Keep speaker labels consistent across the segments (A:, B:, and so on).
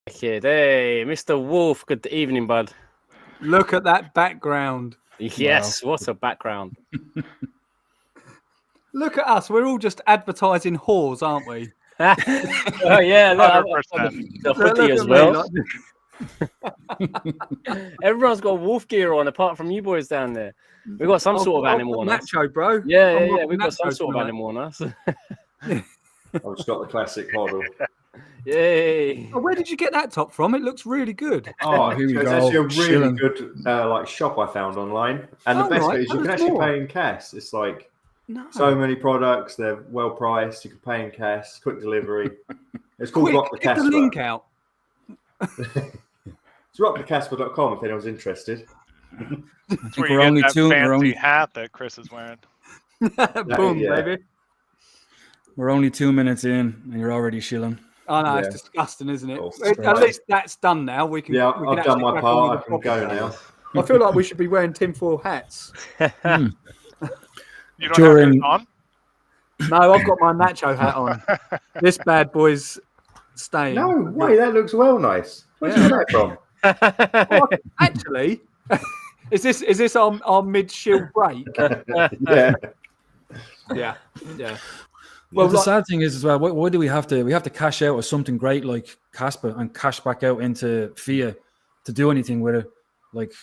A: Kid, hey, Mr. Wolf. Good evening, bud.
B: Look at that background.
A: Yes, wow. What a background.
B: Look at us. We're all just advertising whores, aren't we?
A: Oh yeah, look, the hoodie as well. Everyone's got wolf gear on, apart from you boys down there. We've got some sort of animal on us.
B: Nacho, bro.
A: Yeah. We've got some sort of animal on us.
C: I've just got the classic model.
A: Yay!
B: Oh, where did you get that top from? It looks really good.
C: Oh, here we go. It's actually a really good like shop I found online, and the best bit is you can actually pay in cash. It's like so many products. They're well priced. You can pay in cash, quick delivery. It's called Rock the Kaspa.
B: Get the link out.
C: It's rockthekaspa.com if anyone's interested.
D: That's where you get that fancy hat that Chris is wearing.
B: Boom, baby.
E: We're only 2 minutes in, and you're already shilling.
B: Oh no, it's disgusting, isn't it? At least that's done now. We can.
C: Yeah,
B: I've
C: done my part. I can go now.
B: I feel like we should be wearing tinfoil hats.
D: You don't have yours on?
B: No, I've got my Nacho hat on. This bad boy's staying.
C: No way, that looks well nice. Where'd you get that from?
B: Well, actually, is this our mid-shield break? Yeah.
E: Well, the sad thing is as well. Why do we have to? We have to cash out of something great like Kaspa and cash back out into FIA to do anything with it. Like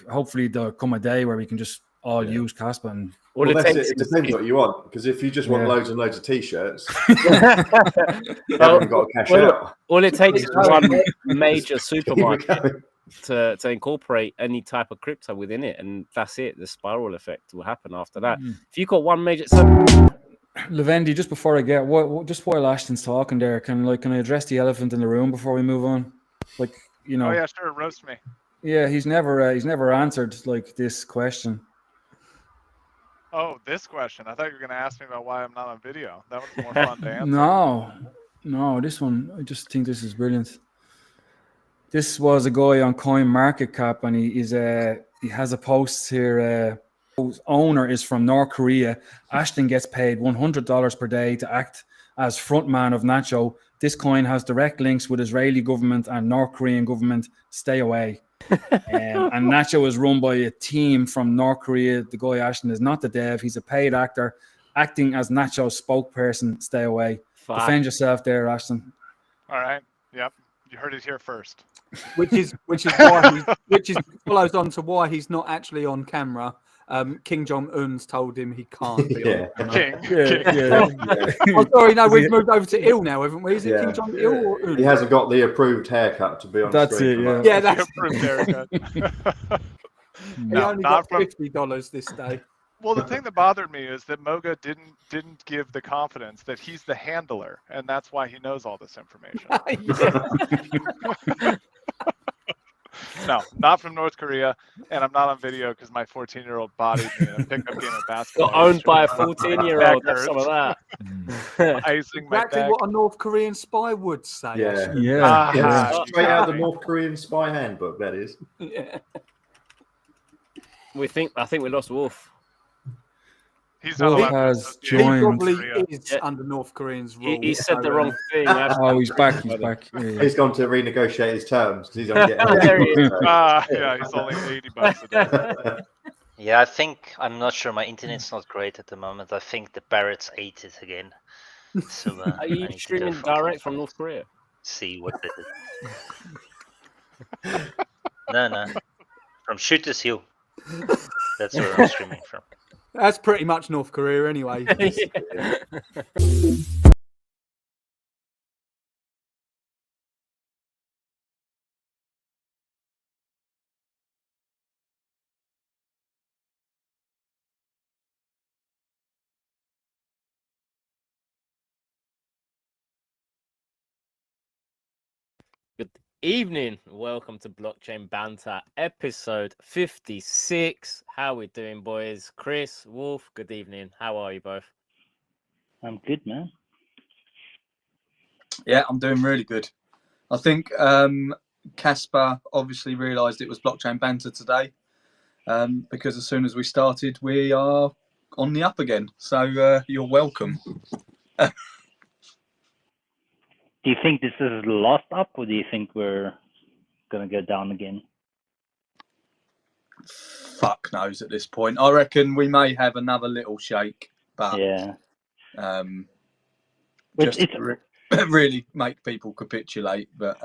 E: hopefully there'll come a day where we can just all use Kaspa. And
C: it depends what you want. Because if you just want loads and loads of t-shirts, you've got to cash out.
A: All it takes is one major supermarket to incorporate any type of crypto within it, and that's it. The spiral effect will happen after that. If you've got one major.
E: Levendi, just before I get just while Ashton's talking there, can I address the elephant in the room before we move on? Like, you know.
D: Oh yeah, sure, roast me.
E: Yeah, he's never answered like this question.
D: Oh, this question. I thought you were going to ask me about why I'm not on video. That was more fun to answer.
E: No, this one. I just think this is brilliant. This was a guy on CoinMarketCap, and he has a post here. Whose owner is from North Korea. Ashton gets paid $100 per day to act as frontman of Nacho. This coin has direct links with Israeli government and North Korean government. Stay away. And Nacho is run by a team from North Korea. The guy Ashton is not the dev. He's a paid actor acting as Nacho's spokesperson. Stay away. Defend yourself there, Ashton.
D: All right. Yep. You heard it here first.
B: Which follows on to why he's not actually on camera. King Jong-un's told him he can't be on.
D: King.
B: Oh, sorry, no, we've moved over to Il now, haven't we? Is it King Jong-il or Un?
C: He hasn't got the approved haircut to be on screen.
B: Yeah, that's
D: the approved haircut.
B: He only got $50 this day.
D: Well, the thing that bothered me is that Moga didn't give the confidence that he's the handler, and that's why he knows all this information. No, not from North Korea, and I'm not on video because my 14-year-old bodied me in a pickup game of basketball.
A: Got owned by a 14-year-old. That's some of that.
D: Icing my
B: exactly
D: back.
B: what a North Korean spy would say.
C: Yeah. Straight out of the North Korean spy handbook, that is.
B: Yeah.
A: I think we lost Wolf.
D: He's not
E: Wolf has joined.
B: He probably is under North Korean's rule.
A: He said the wrong thing.
E: Oh, he's back. He's back. Yeah.
C: He's gone to renegotiate his terms because he's only getting.
A: There he is.
D: Yeah, he's only $80 a day.
F: Yeah, I think I'm not sure. My internet's not great at the moment. I think the Barretts ate it again. So,
A: are you streaming direct from North Korea?
F: See what it is. No, from Shooters Hill. That's where I'm streaming from.
B: That's pretty much North Korea anyway.
A: Good evening. Welcome to Blockchain Banter, episode 56. How we doing, boys? Chris, Wolf, good evening. How are you both?
F: I'm good, man.
G: Yeah, I'm doing really good. I think Kaspa obviously realised it was Blockchain Banter today because as soon as we started, we are on the up again. So you're welcome.
H: Do you think this is lost up, or do you think we're gonna go down again?
G: Fuck knows at this point. I reckon we may have another little shake, but
H: Yeah.
G: just to really make people capitulate. But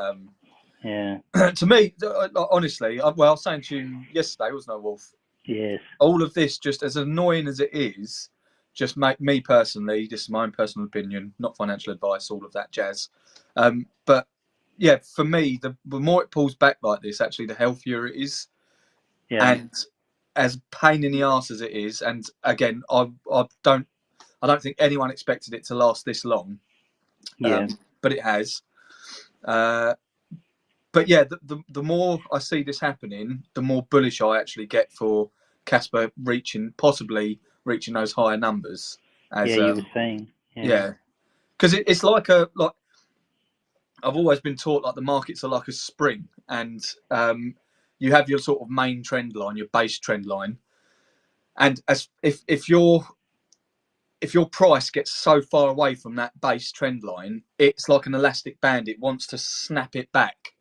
H: yeah.
G: to me, honestly, I was saying to you yesterday, wasn't I, Wolf?
H: Yes.
G: All of this, just as annoying as it is, just make me personally, this is my own personal opinion, not financial advice, all of that jazz. But yeah, for me, the more it pulls back like this, actually, the healthier it is.
H: Yeah.
G: And as pain in the arse as it is, and again, I don't think anyone expected it to last this long.
H: Yeah.
G: But it has. But yeah, the more I see this happening, the more bullish I actually get for Kaspa possibly reaching those higher numbers. As,
H: you were saying.
G: Yeah, because it's like I've always been taught like the markets are like a spring, and you have your sort of main trend line, your base trend line, and if your price gets so far away from that base trend line, it's like an elastic band. It wants to snap it back.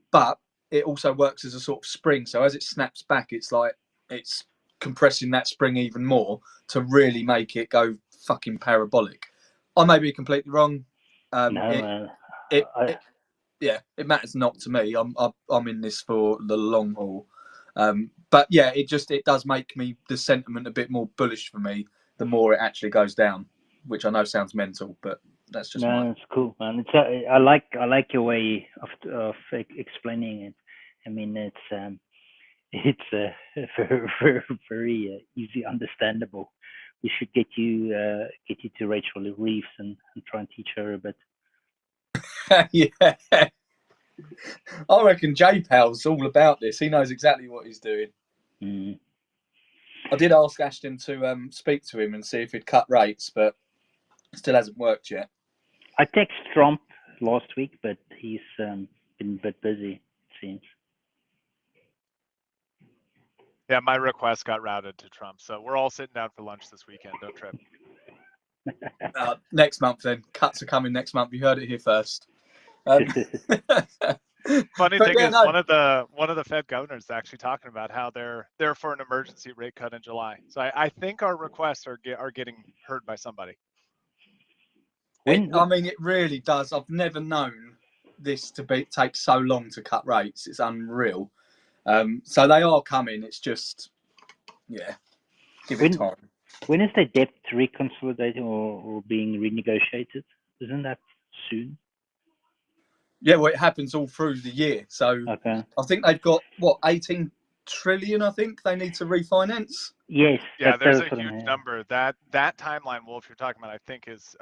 G: But it also works as a sort of spring. So as it snaps back, it's like it's compressing that spring even more to really make it go fucking parabolic. I may be completely wrong. It matters not to me. I'm in this for the long haul. But yeah, it does make the sentiment a bit more bullish for me the more it actually goes down, which I know sounds mental, but that's just
H: it's cool, man. I like your way of explaining it. I mean, it's very, very easy understandable. We should get you to Rachel Reeves and try and teach her a bit.
G: Yeah, I reckon J-Pal's all about this. He knows exactly what he's doing. I did ask Ashton to speak to him and see if he'd cut rates, but it still hasn't worked yet.
H: I texted Trump last week, but he's been a bit busy, it seems.
D: Yeah, my request got routed to Trump, so we're all sitting down for lunch this weekend. Don't trip.
G: Next month, then. Cuts are coming next month. You heard it here first.
D: Funny thing is, one of the Fed governors is actually talking about how they're for an emergency rate cut in July. So I think our requests are getting heard by somebody.
G: I mean, it really does. I've never known this to take so long to cut rates. It's unreal. So they are coming. It's just, give it time.
H: When is the debt reconsolidating or being renegotiated? Isn't that soon?
G: Yeah, well, it happens all through the year. So I think they've got, 18 trillion, I think, they need to refinance.
H: Yes.
D: Yeah, there's a huge number. That timeline, Wolf, you're talking about, I think, is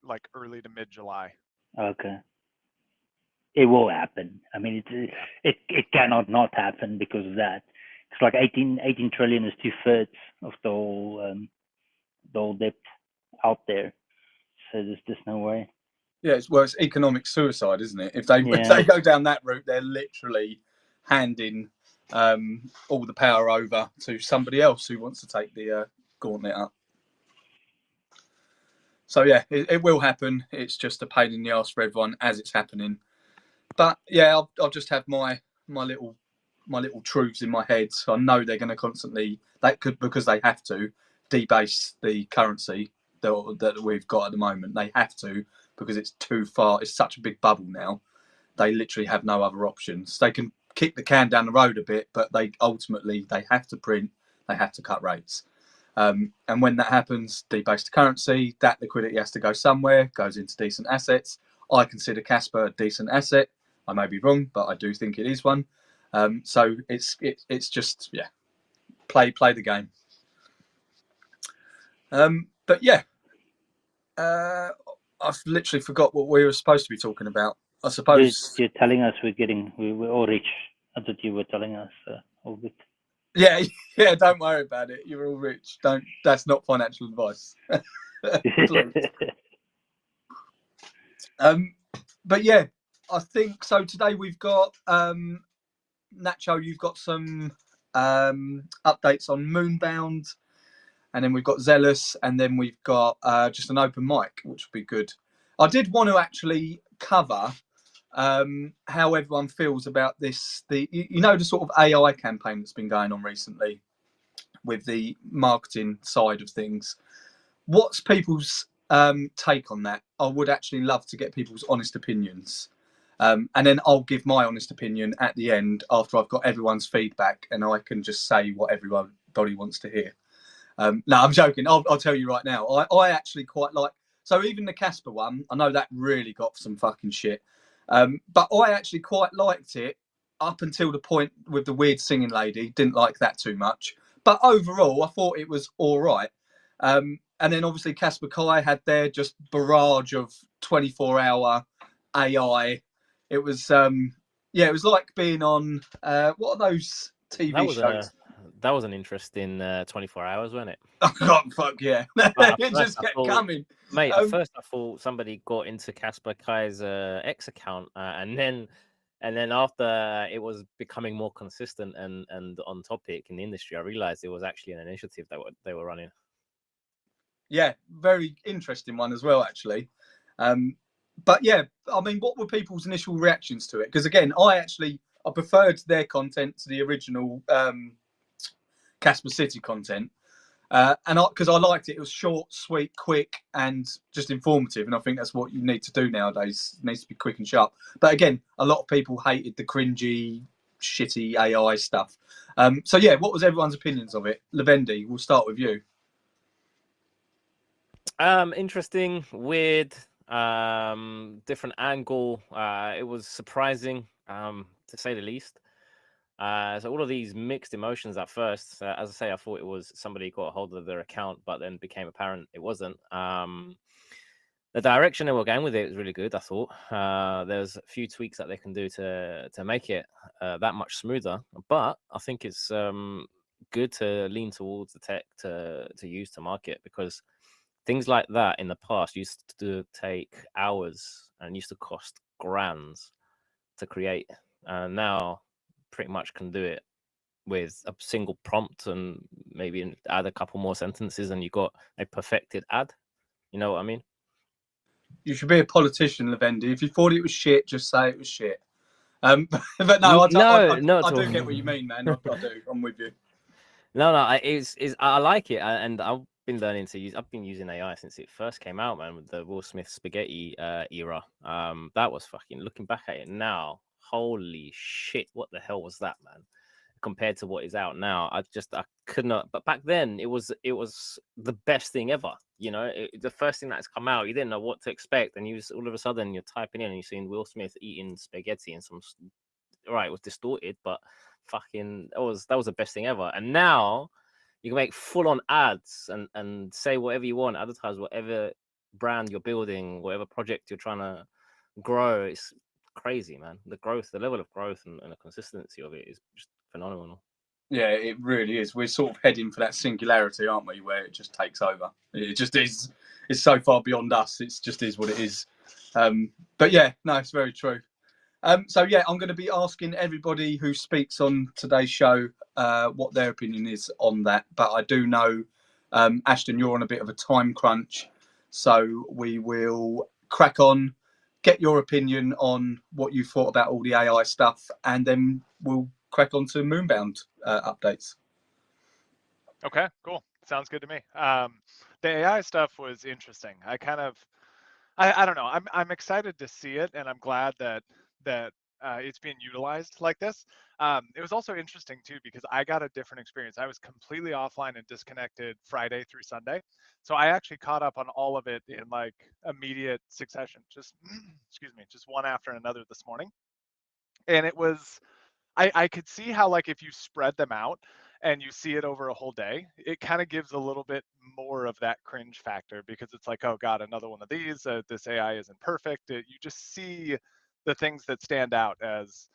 D: like early to mid-July.
H: Okay. It will happen. I mean, it cannot not happen because of that. It's like 18 trillion is 2/3 of the whole debt out there. So there's just no way.
G: Yeah, it's economic suicide, isn't it? If they go down that route, they're literally handing all the power over to somebody else who wants to take the gauntlet up. So yeah, it will happen. It's just a pain in the arse for everyone as it's happening. But yeah, I'll just have my little truths in my head. So I know they're going to constantly, because they have to debase the currency that we've got at the moment. They have to, because it's too far. It's such a big bubble now. They literally have no other options. They can kick the can down the road a bit, but they have to print. They have to cut rates. And when that happens, debase the currency. That liquidity has to go somewhere. Goes into decent assets. I consider Kaspa a decent asset. I may be wrong, but I do think it is one. So it's just play the game. But yeah, I've literally forgot what we were supposed to be talking about. I suppose
H: you're telling us we're all rich. I thought you were telling us all good.
G: Yeah. Don't worry about it. You're all rich. That's not financial advice. But yeah, I think so. Today we've got Nacho. You've got some updates on Moonbound, and then we've got Zealous, and then we've got just an open mic, which will be good. I did want to actually cover how everyone feels about this. The sort of AI campaign that's been going on recently with the marketing side of things. What's people's take on that? I would actually love to get people's honest opinions. And then I'll give my honest opinion at the end after I've got everyone's feedback, and I can just say what everybody wants to hear. No, I'm joking. I'll tell you right now. I actually quite like. So even the Kaspa one, I know that really got some fucking shit. But I actually quite liked it up until the point with the weird singing lady. Didn't like that too much. But overall, I thought it was all right. And then obviously Kaspa Kai had their just barrage of 24-hour AI. It was, it was like being on, what are those TV shows?
A: That was an interesting 24 hours, wasn't it?
G: Oh, God, fuck yeah. It just kept coming.
A: Mate, at first I thought somebody got into Kaspa Kai's X account, and then after it was becoming more consistent and on topic in the industry, I realized it was actually an initiative that they were running.
G: Yeah, very interesting one as well, actually. But yeah, I mean, what were people's initial reactions to it? Because again, I preferred their content to the original Kaspa City content, and because I liked it. It was short, sweet, quick, and just informative. And I think that's what you need to do nowadays. It needs to be quick and sharp. But again, a lot of people hated the cringy, shitty AI stuff. So yeah, what was everyone's opinions of it? Levendi, we'll start with you.
A: Interesting, weird, different angle. It was surprising, to say the least. So all of these mixed emotions at first. As I say, I thought it was somebody got a hold of their account, but then became apparent it wasn't. The direction they were going with it was really good, I thought. There's a few tweaks that they can do to make it that much smoother. But I think it's good to lean towards the tech to use to market, because things like that in the past used to take hours and used to cost grands to create. And now pretty much can do it with a single prompt and maybe add a couple more sentences and you got a perfected ad. You know what I mean?
G: You should be a politician, Levendi. If you thought it was shit, just say it was shit. But no, I do get what you mean, man. I do. I'm with you.
A: No, I like it, and I've been learning to use. I've been using AI since it first came out, man, with the Will Smith spaghetti era. That was fucking. Looking back at it now, holy shit, what the hell was that, man? Compared to what is out now, I could not. But back then, it was the best thing ever. You know, the first thing that's come out, you didn't know what to expect, and all of a sudden you're typing in and you're seeing Will Smith eating spaghetti and some. Right, it was distorted, but fucking that was the best thing ever. And now you can make full-on ads and say whatever you want, advertise whatever brand you're building, whatever project you're trying to grow. It's crazy, man. The level of growth and the consistency of it is just phenomenal.
G: Yeah, it really is. We're sort of heading for that singularity, aren't we, where it just takes over. It just is. It's so far beyond us. It just is what it is. But yeah, no, it's very true. So yeah, I'm going to be asking everybody who speaks on today's show what their opinion is on that. But I do know, Ashton, you're on a bit of a time crunch, so we will crack on, get your opinion on what you thought about all the AI stuff, and then we'll crack on to Moonbound updates.
D: Okay, cool. Sounds good to me. The AI stuff was interesting. I don't know. I'm excited to see it, and I'm glad that it's being utilized like this. It was also interesting too, because I got a different experience. I was completely offline and disconnected Friday through Sunday, so I actually caught up on all of it in like immediate succession. Just just one after another this morning, and it was. I could see how, like, if you spread them out and you see it over a whole day, it kind of gives a little bit more of that cringe factor, because it's like, oh God, another one of these. This AI isn't perfect. You just see the things that stand out as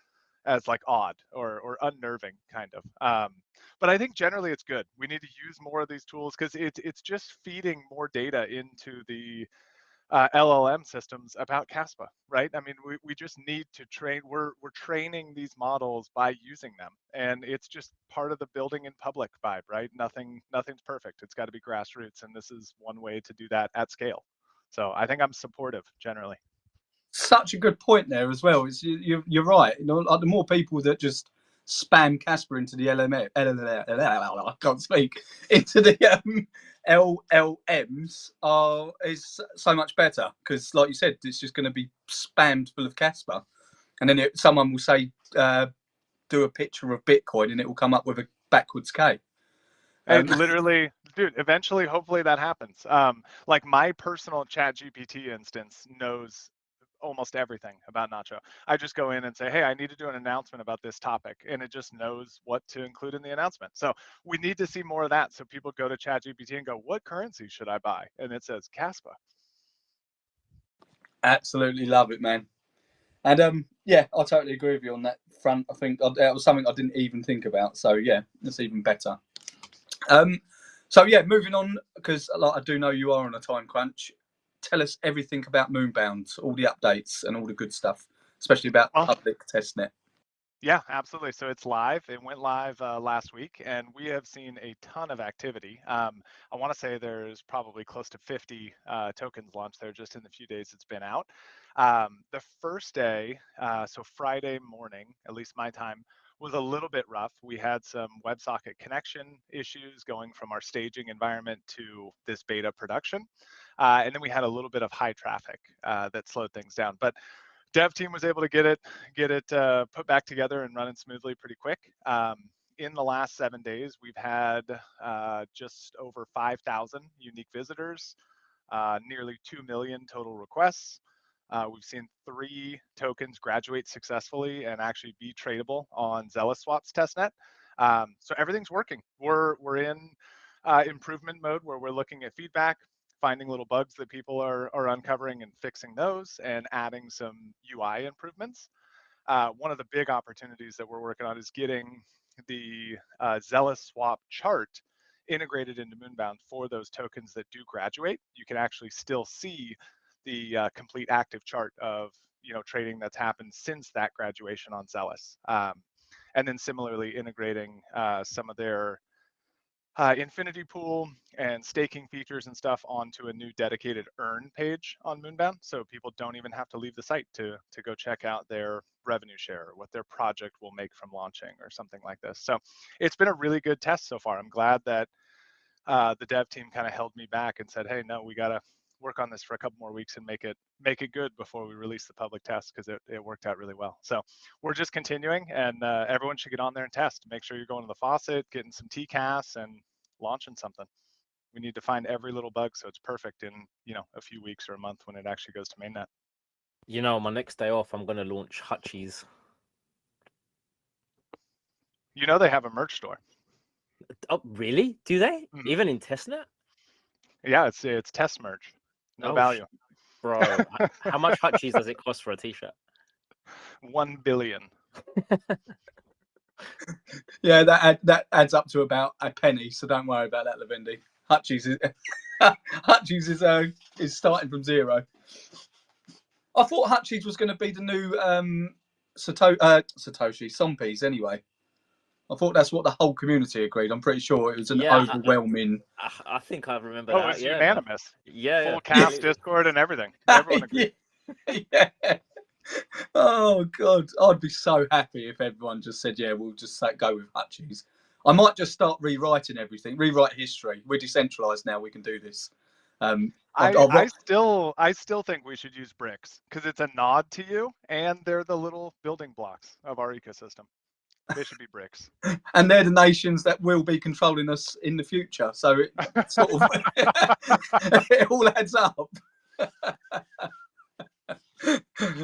D: like odd or unnerving, kind of. But I think generally it's good. We need to use more of these tools, because it's just feeding more data into the LLM systems about Kaspa, right? I mean, we just need to train. We're training these models by using them, and it's just part of the building in public vibe, right? Nothing's perfect. It's got to be grassroots, and this is one way to do that at scale. So I think I'm supportive generally.
G: such a good point there as well. It's you're right. You know, like the more people that just spam Kaspa into the I can't speak, into the LLMs is so much better, because, like you said, it's just going to be spammed full of Kaspa, and then someone will say, do a picture of Bitcoin, and it will come up with a backwards K.
D: Literally, dude, eventually, hopefully that happens. Like my personal ChatGPT instance knows almost everything about Nacho. I just go in and say, hey, I need to do an announcement about this topic, and it just knows what to include in the announcement. So we need to see more of that, so people go to ChatGPT and go, what currency should I buy? And it says Kaspa.
G: Absolutely love it, man. And yeah, I totally agree with you on that front. I think that was something I didn't even think about. So yeah, it's even better. So yeah, moving on, because like, I do know you are on a time crunch. Tell us everything about Moonbound, all the updates and all the good stuff, especially about public testnet.
D: Yeah, absolutely. So it's live. It went live last week, and we have seen a ton of activity. I want to say there's probably close to 50 tokens launched there just in the few days it's been out. The first day, so Friday morning, at least my time, was a little bit rough. We had some WebSocket connection issues going from our staging environment to this beta production. And then we had a little bit of high traffic that slowed things down. But dev team was able to get it put back together and running smoothly pretty quick. In the last 7 days, we've had just over 5,000 unique visitors, nearly 2 million total requests. We've seen 3 tokens graduate successfully and actually be tradable on Zealous.Swap's testnet. So everything's working. We're in improvement mode where we're looking at feedback, finding little bugs that people are uncovering and fixing those, and adding some UI improvements. One of the big opportunities that we're working on is getting the Zealous.Swap chart integrated into Moonbound for those tokens that do graduate. You can actually still see the complete active chart of trading that's happened since that graduation on Zealous. And then similarly integrating some of their infinity pool and staking features and stuff onto a new dedicated earn page on Moonbound, so people don't even have to leave the site to go check out their revenue share or what their project will make from launching or something like this. So it's been a really good test so far. I'm glad that the dev team kind of held me back and said, hey, no, we got to work on this for a couple more weeks and make it good before we release the public test, because it worked out really well. So we're just continuing, and everyone should get on there and test. Make sure you're going to the faucet, getting some TCAS, and launching something. We need to find every little bug so it's perfect in a few weeks or a month when it actually goes to mainnet.
A: My next day off, I'm going to launch Hutchies.
D: They have a merch store.
A: Oh, really? Do they? Mm-hmm. Even in testnet?
D: Yeah, it's test merch. No value.
A: Bro, how much Hutchies does it cost for a t-shirt?
D: 1 billion.
G: Yeah, that adds up to about a penny, so don't worry about that, Levendi. Hutchies is starting from 0. I thought Hutchies was going to be the new Satoshi Sompies anyway. I thought that's what the whole community agreed. I'm pretty sure it was an overwhelming.
A: I think I remember
D: that.
A: Oh,
D: it's unanimous.
A: Yeah.
D: Full cast, Discord, and everything. Everyone agreed.
G: Yeah. Oh God, I'd be so happy if everyone just said, "Yeah, we'll just go with Hutchies." I might just start rewriting everything, rewrite history. We're decentralized now. We can do this.
D: I still think we should use bricks, because it's a nod to you, and they're the little building blocks of our ecosystem. They should be bricks.
G: And they're the nations that will be controlling us in the future. So it sort of it all adds up.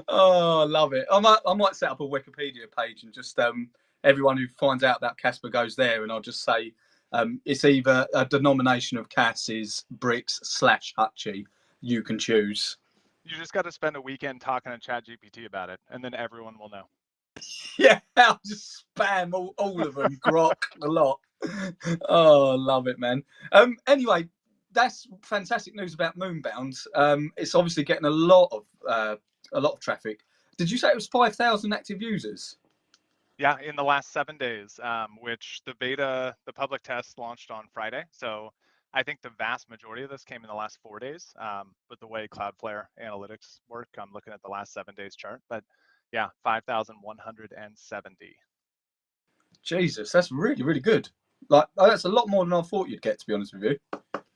G: Oh, I love it. I might set up a Wikipedia page and just everyone who finds out about Kaspa goes there, and I'll just say it's either a denomination of Kas is bricks / Hutchie. You can choose.
D: You just got to spend a weekend talking to ChatGPT about it, and then everyone will know.
G: Yeah, I'll just spam all of them, grok a lot. Oh, love it, man. Anyway, that's fantastic news about Moonbound. It's obviously getting a lot of traffic. Did you say it was 5,000 active users?
D: Yeah, in the last 7 days, which the public test launched on Friday. So I think the vast majority of this came in the last 4 days. But the way Cloudflare analytics work, I'm looking at the last 7 days chart. But yeah, 5,170.
G: Jesus, that's really, really good. Like, that's a lot more than I thought you'd get, to be honest with you.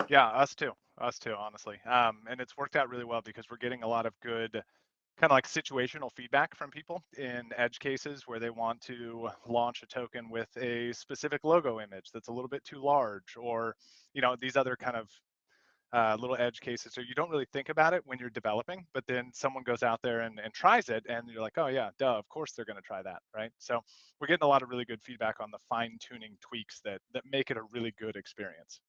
D: Yeah, us too, honestly. And it's worked out really well because we're getting a lot of good kind of like situational feedback from people in edge cases where they want to launch a token with a specific logo image that's a little bit too large, or, you know, these other kind of little edge cases. So you don't really think about it when you're developing, but then someone goes out there and tries it, and you're like, oh yeah, duh, of course they're going to try that, right? So we're getting a lot of really good feedback on the fine-tuning tweaks that make it a really good experience.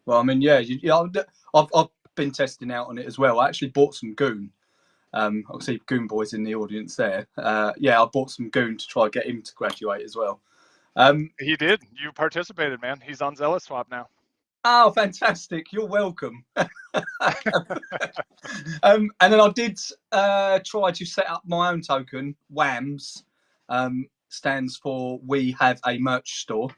G: Well, I mean, yeah, I've been testing out on it as well. I actually bought some Goon. I'll see Goon Boys in the audience there. Yeah, I bought some Goon to try and get him to graduate as well.
D: He did. You participated, man. He's on ZealotSwap now.
G: Oh, fantastic. You're welcome. And then I did try to set up my own token. WAMS stands for We Have a Merch Store.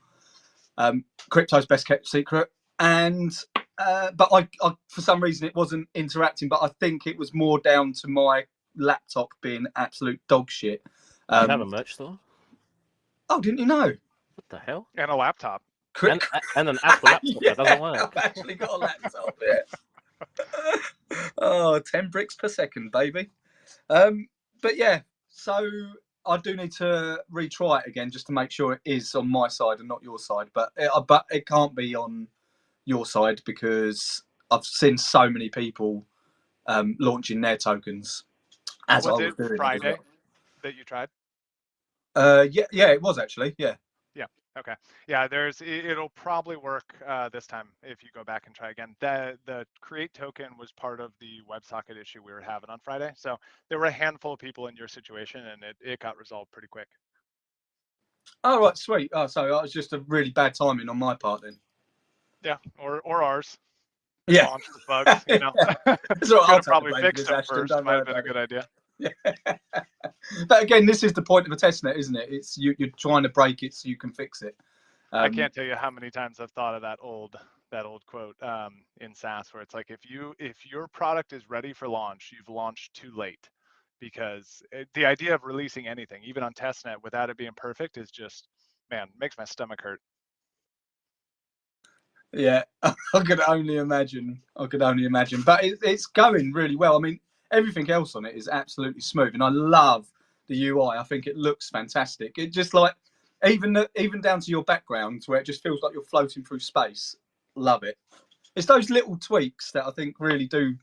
G: Crypto's best kept secret. And but I for some reason it wasn't interacting, but I think it was more down to my laptop being absolute dog shit.
A: You have a merch store?
G: Oh, didn't you know?
A: What the hell?
D: And a laptop.
A: And an Apple laptop
G: Yeah,
A: that doesn't work.
G: I've actually got a laptop, yeah. Oh, 10 bricks per second, baby. But yeah, so I do need to retry it again just to make sure it is on my side and not your side. But it can't be on your side because I've seen so many people launching their tokens as
D: Was
G: I was
D: it
G: doing
D: Friday
G: it
D: that you tried?
G: yeah, it was actually, yeah.
D: Okay. Yeah, it'll probably work this time if you go back and try again. The create token was part of the WebSocket issue we were having on Friday. So there were a handful of people in your situation, and it got resolved pretty quick.
G: Oh, right, sweet. Oh, so it was just a really bad timing on my part then.
D: Yeah, or ours.
G: Yeah.
D: Launch the bugs, you know.
G: So
D: I'll probably fix them first. Might have been a good idea.
G: Yeah. But again, this is the point of a testnet, isn't it? It's you're trying to break it so you can fix it.
D: I can't tell you how many times I've thought of that old quote in SaaS where it's like, if your product is ready for launch, you've launched too late, because the idea of releasing anything, even on testnet, without it being perfect is just, man, makes my stomach hurt.
G: Yeah, I could only imagine. But it's going really well. I mean, everything else on it is absolutely smooth, and I love the UI. I think it looks fantastic. It just like even down to your background, where it just feels like you're floating through space. Love it. It's those little tweaks that I think really do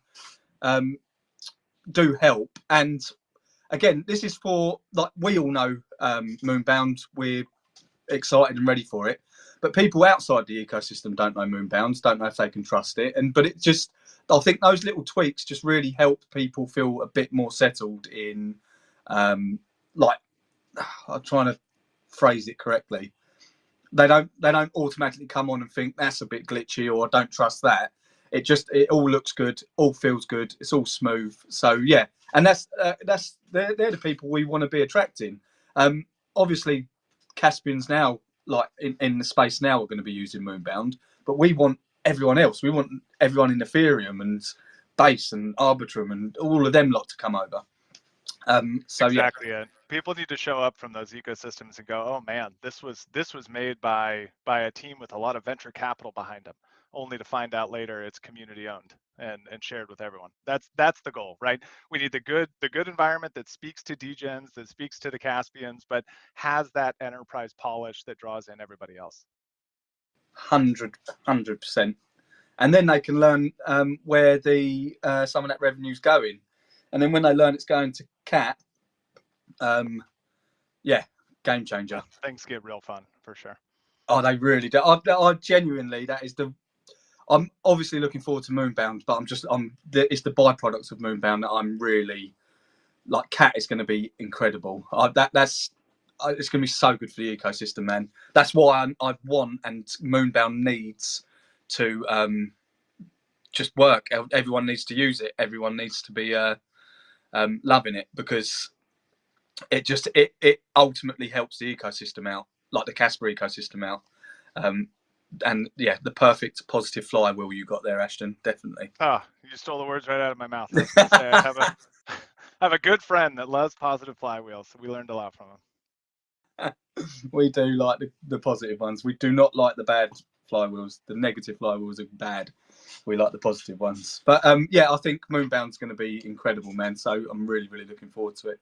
G: help. And again, this is for, like, we all know Moonbound. We're excited and ready for it. But people outside the ecosystem don't know Moonbounds, don't know if they can trust it. But it just, I think those little tweaks just really help people feel a bit more settled in, like, I'm trying to phrase it correctly. They don't automatically come on and think that's a bit glitchy or I don't trust that. It all looks good, all feels good, it's all smooth. So yeah, and they're the people we want to be attracting. Obviously, Caspians now, like in the space now, are going to be using Moonbound, but we want everyone else. We want everyone in Ethereum and Base and Arbitrum and all of them lot to come over. So
D: exactly
G: yeah.
D: it. People need to show up from those ecosystems and go, oh man, this was made by a team with a lot of venture capital behind them, only to find out later it's community owned and shared with everyone. That's the goal, right? We need the good environment that speaks to degens, that speaks to the Caspians, but has that enterprise polish that draws in everybody else.
G: 100%. And then they can learn where the some of that revenue's going. And then when they learn it's going to Cat, yeah, game changer.
D: Things get real fun for sure.
G: Oh, they really do. I genuinely, I'm obviously looking forward to Moonbound, but it's the byproducts of Moonbound that I'm really, like, Cat is going to be incredible. It's going to be so good for the ecosystem, man. That's why I want, and Moonbound needs to just work. Everyone needs to use it. Everyone needs to be loving it, because it ultimately helps the ecosystem out, like the Kaspa ecosystem out. and yeah, the perfect positive flywheel you got there, Ashton. Definitely.
D: Oh, you stole the words right out of my mouth. I was gonna say, I have a good friend that loves positive flywheels, so we learned a lot from him.
G: We do like the positive ones. We do not like the bad flywheels. The negative flywheels are bad. We like the positive ones. But yeah, I think Moonbound's going to be incredible, man. So I'm really, really looking forward to it.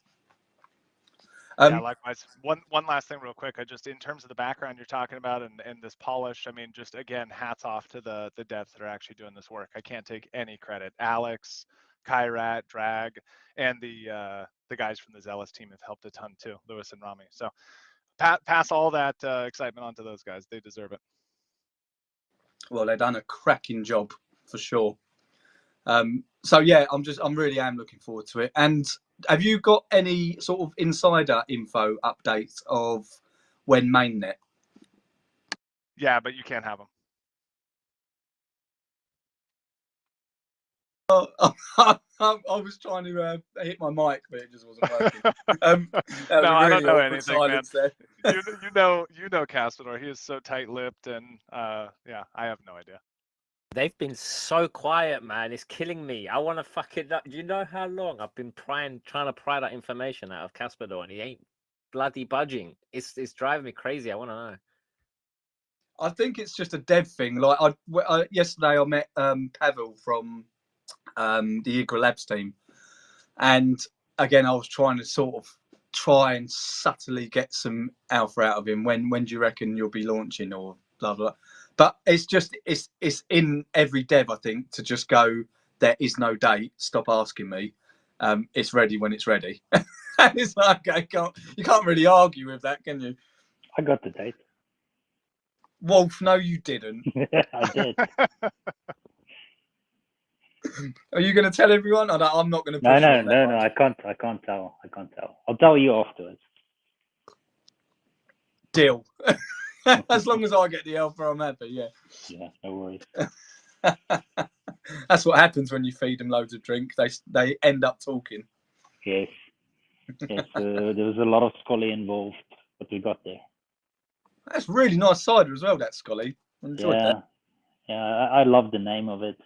D: Yeah, likewise. One last thing real quick. I just, in terms of the background you're talking about and this polish, I mean, just again, hats off to the devs that are actually doing this work. I can't take any credit. Alex, Kyrat, Drag, and the guys from the Zealous team have helped a ton too, Lewis and Rami. So pass all that excitement on to those guys. They deserve it.
G: Well, they've done a cracking job for sure. So yeah, I'm really am looking forward to it. And have you got any sort of insider info updates of when mainnet?
D: Yeah, but you can't have them.
G: I was trying to hit my mic, but it just wasn't working.
D: No, I don't know anything, man. You know, Casador. He is so tight-lipped, and yeah, I have no idea.
A: They've been so quiet, man. It's killing me. I want to fuck it up. Do you know how long I've been trying to pry that information out of Kaspador, and he ain't bloody budging. It's driving me crazy. I want to know.
G: I think it's just a dev thing. Like yesterday, I met Pavel from the Igra Labs team, and again, I was trying to sort of try and subtly get some alpha out of him. When do you reckon you'll be launching, or blah blah? But it's just it's in every dev, I think, to just go, there is no date, stop asking me. It's ready when it's ready. And it's like, you can't really argue with that, can you?
H: I got the date.
G: Wolf, no, you didn't.
H: I did.
G: Are you going to tell everyone? I'm not going to.
H: No, I can't tell. I'll tell you afterwards.
G: Deal. As long as I get the alpha, I'm happy. Yeah.
H: Yeah, no worries.
G: That's what happens when you feed them loads of drink. They end up talking.
H: Yes. Yes. There was a lot of Scully involved, but we got there.
G: That's really nice cider as well. That Scully. I enjoyed that.
H: Yeah. I love the name of it.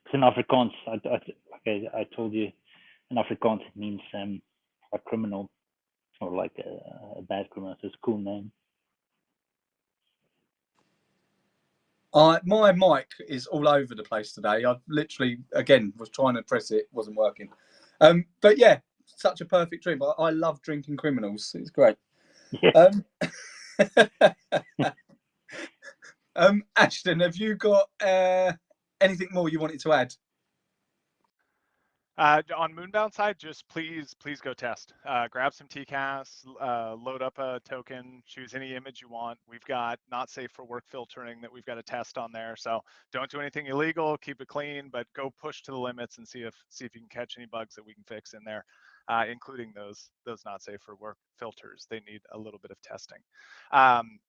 H: It's in Afrikaans. I told you, in Afrikaans it means a criminal, or like a bad criminal. So it's a cool name.
G: My mic is all over the place today. I literally, again, was trying to press it, wasn't working. But yeah, such a perfect drink. I love drinking criminals. It's great.
H: Yeah.
G: Ashton, have you got anything more you wanted to add?
D: On Moonbound side, just please go test. Grab some TCAS, load up a token, choose any image you want. We've got not safe for work filtering that we've got to test on there. So don't do anything illegal, keep it clean, but go push to the limits and see if you can catch any bugs that we can fix in there, including those not safe for work filters. They need a little bit of testing.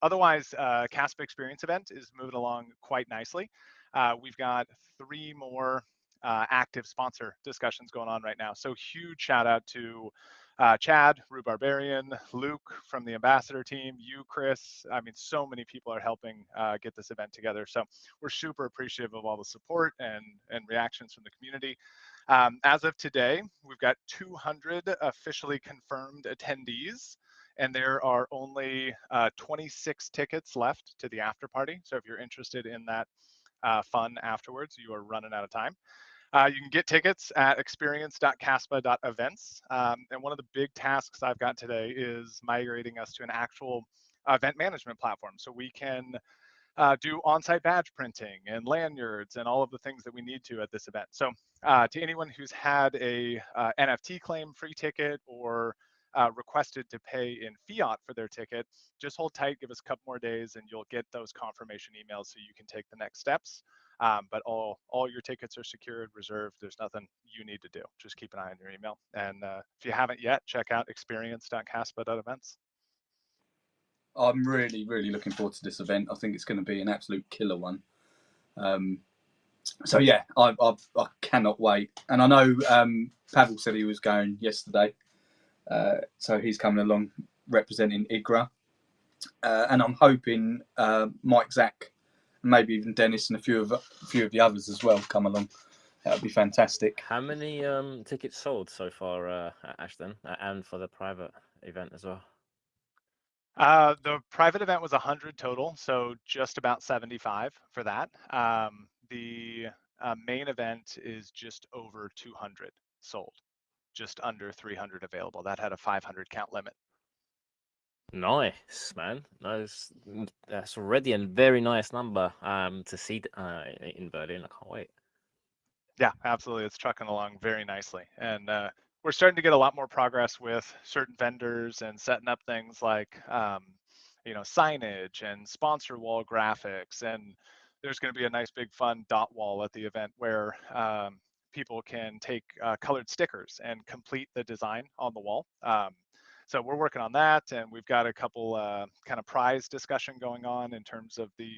D: Otherwise, Kaspa Experience event is moving along quite nicely. We've got 3 more active sponsor discussions going on right now. So huge shout out to Chad, Rue Barbarian, Luke from the ambassador team, you, Chris. I mean, so many people are helping get this event together. So we're super appreciative of all the support and reactions from the community. As of today, we've got 200 officially confirmed attendees, and there are only 26 tickets left to the after party. So if you're interested in that fun afterwards, you are running out of time. You can get tickets at experience.kaspa.events. And one of the big tasks I've got today is migrating us to an actual event management platform. So we can do on-site badge printing and lanyards and all of the things that we need to at this event. So to anyone who's had a NFT claim free ticket or requested to pay in fiat for their ticket, just hold tight, give us a couple more days, and you'll get those confirmation emails so you can take the next steps. But all your tickets are secured, reserved. There's nothing you need to do. Just keep an eye on your email. And if you haven't yet, check out experience.kaspa.events.
G: I'm really, really looking forward to this event. I think it's going to be an absolute killer one. So yeah, I cannot wait. And I know Pavel said he was going yesterday. So he's coming along representing IGRA. And I'm hoping Mike Zach maybe even Dennis and a few of the others as well come along. That would be fantastic.
A: How many tickets sold so far at Ashton and for the private event as well?
D: The private event was 100 total, so just about 75 for that. The main event is just over 200 sold, just under 300 available. That had a 500 count limit.
A: Nice, man. That's already a very nice number to see in Berlin. I can't wait.
D: Yeah, absolutely. It's trucking along very nicely. And we're starting to get a lot more progress with certain vendors and setting up things like, signage and sponsor wall graphics. And there's going to be a nice big fun dot wall at the event where people can take colored stickers and complete the design on the wall. So we're working on that, and we've got a couple kind of prize discussion going on in terms of the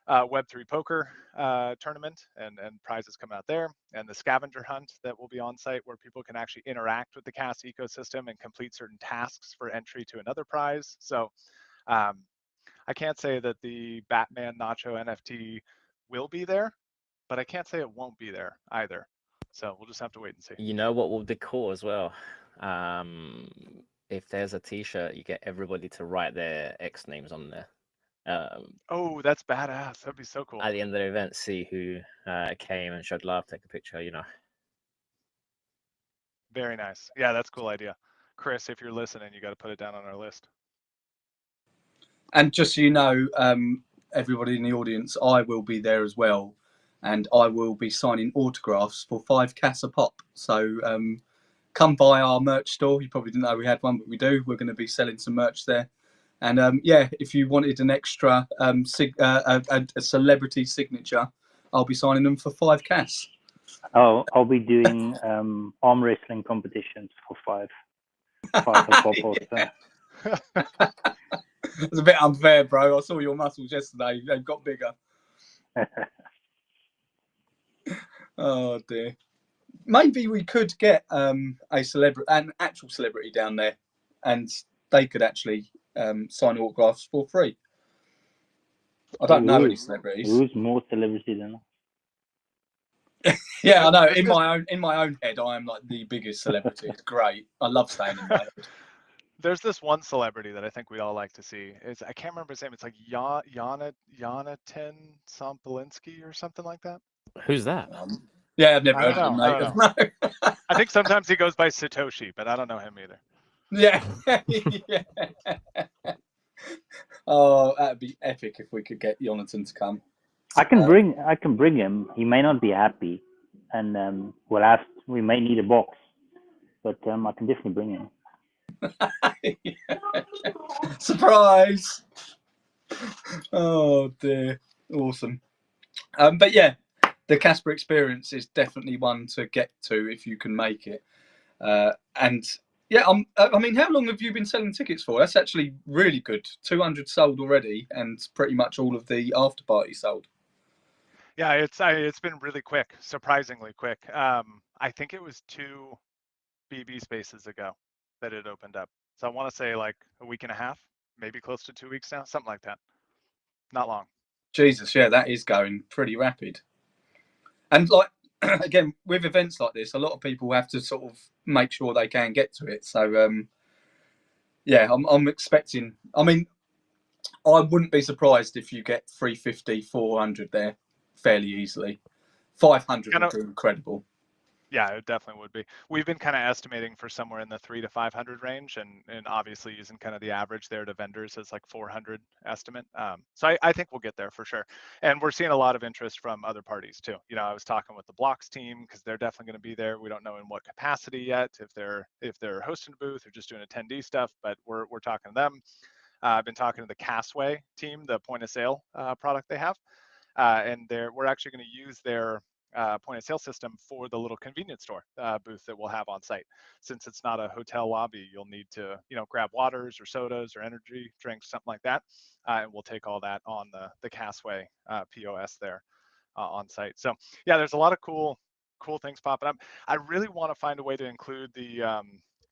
D: Web3 poker tournament and prizes coming out there, and the scavenger hunt that will be on site where people can actually interact with the KAS ecosystem and complete certain tasks for entry to another prize. So I can't say that the Batman Nacho NFT will be there, but I can't say it won't be there either. So we'll just have to wait and see.
A: You know what will be cool as well? If there's a t-shirt, you get everybody to write their X names on there.
D: Oh, that's badass. That'd be so cool.
A: At the end of the event, see who came and showed love, take a picture,
D: Very nice. Yeah, that's a cool idea. Chris, if you're listening, you got to put it down on our list.
G: And just so you know, everybody in the audience, I will be there as well. And I will be signing autographs for 5 KAS a pop. So come by our merch store. You probably didn't know we had one, but we do. We're going to be selling some merch there. And if you wanted an extra a celebrity signature, I'll be signing them for 5 KAS.
H: I'll be doing arm wrestling competitions for 5
G: It's a bit unfair, bro. I saw your muscles yesterday. They've got bigger. Oh dear. Maybe we could get an actual celebrity down there, and they could actually sign autographs for free. I don't know any celebrities.
H: Who's more celebrity than us?
G: Yeah, I know. In my own head, I am like the biggest celebrity. It's great. I love staying in my head.
D: There's this one celebrity that I think we'd all like to see. I can't remember his name. It's like Jonathan Sompolinski or something like that.
A: Who's that?
G: Yeah, I've never heard of him, mate.
D: I think sometimes he goes by Satoshi, but I don't know him either.
G: Yeah. Yeah. Oh, that'd be epic if we could get Jonathan to come.
H: I can bring him. He may not be happy, and we may need a box, but I can definitely bring him.
G: Surprise! Oh dear, awesome. But yeah, the Kaspa experience is definitely one to get to if you can make it. And yeah, I mean, how long have you been selling tickets for? That's actually really good. 200 sold already, and pretty much all of the after party sold.
D: Yeah, it's been really quick, surprisingly quick. I think it was 2 BB spaces ago that it opened up. So I want to say like a week and a half, maybe close to 2 weeks now, something like that. Not long.
G: Jesus, yeah, that is going pretty rapid. And like, again, with events like this, a lot of people have to sort of make sure they can get to it. So yeah, I'm expecting, I mean, I wouldn't be surprised if you get 350, 400 there fairly easily. 500 would be incredible.
D: Yeah, it definitely would be. We've been kind of estimating for somewhere in the 300 to 500 range, and obviously using kind of the average there to vendors as like 400 estimate. So I think we'll get there for sure. And we're seeing a lot of interest from other parties too. I was talking with the Blocks team because they're definitely going to be there. We don't know in what capacity yet, if they're hosting a booth or just doing attendee stuff, but we're talking to them. I've been talking to the Casway team, the point of sale product they have, and we're actually going to use their point of sale system for the little convenience store booth that we'll have on site. Since it's not a hotel lobby, you'll need to grab waters or sodas or energy drinks, something like that, and we'll take all that on the Casway POS there on site. So yeah, there's a lot of cool things popping up. I really want to find a way to include the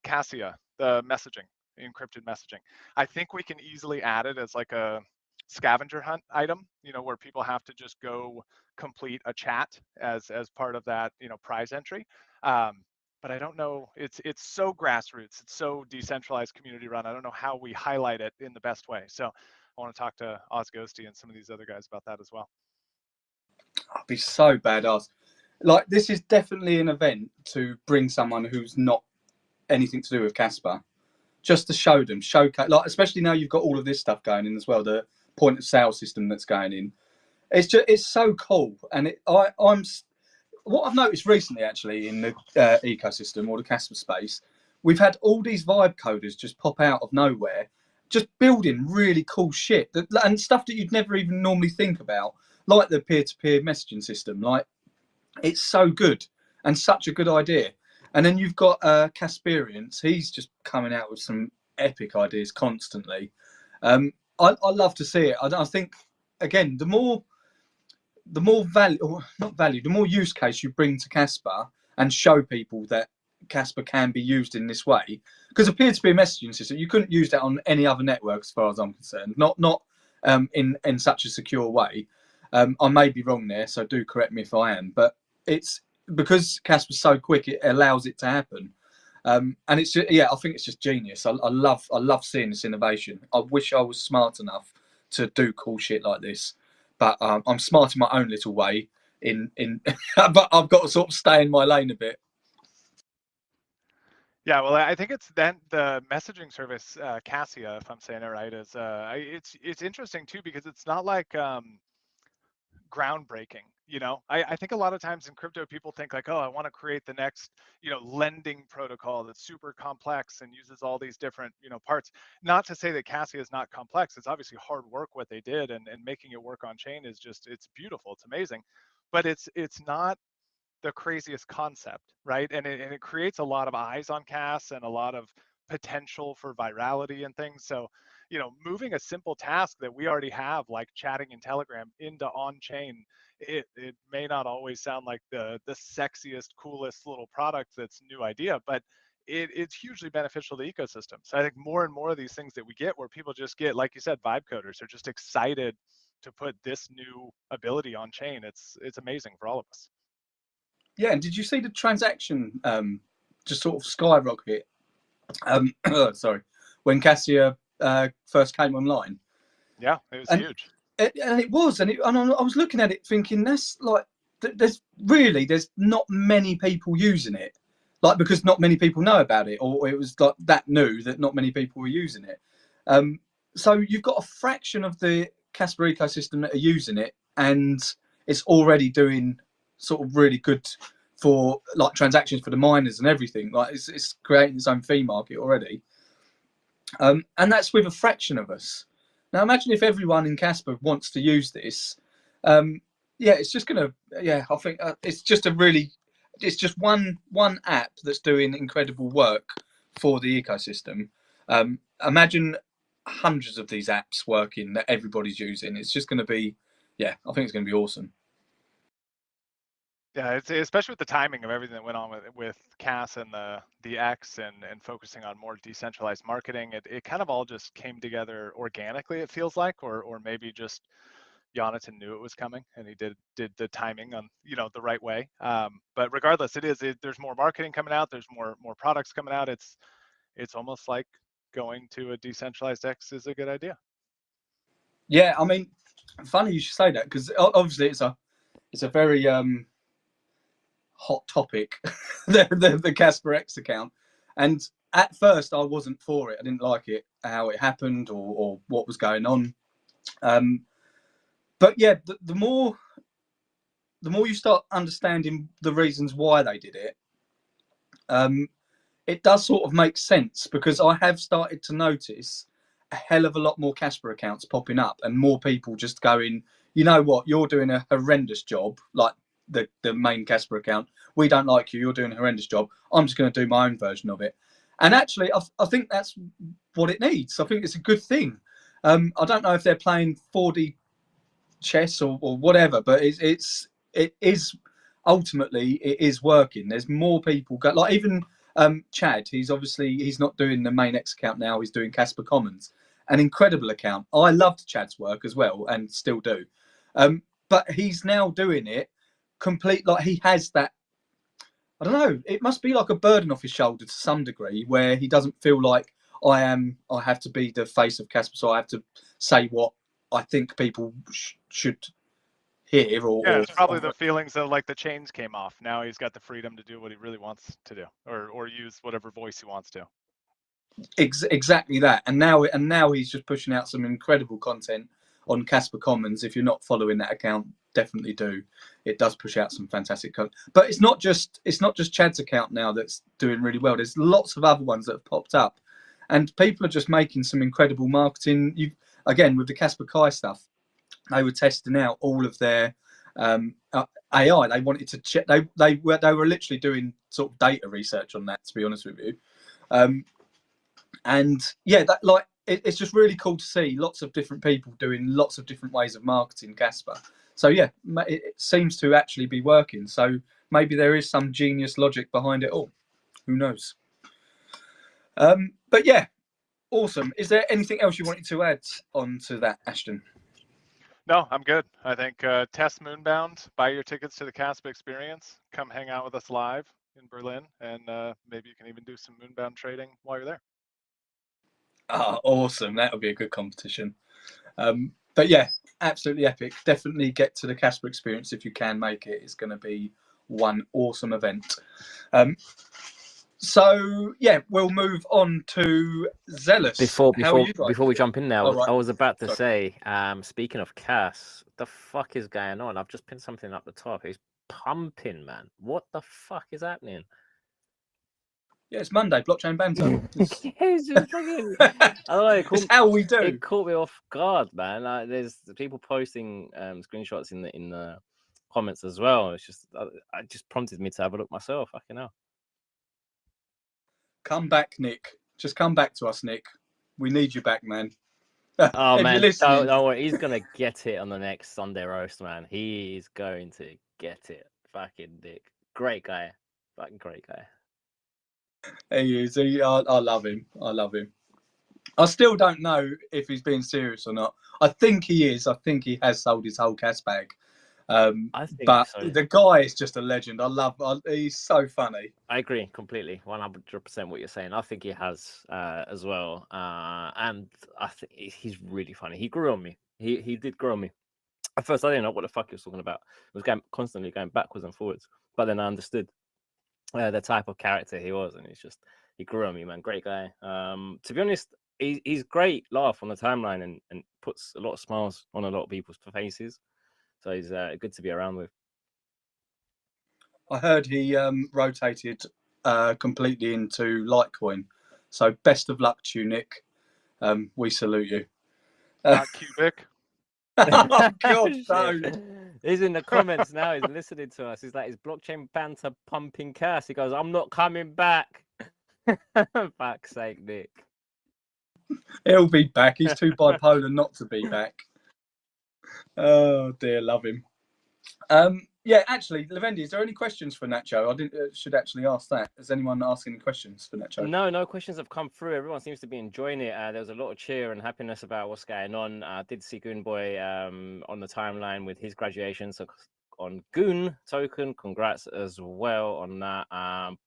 D: Cassia, the messaging, encrypted messaging. I think we can easily add it as like a scavenger hunt item, where people have to just go complete a chat as part of that, prize entry. But I don't know, it's so grassroots, it's so decentralized, community run. I don't know how we highlight it in the best way. So I want to talk to Ozghosty and some of these other guys about that as well.
G: I'd be so badass. Like, this is definitely an event to bring someone who's not anything to do with Kaspa, just to show them, showcase, like, especially now you've got all of this stuff going in as well, the point of sale system that's going in. It's so cool. And I'm what I've noticed recently, actually, in the ecosystem or the Kaspa space, we've had all these vibe coders just pop out of nowhere, just building really cool shit and stuff that you'd never even normally think about, like the peer-to-peer messaging system. Like, it's so good and such a good idea. And then you've got Casperience. He's just coming out with some epic ideas constantly. I love to see it. I think, again, the more value, or not value, the more use case you bring to Kaspa and show people that Kaspa can be used in this way. Because a peer-to-peer messaging system, you couldn't use that on any other network, as far as I'm concerned. Not in such a secure way. I may be wrong there, so do correct me if I am. But it's because Kaspa's so quick, it allows it to happen. And it's just, I think it's just genius. I love seeing this innovation. I wish I was smart enough to do cool shit like this. But I'm smart in my own little way. But I've got to sort of stay in my lane a bit.
D: Yeah, well, I think it's then the messaging service, Cassia, if I'm saying it right, is it's interesting too, because it's not like groundbreaking. I think a lot of times in crypto, people think like, oh, I want to create the next, lending protocol that's super complex and uses all these different, parts. Not to say that Cassia is not complex. It's obviously hard work what they did, and making it work on chain is just, it's beautiful. It's amazing, but it's not the craziest concept, right? And it creates a lot of eyes on Cas and a lot of potential for virality and things. So, moving a simple task that we already have, like chatting in Telegram, into on-chain, it may not always sound like the sexiest, coolest little product that's a new idea, but it's hugely beneficial to the ecosystem. So I think more and more of these things that we get, where people just get, like you said, vibe coders are just excited to put this new ability on chain. It's amazing for all of us.
G: Yeah, and did you see the transaction just sort of skyrocket? Sorry, when Cassia first came online.
D: Yeah, it was huge.
G: And I was looking at it thinking, that's like, there's not many people using it, like, because not many people know about it, or it was like that new that not many people were using it. So you've got a fraction of the Kaspa ecosystem that are using it, and it's already doing sort of really good for like transactions for the miners and everything. Like, it's creating its own fee market already. And that's with a fraction of us. Now imagine if everyone in Kaspa wants to use this. It's just gonna. I think it's just it's just one app that's doing incredible work for the ecosystem. Imagine hundreds of these apps working that everybody's using. It's just going to be, I think it's going to be awesome.
D: Yeah, it's especially with the timing of everything that went on with Cas and the X and focusing on more decentralized marketing. It kind of all just came together organically, it feels like, or maybe just Jonathan knew it was coming and he did the timing on the right way. But regardless, there's more marketing coming out. There's more products coming out. It's almost like going to a decentralized X is a good idea.
G: Yeah, I mean, funny you should say that, because obviously it's a very hot topic, the Kaspa X account. And at first I wasn't for it. I didn't like it, how it happened or what was going on. But yeah, the more you start understanding the reasons why they did it, it does sort of make sense, because I have started to notice a hell of a lot more Kaspa accounts popping up, and more people just going, you know what, you're doing a horrendous job, like the main Kaspa account. We don't like you. You're doing a horrendous job. I'm just going to do my own version of it. And actually, I think that's what it needs. I think it's a good thing. I don't know if they're playing 4D chess or whatever, but it is ultimately it is working. There's more people like even Chad. He's not doing the main X account now. He's doing Kaspa Commons, an incredible account. I loved Chad's work as well, and still do. But he's now doing it complete, like he has that, I don't know, it must be like a burden off his shoulder to some degree, where he doesn't feel like I have to be the face of Kaspa, so I have to say what I think people should hear.
D: It's probably the feelings that like the chains came off. Now he's got the freedom to do what he really wants to do, or use whatever voice he wants to.
G: Exactly that. And now he's just pushing out some incredible content on Kaspa Commons. If you're not following that account, definitely do. It does push out some fantastic content. But it's not just Chad's account now that's doing really well. There's lots of other ones that have popped up, and people are just making some incredible marketing. Again, with the Kaspa Kai stuff, they were testing out all of their AI. They wanted to check. They were literally doing sort of data research on that, to be honest with you. And yeah, that like it's just really cool to see lots of different people doing lots of different ways of marketing Kaspa. So yeah, it seems to actually be working. So maybe there is some genius logic behind it all. Who knows? But yeah, awesome. Is there anything else you wanted to add on to that, Ashton?
D: No, I'm good. I think test Moonbound, buy your tickets to the Kaspa experience, come hang out with us live in Berlin, and maybe you can even do some Moonbound trading while you're there.
G: Awesome. That would be a good competition. But yeah, absolutely epic. Definitely get to the Kaspa experience if you can make it. It's going to be one awesome event. So yeah, we'll move on to Zealous.
A: Before we jump in now,
G: right.
A: I was about to say, speaking of Cas, the fuck is going on? I've just pinned something up the top. It's pumping, man. What the fuck is happening?
G: Yeah, it's Monday, blockchain banter.
A: It's just fucking, I don't know,
G: It's how we do.
A: It caught me off guard, man. Like, there's people posting screenshots in the comments as well. It's just, it just prompted me to have a look myself. Fucking hell.
G: Come back, Nick. Just come back to us, Nick. We need you back, man.
A: Oh man, don't worry. He's gonna get it on the next Sunday roast, man. He is going to get it. Fucking Nick, great guy. Fucking great guy.
G: He is. I love him. I love him. I still don't know if he's being serious or not. I think he is. I think he has sold his whole cash bag. But so. The guy is just a legend. He's so funny.
A: I agree completely, 100% what you're saying. I think he has as well, and I think he's really funny. He grew on me. He did grow on me. At first, I didn't know what the fuck he was talking about. It was constantly going backwards and forwards, but then I understood the type of character he was, and he grew on me, man. Great guy. To be honest, he's great laugh on the timeline and puts a lot of smiles on a lot of people's faces. So he's good to be around with.
G: I heard he rotated completely into Litecoin. So best of luck to you, Nick. We salute you.
D: Cubic.
G: Oh, God, no.
A: He's in the comments now. He's listening to us. He's like, is blockchain banter pumping Cas? He goes, I'm not coming back. Fuck's sake, Nick.
G: He'll be back. He's too bipolar not to be back. Oh dear, love him. Yeah, actually, Levendi, is there any questions for Nacho? I should actually ask that. Has anyone asked any questions for Nacho?
A: No questions have come through. Everyone seems to be enjoying it. There was a lot of cheer and happiness about what's going on. I did see Goonboy on the timeline with his graduation. So on Goon token, congrats as well on that.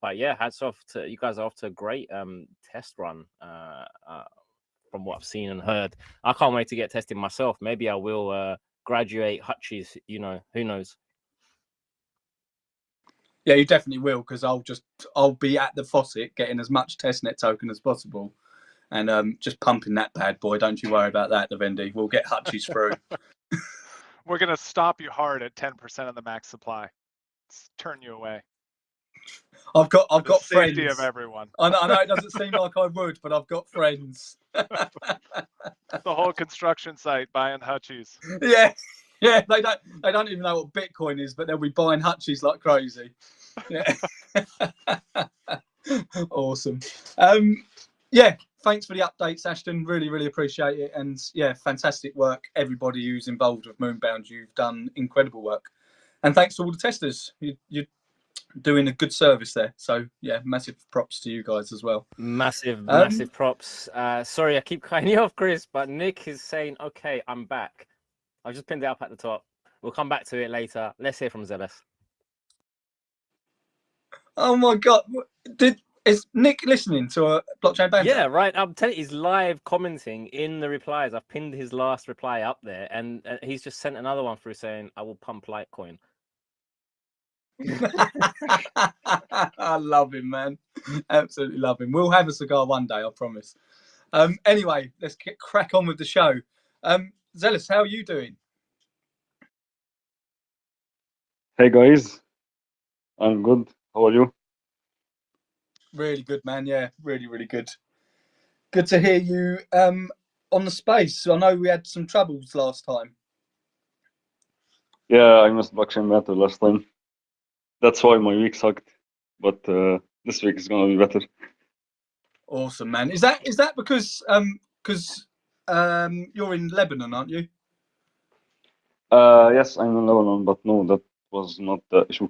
A: But yeah, hats off to you guys. Are off to a great test run. From what I've seen and heard, I can't wait to get tested myself. Maybe I will graduate Hutchies. You know, who knows?
G: Yeah, you definitely will, because I'll be at the faucet getting as much testnet token as possible, and just pumping that bad boy. Don't you worry about that, Levendi. We'll get Hutchies through.
D: We're gonna stop you hard at 10% of the max supply. Turn you away.
G: I've got friends.
D: Safety of everyone.
G: I know it doesn't seem like I would, but I've got friends.
D: The whole construction site buying Hutchies.
G: Yeah, they don't even know what Bitcoin is, but they'll be buying Hutchies like crazy. Yeah. Awesome. Yeah, thanks for the updates, Ashton. Really appreciate it. And yeah, fantastic work. Everybody who's involved with Moonbound, you've done incredible work. And thanks to all the testers. doing a good service there. So yeah, massive props to you guys as well.
A: Massive props. Sorry, I keep cutting you off, Chris, but Nick is saying, okay, I'm back. I've just pinned it up at the top. We'll come back to it later. Let's hear from Zealous.
G: Oh my God. Is Nick listening to a blockchain banter?
A: Yeah, right. I'm telling you, he's live commenting in the replies. I've pinned his last reply up there, and he's just sent another one through saying, I will pump Litecoin.
G: I love him, man. Absolutely love him. We'll have a cigar one day, I promise. Anyway, let's crack on with the show. Zealous, how are you doing?
I: Hey guys, I'm good. How are you?
G: Really good, man. Yeah, really, really good. Good to hear you on the space. I know we had some troubles last time.
I: Yeah, I missed blockchain Banter last time. That's why my week sucked. But this week is gonna be better.
G: Awesome, man. Is that because you're in Lebanon, aren't you?
I: Yes, I'm in Lebanon, but no, that was not the issue.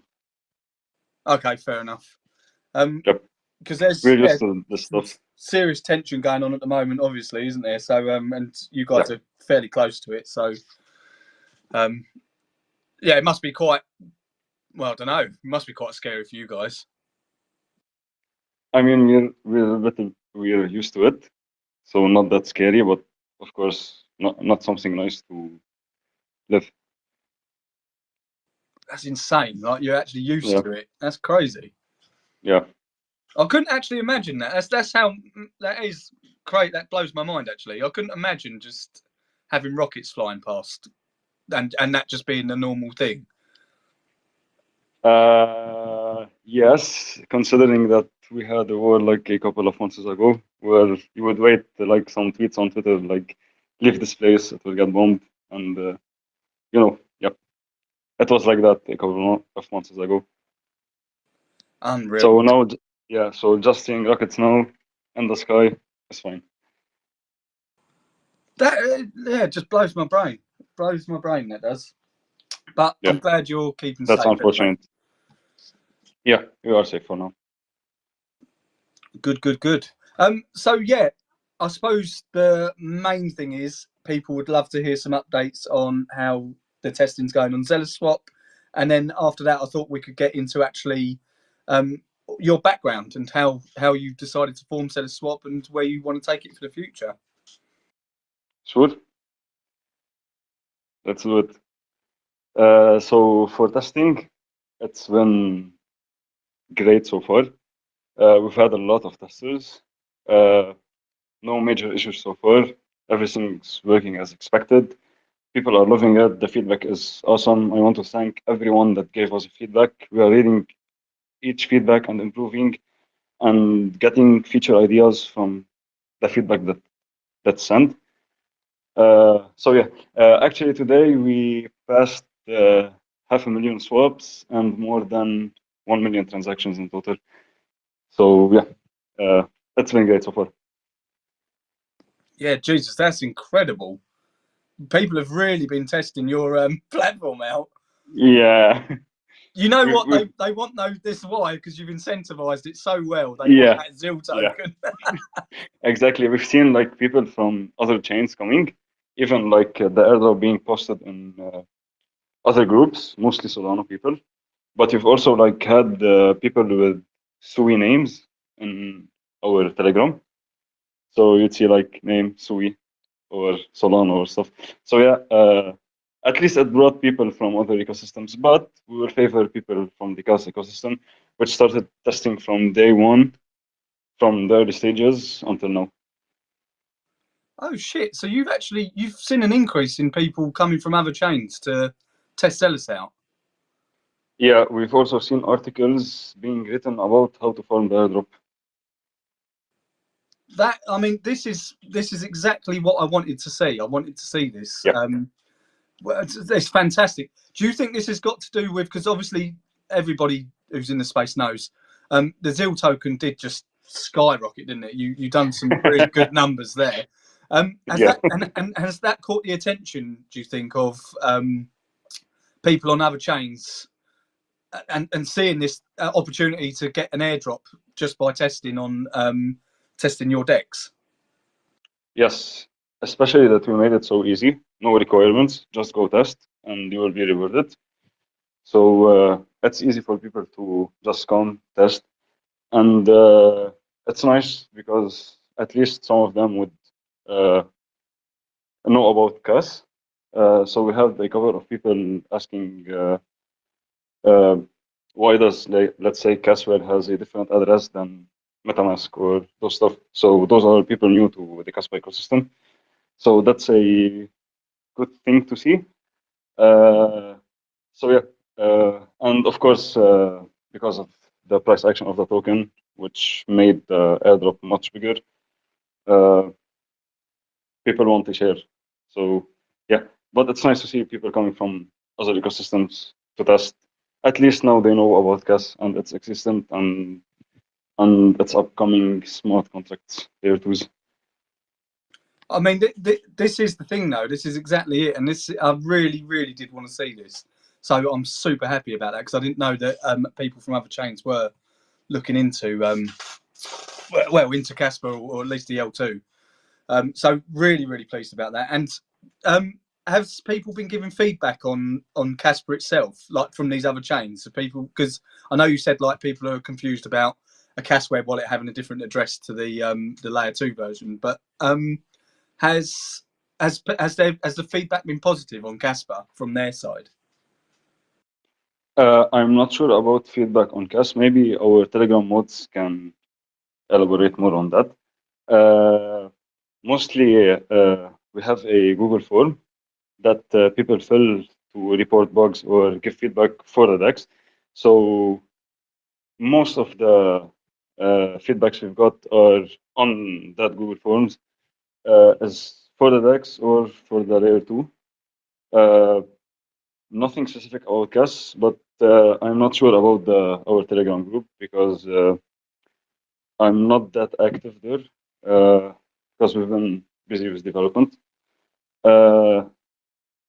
G: Okay, fair enough.
I: Yep.
G: Because there's
I: We're used to this stuff.
G: serious tension going on at the moment, obviously, isn't there? So and you guys are fairly close to it. So yeah, it must be quite, well, I don't know, it must be quite scary for you guys.
I: I mean, we're used to it, so not that scary, but of course not something nice to live.
G: That's insane. Like, you're actually used to it. That's crazy.
I: Yeah.
G: I couldn't actually imagine that. That's how, that is great. That blows my mind, actually. I couldn't imagine just having rockets flying past and that just being the normal thing.
I: Yes, considering that we had a war like a couple of months ago, where you would wait like some tweets on Twitter, like leave this place, it will get bombed, and you know, yep, it was like that a couple of months ago.
G: Unreal.
I: So now, yeah, so just seeing rockets now in the sky is fine.
G: That yeah, just blows my brain. Blows my brain, that does. But I'm glad you're keeping safe.
I: That's unfortunate. Yeah, we are safe for now.
G: Good, good, good. So yeah, I suppose the main thing is people would love to hear some updates on how the testing's going on ZealotSwap, and then after that, I thought we could get into actually your background and how you decided to form ZealotSwap and where you want to take it for the future.
I: Sure. Let's do it. So for testing, it's been great so far. We've had a lot of testers. No major issues so far. Everything's working as expected. People are loving it. The feedback is awesome. I want to thank everyone that gave us feedback. We are reading each feedback and improving and getting feature ideas from the feedback that's sent. So yeah, actually today we passed 500,000 swaps and more than 1 million transactions in total. So yeah, it's been great so far.
G: Yeah, Jesus, that's incredible. People have really been testing your platform out.
I: Yeah.
G: You know what they want though? This is why, because you've incentivized it so well. They want that ZIL token.
I: Yeah. Exactly. We've seen like people from other chains coming, even like the airdrop being posted in other groups, mostly Solana people. But you've also like had people with Sui names in our Telegram. So you'd see like name Sui or Solana or stuff. So yeah, at least it brought people from other ecosystems, but we will favor people from the KAS ecosystem, which started testing from day one, from the early stages until now.
G: Oh shit! So you've seen an increase in people coming from other chains to test Zealous out.
I: Yeah, we've also seen articles being written about how to form the airdrop.
G: That, I mean, this is exactly what I wanted to see. I wanted to see this.
I: Yeah.
G: Well, it's fantastic. Do you think this has got to do with, because obviously everybody who's in the space knows, the ZIL token did just skyrocket, didn't it? You done some really good numbers there. Has that caught the attention, do you think, of people on other chains and seeing this opportunity to get an airdrop just by testing on testing your decks.
I: Yes, especially that we made it so easy. No requirements, just go test, and you will be rewarded. So it's easy for people to just come test, and it's nice because at least some of them would know about KAS. So we have a couple of people asking why does, let's say, Kaspa has a different address than MetaMask or those stuff. So those are people new to the Kaspa ecosystem. So that's a good thing to see. So yeah, and of course, because of the price action of the token, which made the airdrop much bigger, people want to share. So yeah, but it's nice to see people coming from other ecosystems to test. At least now they know about KAS and its existence and its upcoming smart contracts layer 2s.
G: I mean, this is the thing, though. This is exactly it, and this I really did want to see this. So I'm super happy about that because I didn't know that people from other chains were looking into into Kaspa or at least the L2. So really pleased about that. And have people been giving feedback on Kaspa itself, like from these other chains? So people, because I know you said like people are confused about a Kaspa wallet having a different address to the layer 2 version, but has the feedback been positive on Kaspa from their side?
I: I'm not sure about feedback on KAS. Maybe our Telegram mods can elaborate more on that. Mostly, we have a Google form that people fill to report bugs or give feedback for the DEX. So most of the feedbacks we've got are on that Google Forms, is for the DEX or for the layer 2. Nothing specific about KAS, but I'm not sure about our Telegram group because I'm not that active there because we've been busy with development.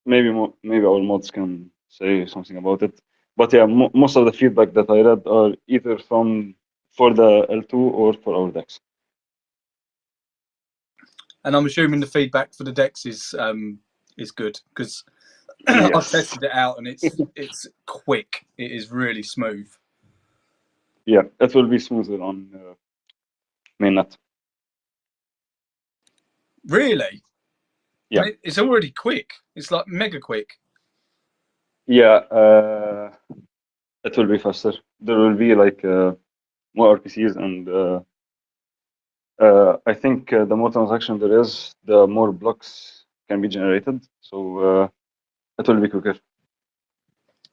I: Maybe our mods can say something about it. But yeah, most of the feedback that I read are either for the L2 or for our DEX.
G: And I'm assuming the feedback for the DEX is good because
I: yes.
G: I've tested it out and it's quick. It is really smooth.
I: Yeah, it will be smoother on mainnet.
G: Really?
I: Yeah.
G: It's already quick. It's like mega quick.
I: Yeah, it will be faster. There will be like more RPCs and I think the more transaction there is, the more blocks can be generated. So it will be quicker.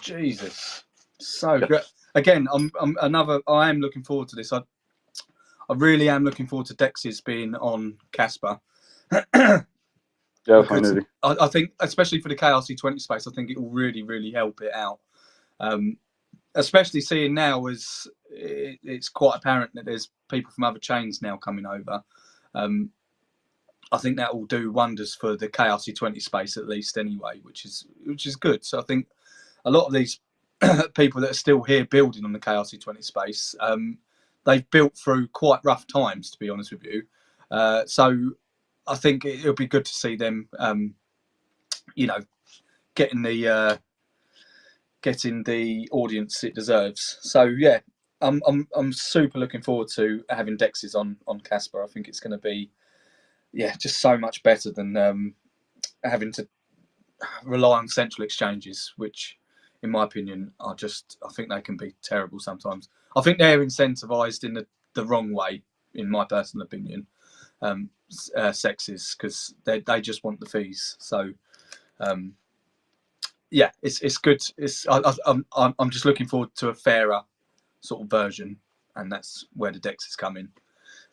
G: Jesus, so good. Again, I am looking forward to this. I really am looking forward to Dex's being on Kaspa.
I: Yeah, finally.
G: I think, especially for the KRC20 space, I think it will really help it out. Especially seeing now as it's quite apparent that there's people from other chains now coming over. I think that will do wonders for the KRC20 space at least anyway, which is good. So I think a lot of these people that are still here building on the KRC20 space, they've built through quite rough times, to be honest with you. So I think it'll be good to see them, getting the audience it deserves. So yeah, I'm super looking forward to having Dexes on Kaspa. I think it's going to be just so much better than having to rely on central exchanges, which in my opinion I think they can be terrible sometimes. I think they're incentivized in the wrong way, in my personal opinion. Sexes, because they just want the fees. So it's good. I'm just looking forward to a fairer sort of version, and that's where the DEX is coming.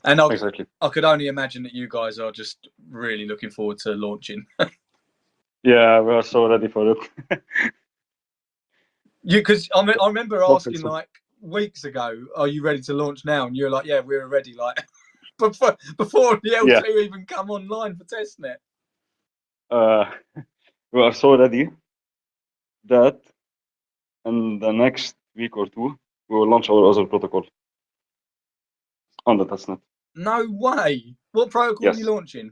G: And I could only imagine that you guys are just really looking forward to launching.
I: Yeah, we are so ready for it.
G: Because I remember asking like weeks ago, "Are you ready to launch now?" And you're like, "Yeah, we're ready." Like before the L2 even come online for testnet.
I: We are so ready that in the next week or two, we will launch our other protocol on the testnet.
G: No way! What protocol are you launching?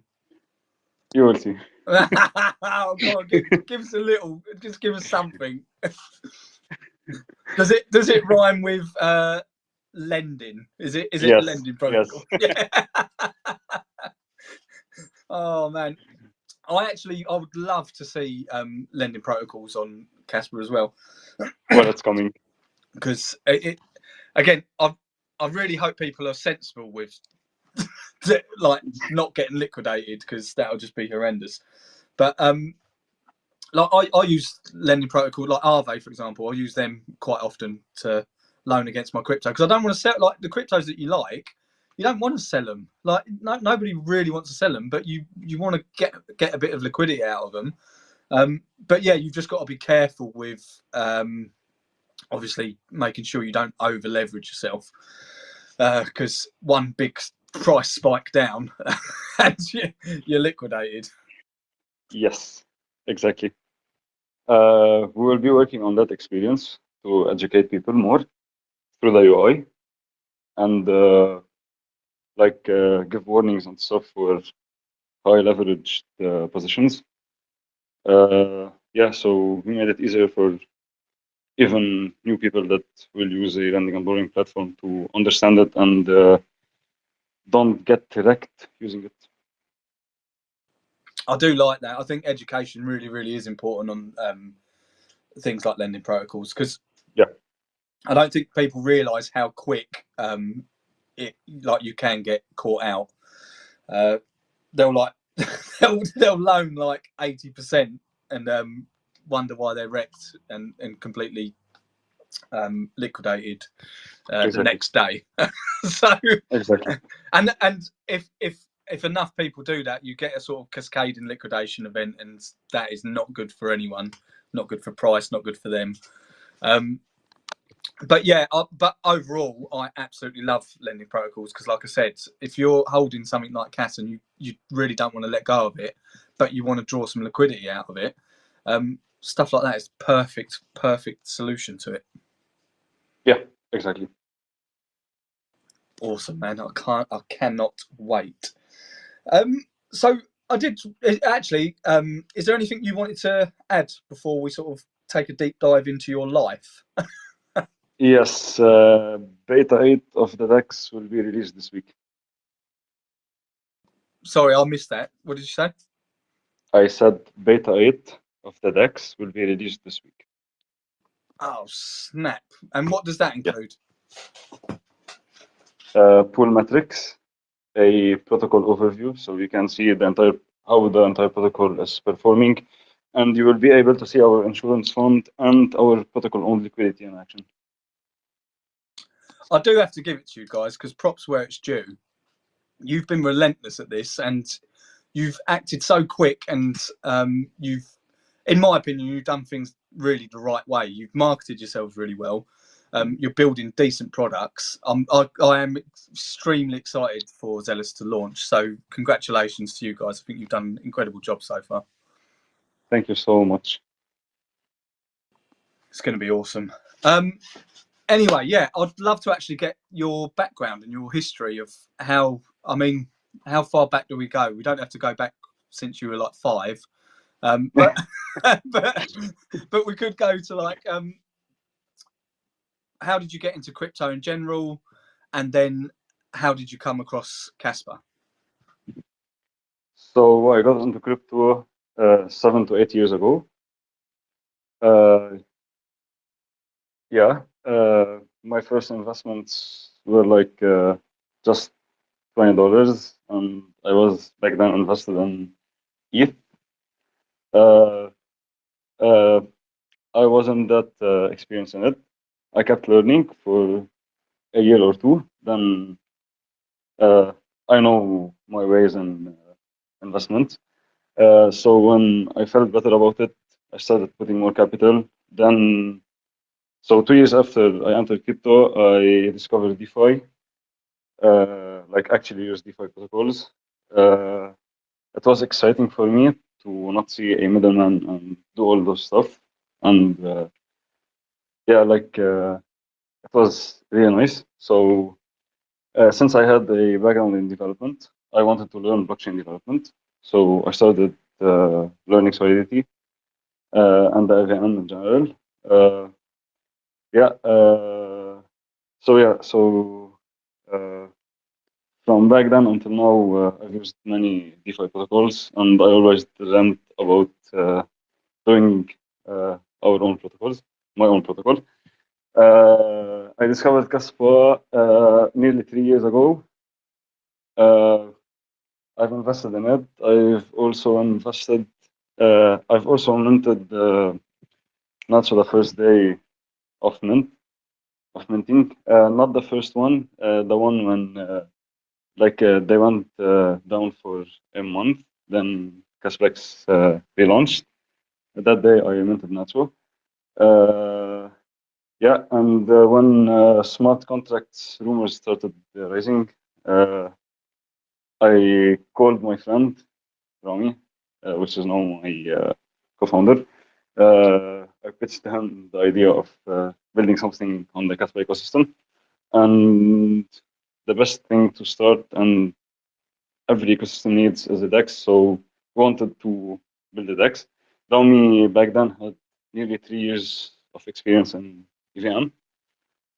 I: You will see.
G: Oh, come on, give us a little. Just give us something. Does it rhyme with lending? Is it
I: Yes,
G: the lending protocol?
I: yes.
G: Yeah. Oh man, I would love to see lending protocols on Kaspa as well.
I: Well, it's coming.
G: Because again, I really hope people are sensible with like not getting liquidated, because that'll just be horrendous. But like I use lending protocol like Aave, for example. I use them quite often to loan against my crypto, because I don't want to sell like the cryptos that you like. You don't want to sell them. Like nobody really wants to sell them, but you want to get a bit of liquidity out of them. But yeah, you've just got to be careful with obviously making sure you don't over leverage yourself, because one big price spike down and you're liquidated.
I: Yes, exactly. We will be working on that experience to educate people more through the UI, and give warnings and stuff for high leveraged positions. Yeah, so we made it easier for even new people that will use a lending and borrowing platform to understand it and don't get wrecked using it.
G: I do like that. I think education really, really is important on things like lending protocols, because I don't think people realise how quick you can get caught out. They'll they'll loan like 80% and wonder why they're wrecked and completely liquidated the next day. So
I: exactly.
G: And if enough people do that, you get a sort of cascading liquidation event, and that is not good for anyone. Not good for price. Not good for them. But yeah, but overall, I absolutely love lending protocols, because, like I said, if you're holding something like CAS and you really don't want to let go of it, but you want to draw some liquidity out of it, stuff like that is perfect solution to it.
I: Yeah, exactly.
G: Awesome, man! I cannot wait. So I did actually. Is there anything you wanted to add before we sort of take a deep dive into your life?
I: Yes, beta 8 of the DEX will be released this week.
G: Sorry, I missed that. What did you say?
I: I said beta 8 of the DEX will be released this week.
G: Oh, snap. And what does that include?
I: Pool metrics, a protocol overview, so you can see how the entire protocol is performing, and you will be able to see our insurance fund and our protocol-owned liquidity in action.
G: I do have to give it to you guys, because props where it's due. You've been relentless at this, and you've acted so quick, and you've, in my opinion, you've done things really the right way. You've marketed yourselves really well. You're building decent products. I am extremely excited for Zealous to launch. So congratulations to you guys. I think you've done an incredible job so far.
I: Thank you so much.
G: It's going to be awesome. Anyway, yeah, I'd love to actually get your background and your history of how far back do we go? We don't have to go back since you were like 5. But we could go to like, how did you get into crypto in general, and then how did you come across Kaspa?
I: So I got into crypto 7 to 8 years ago. My first investments were like just $20, and I was back then invested in ETH. I wasn't that experienced in it. I kept learning for a year or two. Then I know my ways in investment. So when I felt better about it, I started putting more capital. Then, so 2 years after I entered crypto, I discovered DeFi, like actually use DeFi protocols. It was exciting for me to not see a middleman and do all those stuff. And it was really nice. So since I had a background in development, I wanted to learn blockchain development. So I started learning Solidity and the EVM in general. From back then until now, I've used many DeFi protocols, and I always dreamt about doing our own protocols, my own protocol. I discovered Kaspa nearly 3 years ago. I've invested in it. I've also minted Nacho the first day of minting. Not the first one, the one when they went down for a month. Then Casplex relaunched. That day I minted Nacho. And when smart contracts rumors started rising, I called my friend Rami, which is now my co-founder. I pitched him the idea of building something on the Kaspa ecosystem, and the best thing to start, and every ecosystem needs, is a DEX. So we wanted to build a DEX. Rami back then had nearly 3 years of experience in EVM.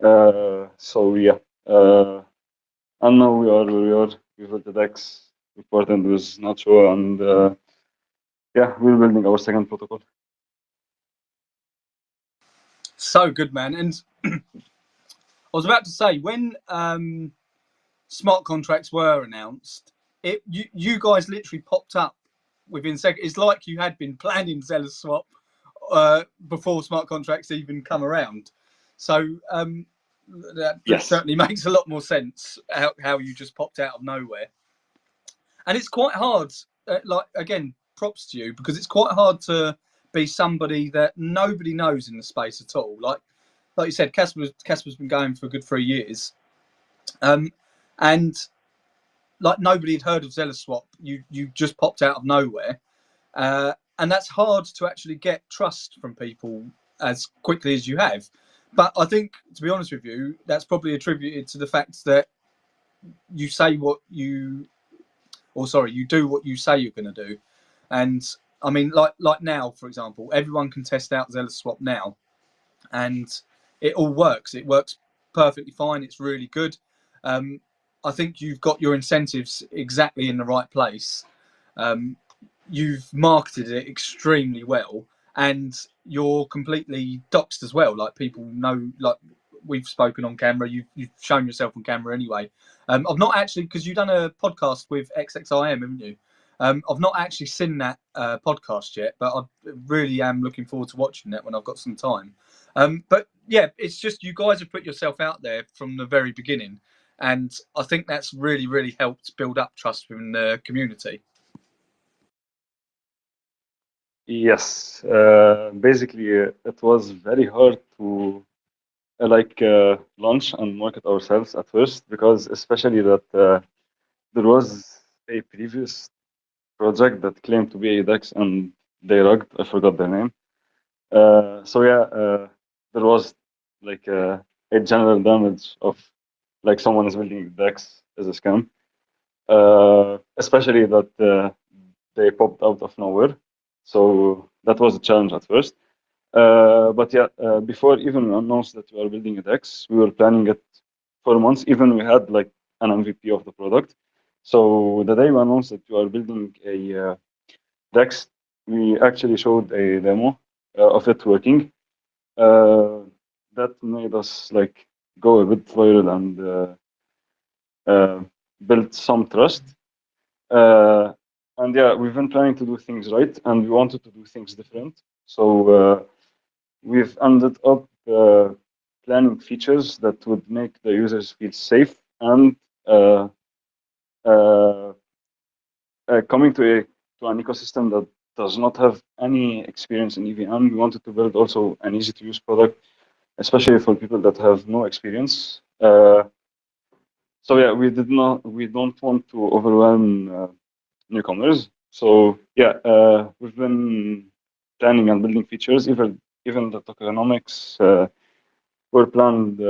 I: And now we are where we are. We built the DEX. We partnered with Nacho, and we're building our second protocol.
G: So good, man. And I was about to say, when smart contracts were announced, you guys literally popped up within seconds. It's like you had been planning Zealous Swap before smart contracts even come around. So that certainly makes a lot more sense, how you just popped out of nowhere. And it's quite hard, again, props to you, because it's quite hard to be somebody that nobody knows in the space at all. Like you said, Kaspa's been going for a good 3 years. And like nobody had heard of Zealous Swap. You just popped out of nowhere. And that's hard to actually get trust from people as quickly as you have. But I think, to be honest with you, that's probably attributed to the fact that you do what you say you're going to do. And I mean, like now, for example, everyone can test out Zealous Swap now, and it all works. It works perfectly fine. It's really good. I think you've got your incentives exactly in the right place. You've marketed it extremely well, and you're completely doxed as well. Like, people know, like, we've spoken on camera. You've shown yourself on camera anyway. I've not actually, because you've done a podcast with XXIM, haven't you? I've not actually seen that podcast yet, but I really am looking forward to watching that when I've got some time. But yeah, it's just, you guys have put yourself out there from the very beginning, and I think that's really, really helped build up trust within the community.
I: Yes, basically, it was very hard to launch and market ourselves at first, because especially that there was a previous project that claimed to be a DEX and they rugged. I forgot their name. There was like a general damage of like someone is building DEX as a scam, especially that they popped out of nowhere. So that was a challenge at first. Before even we announced that we are building a DEX, we were planning it for months. Even we had like an MVP of the product. So the day we announced that we are building a DEX, we actually showed a demo of it working. That made us like go a bit viral and build some trust. And yeah, we've been planning to do things right, and we wanted to do things different. So we've ended up planning features that would make the users feel safe, and coming to an ecosystem that does not have any experience in EVM. We wanted to build also an easy-to-use product, especially for people that have no experience. So yeah, we don't want to overwhelm newcomers. So yeah, we've been planning and building features. Even the tokenomics were planned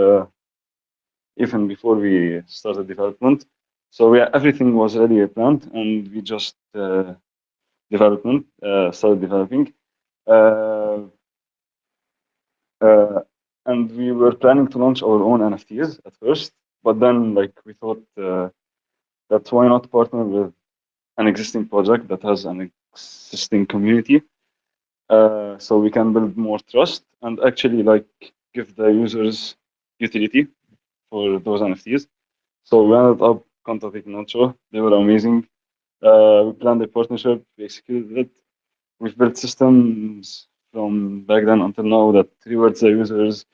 I: even before we started development. So yeah, everything was already planned, and we just started developing. And we were planning to launch our own NFTs at first, but then like we thought that why not partner with an existing project that has an existing community, so we can build more trust and actually like give the users utility for those NFTs. So we ended up contacting Nacho. They were amazing. We planned a partnership. We executed it. We've built systems from back then until now that rewards the users,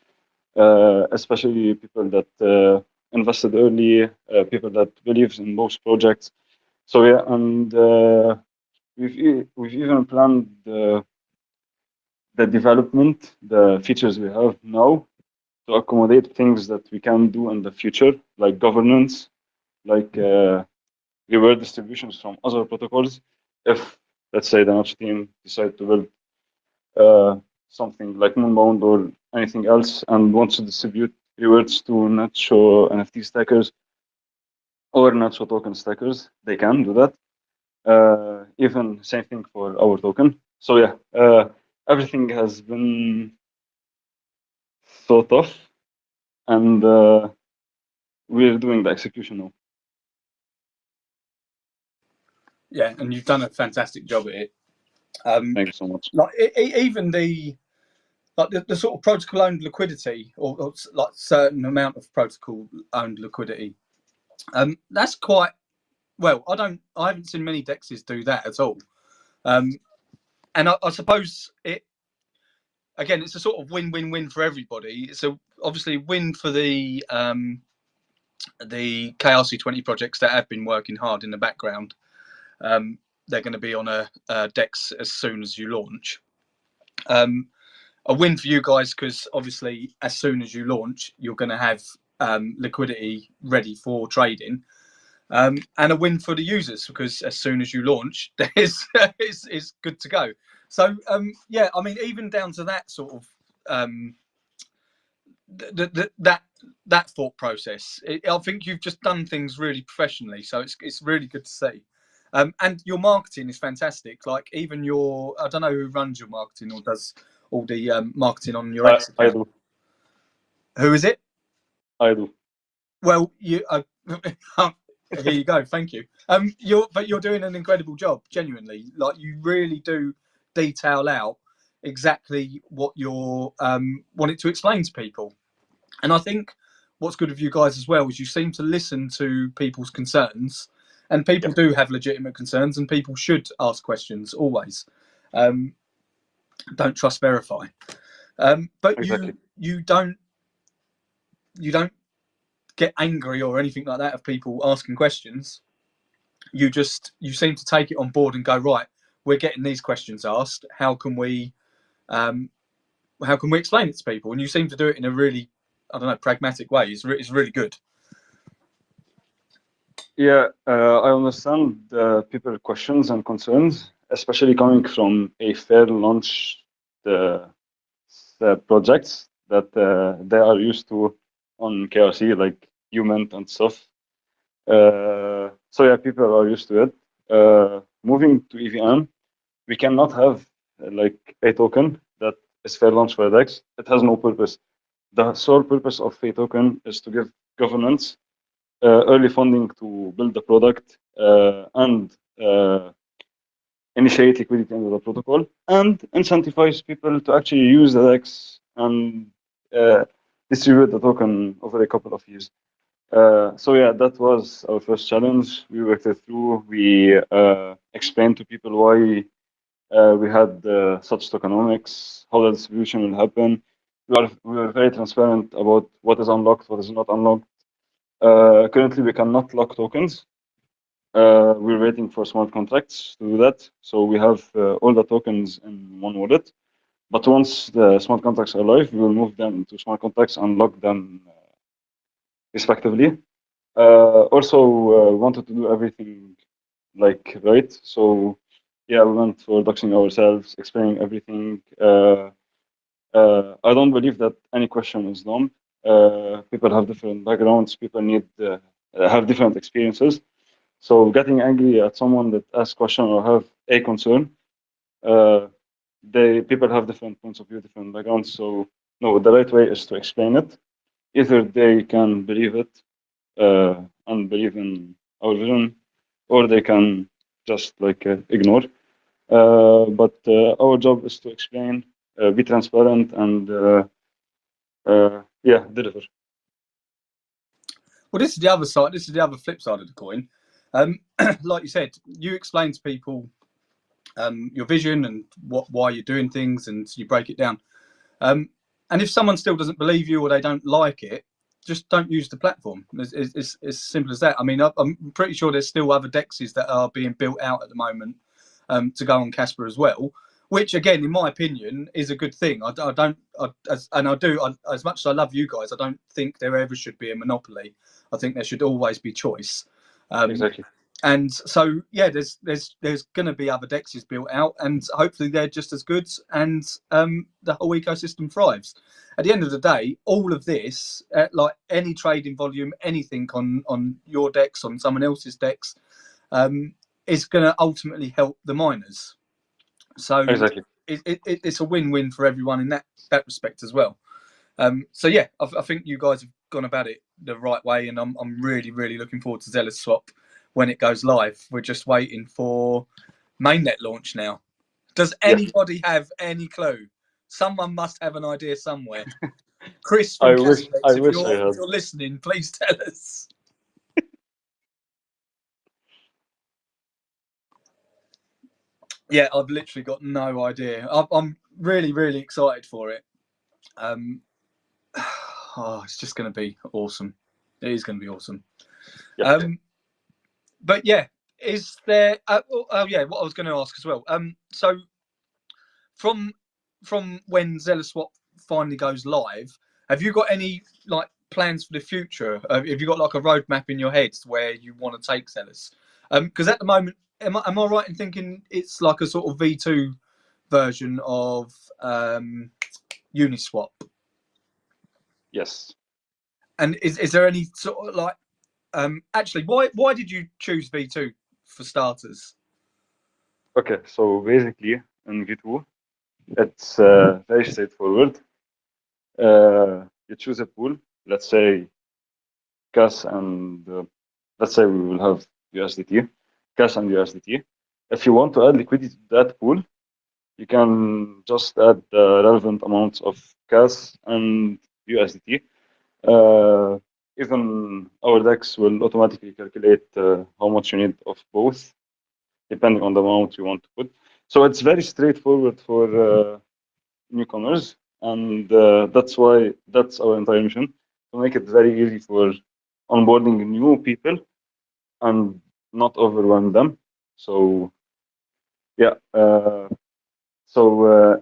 I: especially people that invested early, people that believe in both projects. So yeah, and we've even planned the development, the features we have now, to accommodate things that we can do in the future, like governance, like reward distributions from other protocols. If, let's say, the Nacho team decide to build something like Moonbound or anything else and wants to distribute rewards to Nacho NFT stackers or Nacho token stackers, they can do that. Even same thing for our token. So yeah, everything has been thought of, and we're doing the execution now.
G: Yeah, and you've done a fantastic job at it.
I: Thank you so much.
G: Like even the sort of protocol owned liquidity, or like certain amount of protocol owned liquidity. That's quite well. I haven't seen many dexes do that at all. And I suppose it's a sort of win-win-win for everybody. It's obviously win for the KRC20 projects that have been working hard in the background. They're going to be on a DEX as soon as you launch. A win for you guys because obviously as soon as you launch, you're going to have liquidity ready for trading. And a win for the users because as soon as you launch, it's good to go. So yeah, I mean, even down to that sort of that thought process, I think you've just done things really professionally. So it's really good to see. And your marketing is fantastic. Like even I don't know who runs your marketing or does all the marketing on your X account.
I: I do.
G: Who is it?
I: I do.
G: Well, you. Here you go. Thank you. You're doing an incredible job. Genuinely, like you really do detail out exactly what you're wanting to explain to people. And I think what's good of you guys as well is you seem to listen to people's concerns, and people do have legitimate concerns, and people should ask questions always. Don't trust, verify. But exactly. you don't get angry or anything like that of people asking questions. You seem to take it on board and go, right, we're getting these questions asked. How can we explain it to people? And you seem to do it in a really, I don't know, pragmatic way. It's really good.
I: Yeah, I understand people's questions and concerns, especially coming from a fair launch the projects that they are used to on KRC, like Ument and stuff. So yeah, people are used to it. Moving to EVM, we cannot have like a token that is fair launch for a DEX. It has no purpose. The sole purpose of a token is to give governance, early funding to build the product, and initiate liquidity into the protocol, and incentivize people to actually use the DEX and distribute the token over a couple of years. So yeah, that was our first challenge. We worked it through. We explained to people why we had such tokenomics, how the distribution will happen. We were very transparent about what is unlocked, what is not unlocked. Currently, we cannot lock tokens. We're waiting for smart contracts to do that. So we have all the tokens in one wallet. But once the smart contracts are live, we will move them to smart contracts and lock them respectively. Also, wanted to do everything like right. So yeah, we went for doxing ourselves, explaining everything. I don't believe that any question is dumb. People have different backgrounds. People need have different experiences. So getting angry at someone that asks question or have a concern, people have different points of view, different backgrounds. So no, the right way is to explain it. Either they can believe it and believe in our vision, or they can just like ignore. But our job is to explain, be transparent, and yeah, deliver.
G: Well, this is the other side. This is the other flip side of the coin. Like you said, you explain to people your vision and why you're doing things, and you break it down. And if someone still doesn't believe you or they don't like it, just don't use the platform. It's as simple as that. I mean, I'm pretty sure there's still other DEXs that are being built out at the moment to go on Kaspa as well, which again, in my opinion, is a good thing. As much as I love you guys, I don't think there ever should be a monopoly. I think there should always be choice.
I: Exactly.
G: And so, yeah, there's going to be other DEXs built out, and hopefully they're just as good, and the whole ecosystem thrives. At the end of the day, all of this, like any trading volume, anything on your DEX, on someone else's DEX, is going to ultimately help the miners. So
I: exactly,
G: it's a win-win for everyone in that respect as well. So yeah, I think you guys have gone about it the right way, and I'm really, really looking forward to Zealous Swap when it goes live. We're just waiting for mainnet launch now. Does anybody have any clue? Someone must have an idea somewhere. Chris from Kaspa, if you're listening, please tell us. Yeah, I've literally got no idea. I'm really, really excited for it. It's just going to be awesome. It is going to be awesome.
I: Yep.
G: But yeah, is there? Yeah, what I was going to ask as well. So from when Zealous Swap finally goes live, have you got any like plans for the future? Have you got like a roadmap in your head where you want to take Zealous? Because at the moment, am I right in thinking it's like a sort of V2 version of Uniswap?
I: Yes.
G: And is there any sort of like actually why did you choose V2 for starters?
I: Okay, so basically in V2 it's very straightforward. You choose a pool, let's say KAS, and let's say we will have USDT, KAS and USDT. If you want to add liquidity to that pool, you can just add the relevant amounts of KAS and USDT. Even our DEX will automatically calculate how much you need of both, depending on the amount you want to put. So it's very straightforward for newcomers, and that's our entire mission, to make it very easy for onboarding new people and not overwhelm them. So yeah,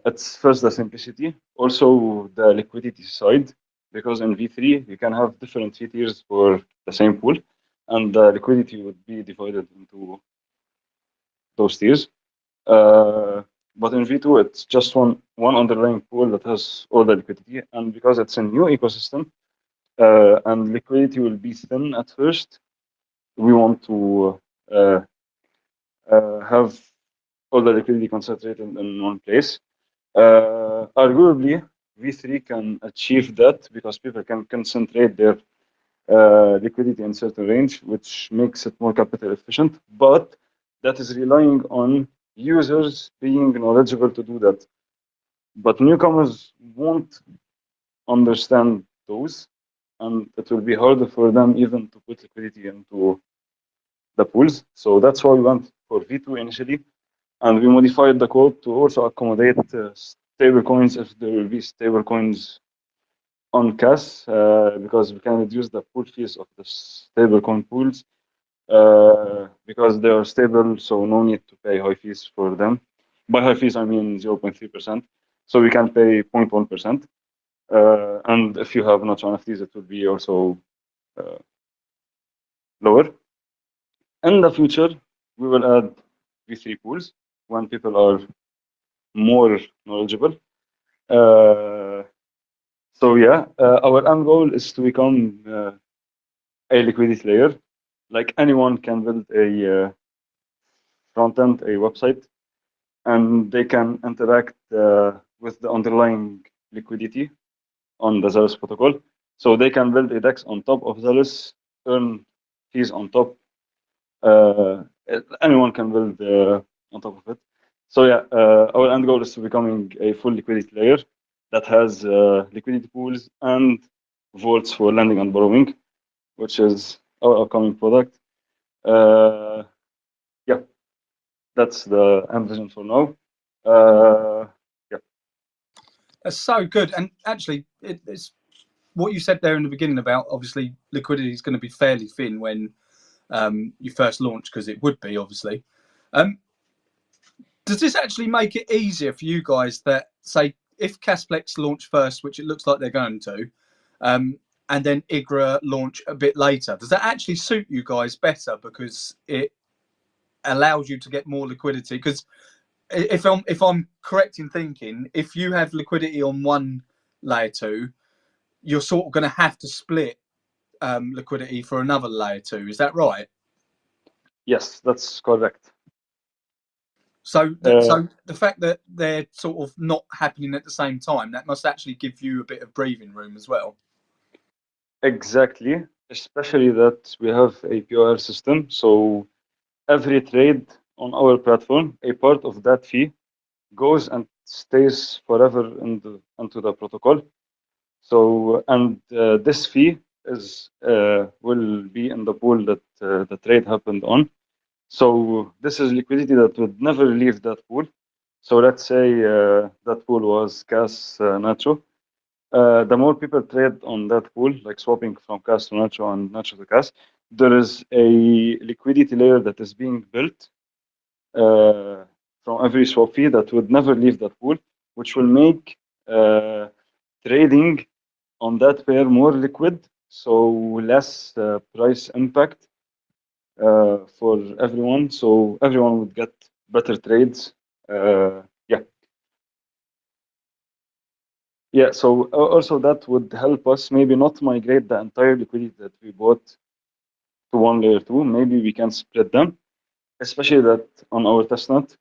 I: it's first the simplicity, also the liquidity side, because in V3 you can have different fee tiers for the same pool, and the liquidity would be divided into those tiers. But in V2 it's just one underlying pool that has all the liquidity, and because it's a new ecosystem and liquidity will be thin at first, we want to have all the liquidity concentrated in one place. Arguably, V3 can achieve that because people can concentrate their liquidity in a certain range, which makes it more capital efficient. But that is relying on users being knowledgeable to do that. But newcomers won't understand those, and it will be harder for them even to put liquidity into the pools. So that's why we went for V2 initially, and we modified the code to also accommodate stable coins if there will be stable coins on KAS, because we can reduce the pool fees of the stable coin pools because they are stable, so no need to pay high fees for them. By high fees, I mean 0.3%. So we can pay 0.1%. And if you have notch NFTs, it will be also lower. In the future, we will add V3 pools when people are more knowledgeable. So yeah, our end goal is to become a liquidity layer. Like anyone can build a front end, a website, and they can interact with the underlying liquidity on the Zealous protocol. So they can build a DEX on top of Zealous, earn fees on top. Anyone can build on top of it. So yeah, our end goal is to becoming a full liquidity layer that has liquidity pools and vaults for lending and borrowing, which is our upcoming product. Yeah, that's the end vision for now. Yeah,
G: that's so good. And actually, it's what you said there in the beginning about obviously liquidity is going to be fairly thin when you first launch, because it would be obviously. Does this actually make it easier for you guys that, say, if Casplex launch first, which it looks like they're going to, and then IGRA launch a bit later, does that actually suit you guys better because it allows you to get more liquidity? Because if I'm correct in thinking, if you have liquidity on one layer 2, you're sort of going to have to split liquidity for another layer 2. Is that right?
I: yes, that's correct.
G: So the fact that they're sort of not happening at the same time, that must actually give you a bit of breathing room as well.
I: Exactly, especially that we have a POR system. So every trade on our platform, a part of that fee goes and stays forever into the protocol. So, and this fee is will be in the pool that the trade happened on. So this is liquidity that would never leave that pool. So let's say that pool was KAS Nacho. The more people trade on that pool, like swapping from KAS to Nacho and Nacho to KAS, there is a liquidity layer that is being built from every swap fee that would never leave that pool, which will make trading on that pair more liquid, so less price impact for everyone. So everyone would get better trades. Yeah, so also that would help us maybe not migrate the entire liquidity that we bought to one layer 2. Maybe we can split them, especially that on our testnet,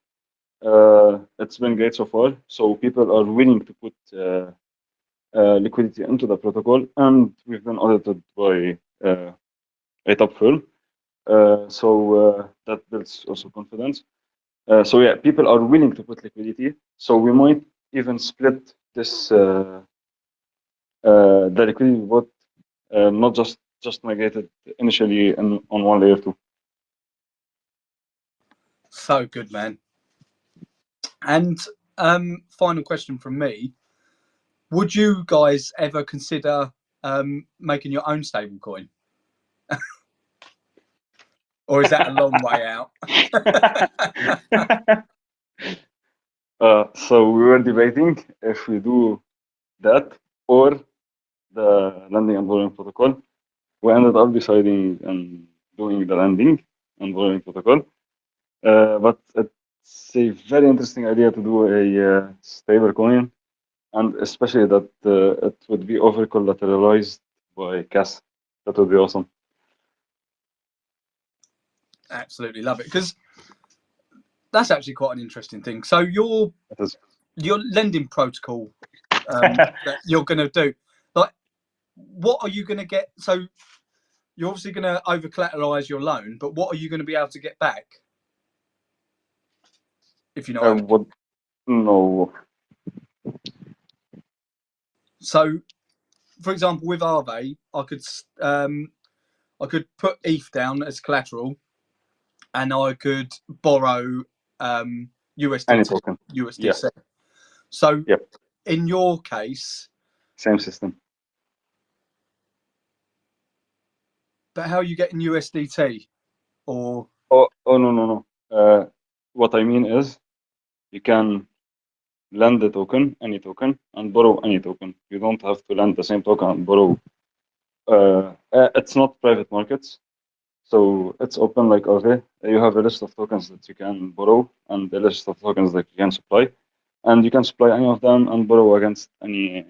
I: it's been great so far. So people are willing to put liquidity into the protocol, and we've been audited by a top firm. So that builds also confidence. So yeah, people are willing to put liquidity. So we might even split this the liquidity we bought, not just migrated initially on one layer 2.
G: So good, man. And final question from me: would you guys ever consider making your own stable coin? Or is that a long way out?
I: So we were debating if we do that or the lending and borrowing protocol. We ended up deciding on doing the lending and borrowing protocol. But it's a very interesting idea to do a stable coin, and especially that it would be over collateralized by KAS. That would be awesome.
G: Absolutely love it, because that's actually quite an interesting thing. So your lending protocol that you're going to do, like, what are you going to get? So you're obviously going to over collateralize your loan, but what are you going to be able to get back? If you know what I mean.
I: No.
G: So, for example, with Aave, I could put ETH down as collateral, and I could borrow USDT.
I: Any token.
G: USDC.
I: Yeah.
G: So, in your case,
I: same system.
G: But how are you getting USDT? Or
I: no. What I mean is, you can lend the token, any token, and borrow any token. You don't have to lend the same token and borrow. It's not private markets, so it's open like Aave. You have a list of tokens that you can borrow and a list of tokens that you can supply, and you can supply any of them and borrow against any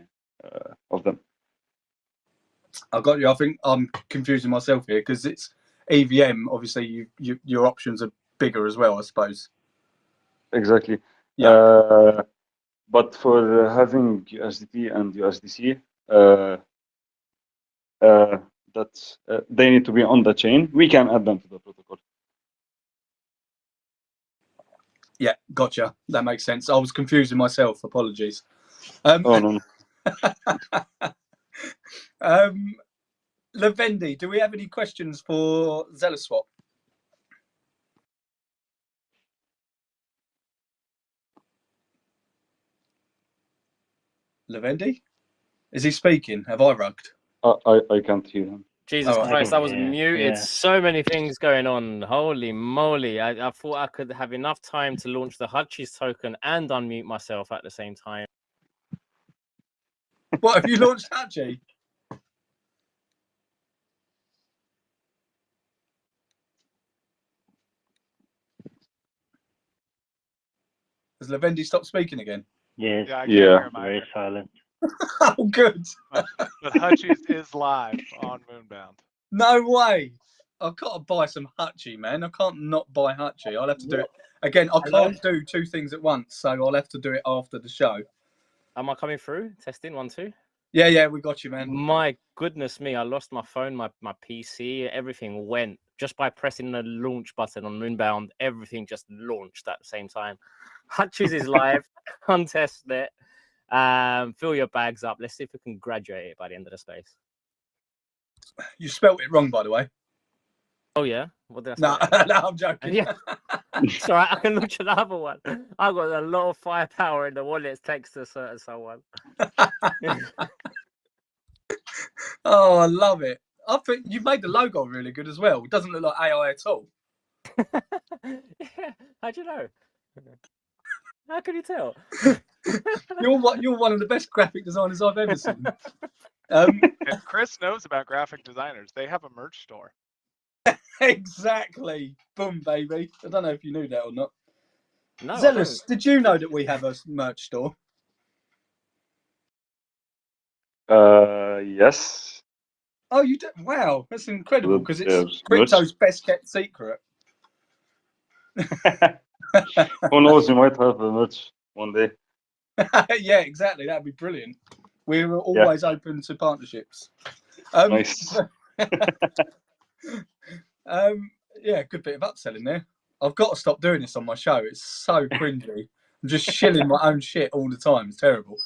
I: of them.
G: I got you. I think I'm confusing myself here because it's EVM. Obviously, your options are bigger as well, I suppose.
I: Exactly.
G: Yeah.
I: But for having USDT and USDC, that's they need to be on the chain. We can add them to the protocol.
G: Yeah, gotcha. That makes sense. I was confusing myself. Apologies.
I: Oh no.
G: Levendi, do we have any questions for Zeloswap? Levendi? Is he speaking? Have I rugged?
I: I can't hear him.
A: Jesus Christ, I was muted. So many things going on. Holy moly. I thought I could have enough time to launch the Hutchie's token and unmute myself at the same time.
G: What, have you launched Hutchie? Has Levendi stopped speaking again?
H: Yes.
D: Yeah, I can't hear him
H: Very
D: either.
H: silent.
G: Oh, good.
D: But Hutchie's is live on Moonbound.
G: No way. I've got to buy some Hutchie, man. I can't not buy Hutchie. I'll have to do it. Again, I can't do two things at once, so I'll have to do it after the show.
A: Am I coming through? Testing 1, 2.
G: Yeah, we got you, man.
A: My goodness me, I lost my phone, my PC, everything went just by pressing the launch button on Moonbound. Everything just launched at the same time. Hutchie's is live. Untest it. Fill your bags up. Let's see if we can graduate it by the end of the space.
G: You spelt it wrong, by the way.
A: Oh yeah, what did I
G: No,
A: say?
G: no, I'm joking.
A: Yeah, it's all right. I can launch another one. I've got a lot of firepower in the wallet. Thanks to someone.
G: Oh, I love it. I think you've made the logo really good as well. It doesn't look like AI at all.
A: Yeah, how'd you know? How can you tell?
G: You're one of the best graphic designers I've ever seen.
D: And Chris knows about graphic designers. They have a merch store.
G: Exactly. Boom, baby. I don't know if you knew that or not.
A: No,
G: Zealous, did you know that we have a merch store?
I: Yes.
G: Oh, you did? Wow, that's incredible because it's
I: There's
G: crypto's best kept secret.
I: Who knows? You might have a merch one day.
G: Yeah, exactly. That'd be brilliant. We're always open to partnerships.
I: Nice.
G: Yeah, good bit of upselling there. I've got to stop doing this on my show. It's so cringy. I'm just shilling my own shit all the time. It's terrible.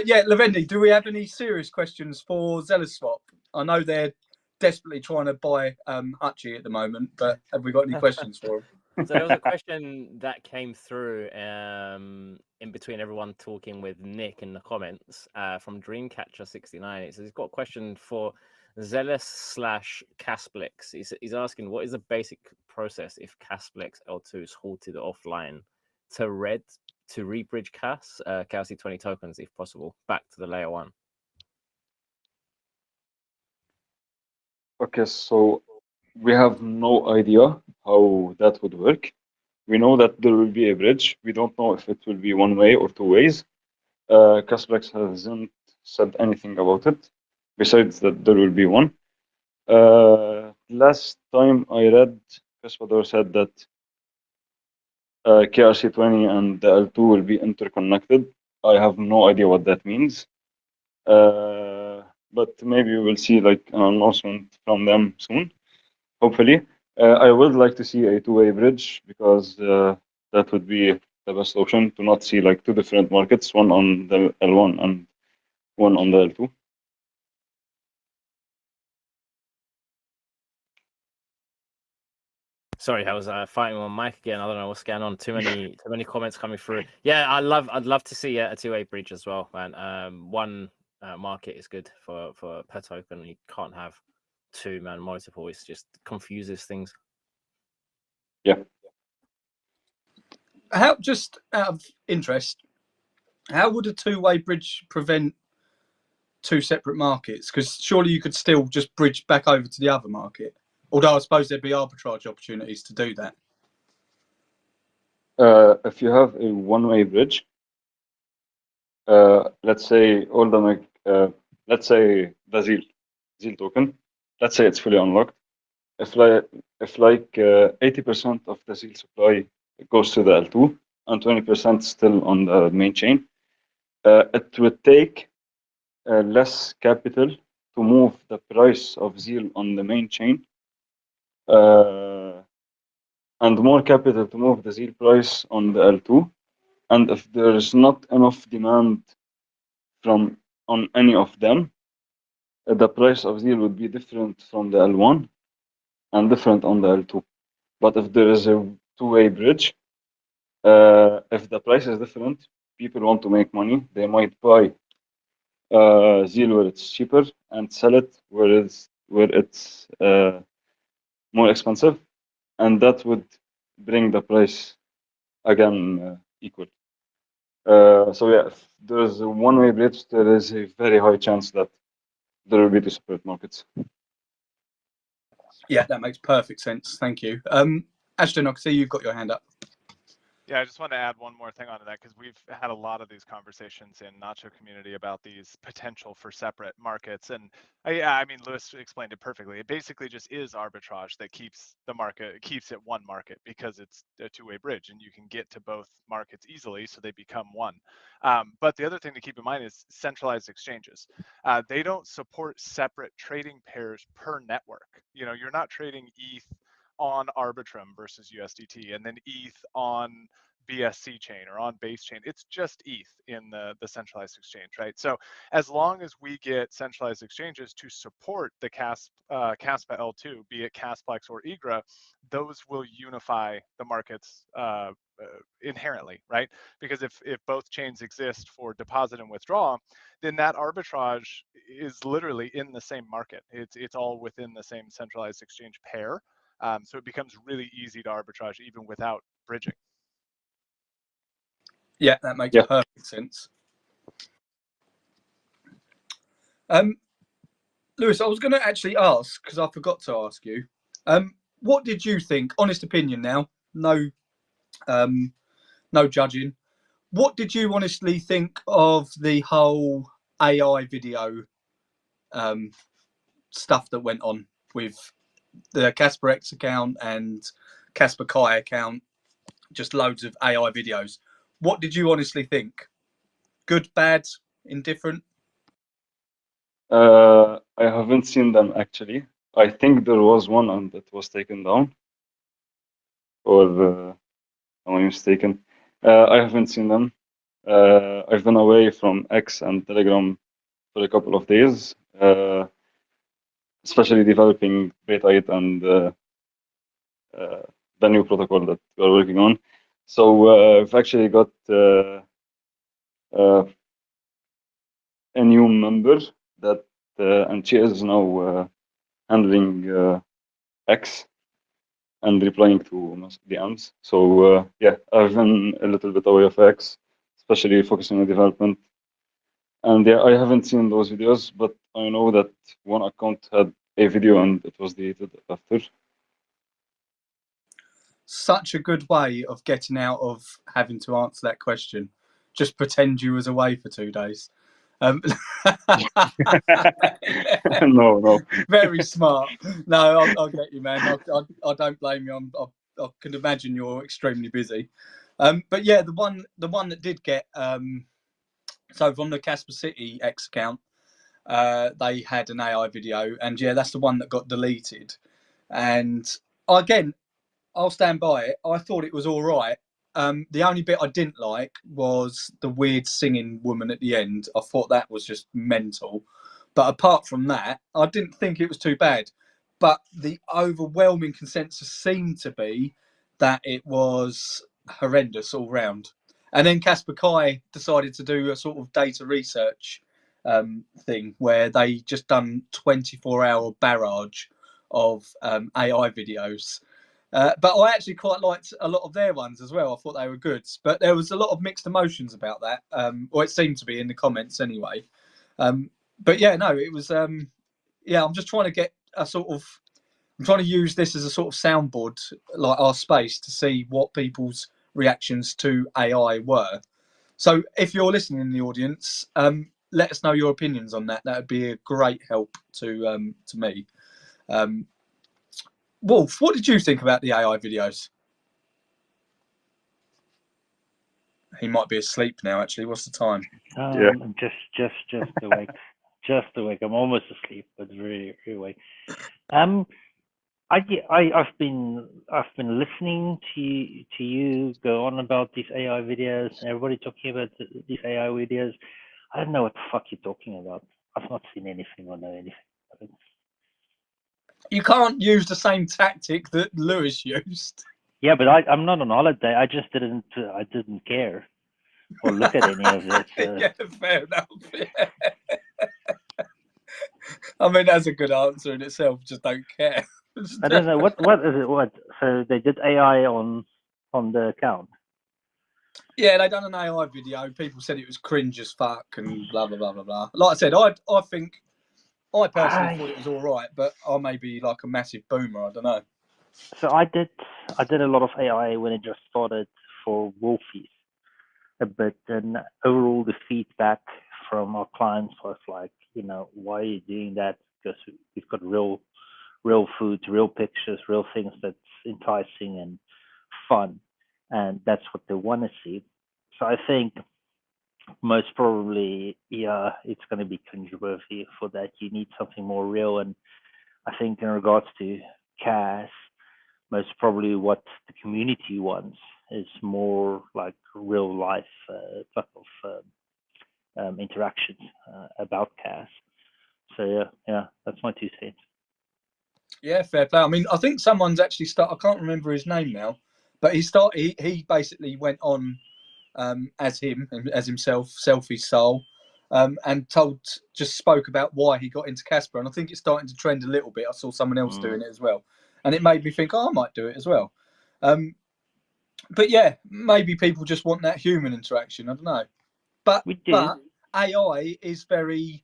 G: Yeah, Levendi, do we have any serious questions for Zeloswap? I know they're desperately trying to buy Hutchie at the moment, but have we got any questions for them?
A: So there was a question that came through in between everyone talking with Nick in the comments from Dreamcatcher69. It says he's got a question for Zealous/Casplex. He's asking, what is the basic process if Casplex L2 is halted offline to rebridge KRC20 tokens, if possible, back to the layer 1?
I: Okay, so we have no idea how that would work. We know that there will be a bridge. We don't know if it will be one way or two ways. Casplex hasn't said anything about it, besides that there will be one. Last time I read, Kaspa said that KRC20 and the L2 will be interconnected. I have no idea what that means. But maybe we will see like an announcement from them soon, hopefully. I would like to see a two-way bridge because that would be the best option to not see like two different markets, one on the L1 and one on the L2.
A: Sorry, I was fighting on mic again. I don't know what's going on. Too many comments coming through. Yeah, I'd love to see a two-way bridge as well, man. One market is good for per token. You can't have two, man. Multiple, it just confuses things.
I: Yeah.
G: How, just out of interest, how would a two-way bridge prevent two separate markets? Because surely you could still just bridge back over to the other market. Although I suppose there'd be arbitrage opportunities to do that.
I: If you have a one-way bridge, let's say let's say the ZEAL token, let's say it's fully unlocked. If like 80% of the ZEAL supply goes to the L2 and 20% still on the main chain, it would take less capital to move the price of ZEAL on the main chain, and more capital to move the ZEAL price on the L2. And if there is not enough demand on any of them, the price of ZEAL would be different from the L1 and different on the L2. But if there is a two-way bridge, if the price is different, people want to make money, they might buy ZEAL where it's cheaper and sell it where it's more expensive, and that would bring the price again equal. So yeah, if there's a one-way bridge, there is a very high chance that there will be two separate markets.
G: Yeah, that makes perfect sense. Thank you. Ashton, I can see you've got your hand up.
D: Yeah, I just want to add one more thing onto that, because we've had a lot of these conversations in Nacho community about these potential for separate markets. And I mean, Lewis explained it perfectly. It basically just is arbitrage that keeps the market, keeps it one market, because it's a two-way bridge and you can get to both markets easily, so they become one. But the other thing to keep in mind is centralized exchanges. They don't support separate trading pairs per network. You know, you're not trading ETH on Arbitrum versus USDT and then ETH on BSC chain or on base chain. It's just ETH in the centralized exchange, right? So as long as we get centralized exchanges to support the Kaspa L2, be it Casplex or IGRA, those will unify the markets inherently, right? Because if both chains exist for deposit and withdrawal, then that arbitrage is literally in the same market. It's all within the same centralized exchange pair. So it becomes really easy to arbitrage even without bridging.
G: Yeah, that makes perfect sense. Lewis, I was going to actually ask, because I forgot to ask you, what did you think, honest opinion now, no judging, what did you honestly think of the whole AI video stuff that went on with the Kaspa X account and Kaspa Kai account, just loads of AI videos? What did you honestly think? Good, bad, indifferent?
I: I haven't seen them actually. I think there was one and it was taken down, or am I mistaken? I haven't seen them. I've been away from X and Telegram for a couple of days, especially developing Beta 8 and the new protocol that we're working on. So we've actually got a new member that, and she is now handling X and replying to DMs. So yeah, I've been a little bit away of X, especially focusing on development. And yeah, I haven't seen those videos, but I know that one account had a video and it was deleted after.
G: Such a good way of getting out of having to answer that question. Just pretend you was away for 2 days.
I: No.
G: Very smart. No, I'll get you, man. I don't blame you. I can imagine you're extremely busy. But yeah, the one that did get so from the Kaspa City X account, they had an AI video, and yeah, that's the one that got deleted. And again, I'll stand by it. I thought it was all right. The only bit I didn't like was the weird singing woman at the end. I thought that was just mental. But apart from that, I didn't think it was too bad. But the overwhelming consensus seemed to be that it was horrendous all round. And then Kaspa Kai decided to do a sort of data research thing where they just done 24-hour barrage of AI videos. But I actually quite liked a lot of their ones as well. I thought they were good. But there was a lot of mixed emotions about that. Or it seemed to be in the comments anyway. But yeah, no, it was... yeah, I'm just trying to get a sort of... I'm trying to use this as a sort of soundboard, like our space, to see what people's reactions to AI were. So if you're listening in the audience, let us know your opinions on that. That would be a great help to me. Wolf, what did you think about the AI videos? He might be asleep now. Actually, what's the time?
I: Yeah.
H: Just awake. Just awake. I'm almost asleep, but very awake. I've been listening to you go on about these AI videos. Everybody talking about these AI videos. I don't know what the fuck you're talking about. I've not seen anything or know anything.
G: You can't use the same tactic that Lewis used.
H: Yeah, but I'm not on holiday. I just didn't care or look at any of it. So.
G: Yeah, fair enough. Yeah. I mean, that's a good answer in itself. Just don't care.
H: I don't know what is it. What? So they did AI on the account.
G: Yeah, they done an AI video. People said it was cringe as fuck and blah blah blah blah blah. Like I said, I think I personally thought it was all right, but I may be like a massive boomer. I don't know.
H: So I did a lot of AI when it just started for Wolfies, but then overall the feedback from our clients was like, why are you doing that? Because we've got real food, real pictures, real things that's enticing and fun, and that's what they want to see. So I think most probably, yeah, it's going to be cringeworthy for that. You need something more real, and I think in regards to KRC, most probably what the community wants is more like real life type of interactions about KRC. So yeah, that's my 2 cents.
G: Yeah, fair play. I mean, I think someone's actually I can't remember his name now, but he basically went on as himself, Selfie Soul, and just spoke about why he got into Kaspa, and I think it's starting to trend a little bit. I saw someone else doing it as well, and it made me think, I might do it as well. But yeah, maybe people just want that human interaction. I don't know, but AI is very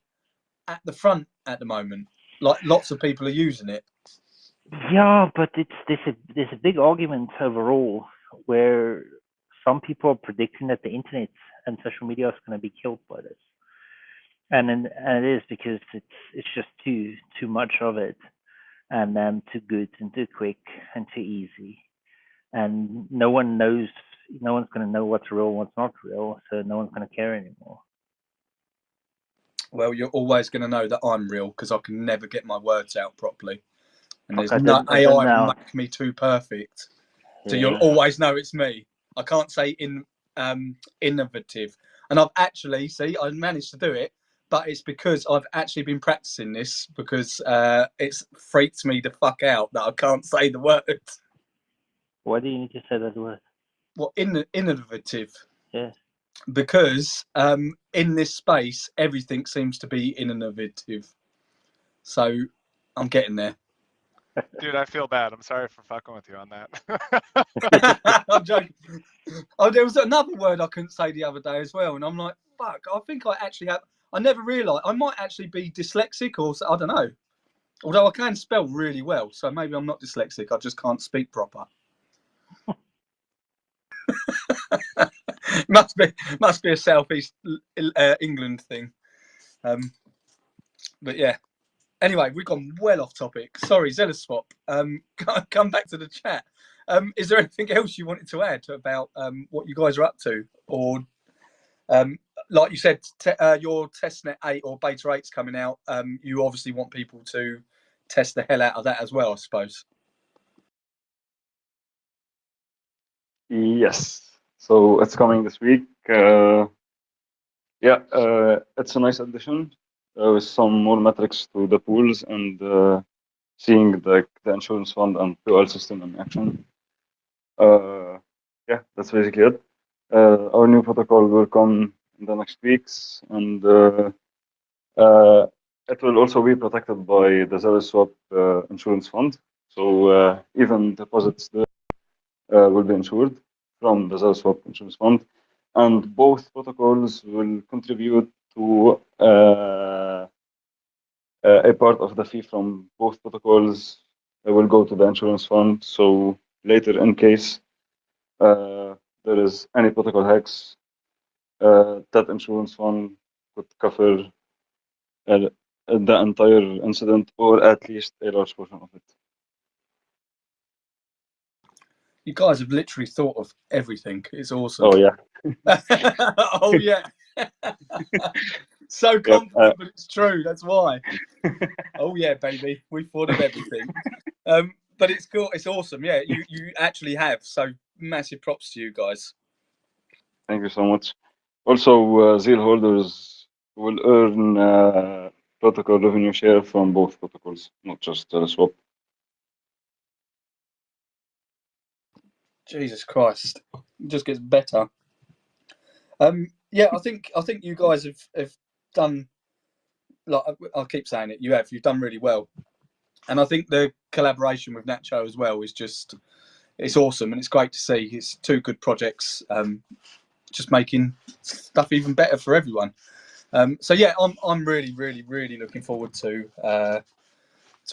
G: at the front at the moment. Like lots of people are using it.
H: Yeah, but there's a big argument overall where some people are predicting that the internet and social media is going to be killed by this, and it is because it's just too much of it, and too good and too quick and too easy, and no one's going to know what's real and what's not real, so no one's going to care anymore.
G: Well, you're always going to know that I'm real because I can never get my words out properly. And there's no AI will make me too perfect. So you'll always know it's me. I can't say innovative. And I've actually, I managed to do it, but it's because I've actually been practicing this because it's freaked me the fuck out that I can't say the word.
H: Why do you need to say that word?
G: Well, innovative.
H: Yeah.
G: Because in this space, everything seems to be innovative. So I'm getting there.
D: Dude, I feel bad. I'm sorry for fucking with you on that.
G: I'm joking. Oh, there was another word I couldn't say the other day as well, and I'm like, fuck. I think I actually have. I never realised I might actually be dyslexic, or I don't know. Although I can spell really well, so maybe I'm not dyslexic. I just can't speak proper. must be a Southeast England thing. But yeah. Anyway, we've gone well off topic. Sorry, Zealous Swap. Come back to the chat. Is there anything else you wanted to add about what you guys are up to? Or, like you said, your testnet 8 or beta 8's coming out. You obviously want people to test the hell out of that as well, I suppose.
I: Yes. So it's coming this week. It's a nice addition. With some more metrics to the pools and seeing the insurance fund and POL system in action. That's basically it. Our new protocol will come in the next weeks, and it will also be protected by the Zero Swap insurance fund. So even deposits there will be insured from the Zero Swap insurance fund, and both protocols will contribute to a part of the fee from both protocols will go to the insurance fund. So later, in case there is any protocol hacks, that insurance one could cover the entire incident, or at least a large portion of it.
G: You guys have literally thought of everything. It's awesome.
I: Oh yeah.
G: Oh yeah. So confident, but it's true. That's why. Oh yeah, baby, we thought of everything. But it's cool. It's awesome. Yeah, you actually have. So massive props to you guys.
I: Thank you so much. Also, zeal holders will earn protocol revenue share from both protocols, not just swap.
G: Jesus Christ, it just gets better. Yeah, I think you guys have done, like I'll keep saying it, you've done really well. And I think the collaboration with Nacho as well is just, it's awesome, and it's great to see. It's two good projects, just making stuff even better for everyone. So yeah, I'm really looking forward to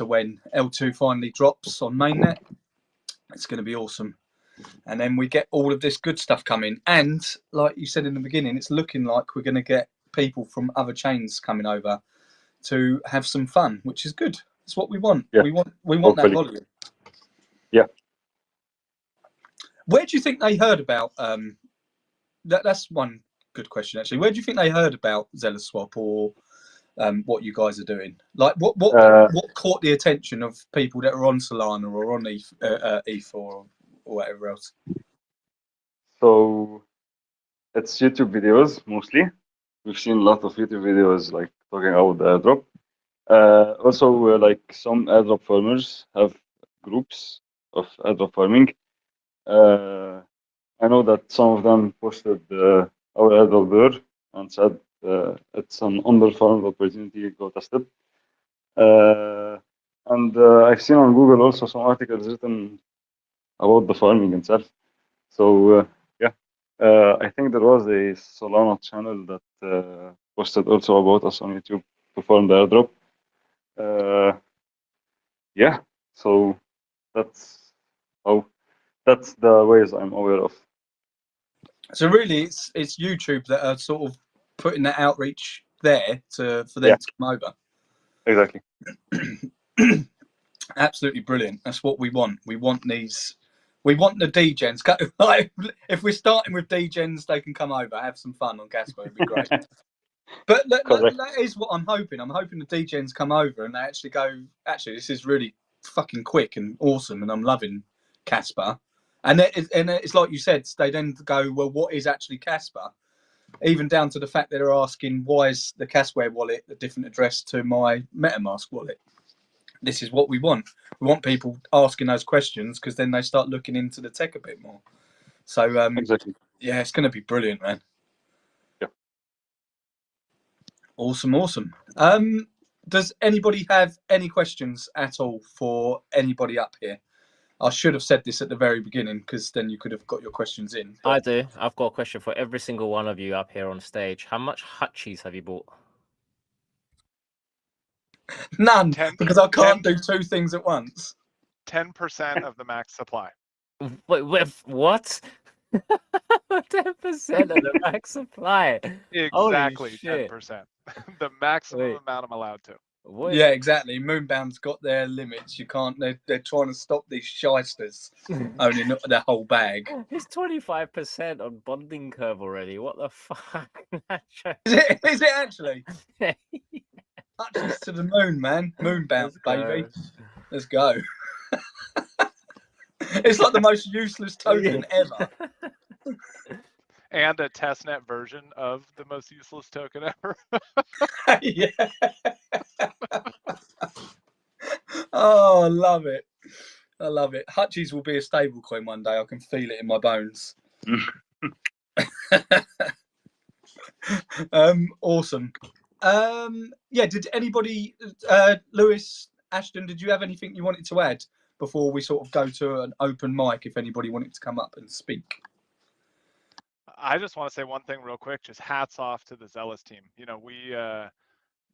G: when L2 finally drops on mainnet. It's going to be awesome. And then we get all of this good stuff coming. And like you said in the beginning, it's looking like we're going to get people from other chains coming over to have some fun, which is good. It's what we want.
I: Yeah.
G: We want that volume.
I: Yeah.
G: Where do you think they heard about that's one good question actually. Where do you think they heard about Zealous Swap or what you guys are doing? Like what caught the attention of people that are on Solana or on ETH or whatever else?
I: So it's YouTube videos mostly. We've seen a lot of YouTube videos like talking about the airdrop. Also, like some airdrop farmers have groups of airdrop farming. I know that some of them posted our airdrop there and said it's an underfarmed opportunity, go test it. And I've seen on Google also some articles written about the farming itself. So yeah, I think there was a Solana channel that posted also about us on YouTube to farm the airdrop. Yeah, so that's the ways I'm aware of.
G: So really, it's YouTube that are sort of putting that outreach there for them to come over.
I: Exactly.
G: Absolutely brilliant. That's what we want. We want these. We want the degens. Like, if we're starting with degens, they can come over, have some fun on Kaspa. It'd be great. But that is what I'm hoping. I'm hoping the degens come over and they actually go, actually, this is really fucking quick and awesome, and I'm loving Kaspa. And it's like you said, they then go, well, what is actually Kaspa? Even down to the fact that they're asking, why is the Kasware wallet a different address to my MetaMask wallet? This is what we want. We want people asking those questions because then they start looking into the tech a bit more. So
I: exactly.
G: Yeah, it's going to be brilliant, man.
I: Yeah.
G: Awesome. Does anybody have any questions at all for anybody up here? I should have said this at the very beginning because then you could have got your questions in.
A: I do. I've got a question for every single one of you up here on stage. How much hutchies have you bought?
G: None, because I can't do two things at once.
D: 10% of the max supply.
A: Wait, what? 10% of the max supply.
D: Exactly 10%. The maximum amount I'm allowed to.
G: Yeah, exactly. Moonbound's got their limits. You can't. They're trying to stop these shysters owning their whole bag.
A: It's 25% on bonding curve already. What the fuck?
G: Is it actually? Touches to the moon, man. Moonbound, baby. Let's go. It's like the most useless token ever.
D: And a testnet version of the most useless token ever.
G: Yeah. Oh, I love it. I love it. Hutchies will be a stable coin one day. I can feel it in my bones. Awesome. Yeah, did anybody, Lewis, Ashton, did you have anything you wanted to add before we sort of go to an open mic if anybody wanted to come up and speak?
D: I just want to say one thing real quick. Just hats off to the Zealous team. You know,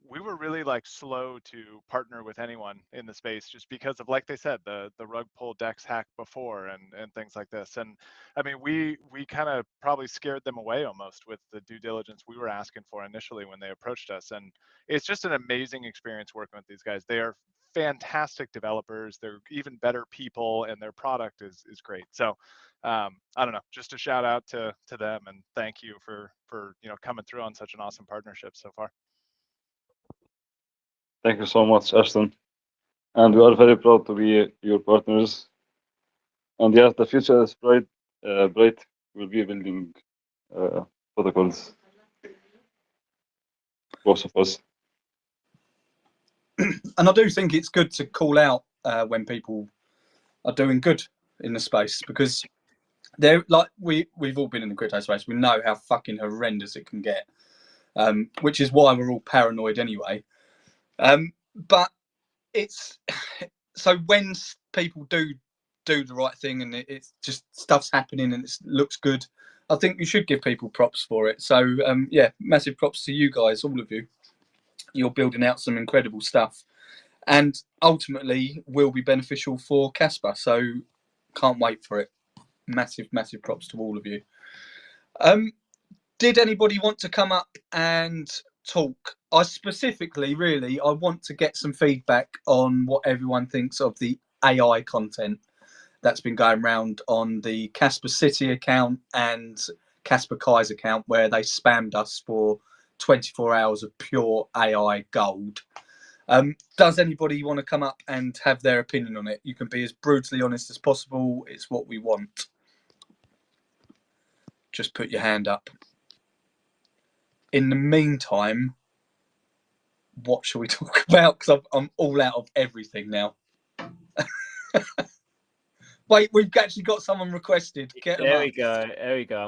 D: we were really like slow to partner with anyone in the space just because of, like they said, the rug pull Dex hack before and things like this. And I mean, we kind of probably scared them away almost with the due diligence we were asking for initially when they approached us. And it's just an amazing experience working with these guys. They are fantastic developers. They're even better people, and their product is great. So I don't know, just a shout out to them, and thank you for coming through on such an awesome partnership so far.
I: Thank you so much, Ashton. And we are very proud to be your partners. And yeah, the future is bright. We'll be building protocols, both of us.
G: And I do think it's good to call out when people are doing good in the space, because they're like, we've all been in the crypto space. We know how fucking horrendous it can get, which is why we're all paranoid anyway. But it's so when people do the right thing and it's just stuff's happening and it looks good, I think you should give people props for it. So yeah, massive props to you guys, all of you. You're building out some incredible stuff, and ultimately will be beneficial for Kaspa. So can't wait for it. Massive props to all of you. Did anybody want to come up and talk? I specifically, really, I want to get some feedback on what everyone thinks of the AI content that's been going around on the Kaspa City account and Kaspa Kai's account, where they spammed us for 24 hours of pure AI gold. Does anybody want to come up and have their opinion on it? You can be as brutally honest as possible. It's what we want. Just put your hand up. In the meantime, what shall we talk about? Because I'm all out of everything now. Wait, we've actually got someone requested.
A: There we go.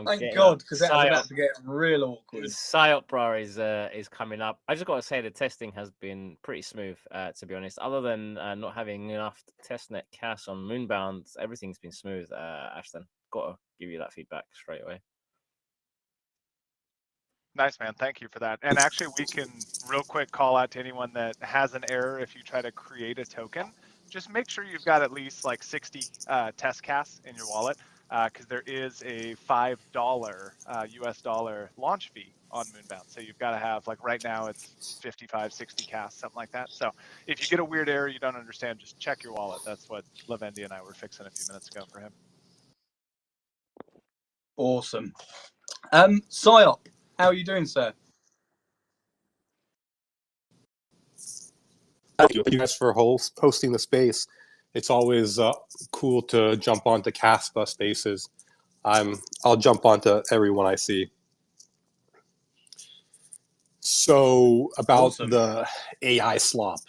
G: Thank God, because that was about to get real awkward.
A: Psyop is coming up. I just got to say the testing has been pretty smooth, to be honest. Other than not having enough testnet cache on Moonbound, everything's been smooth. Ashton, got to give you that feedback straight away.
D: Nice, man. Thank you for that. And actually, we can real quick call out to anyone that has an error. If you try to create a token, just make sure you've got at least like 60 test casts in your wallet, because there is a $5 US dollar launch fee on Moonbound. So you've got to have, like right now it's 55, 60 casts, something like that. So if you get a weird error you don't understand, just check your wallet. That's what Levendi and I were fixing a few minutes ago for him.
G: Awesome. Psyop, how are you doing, sir?
J: Thank you guys for hosting the space. It's always cool to jump onto Kaspa spaces. I'll jump onto everyone I see. So about the AI slop.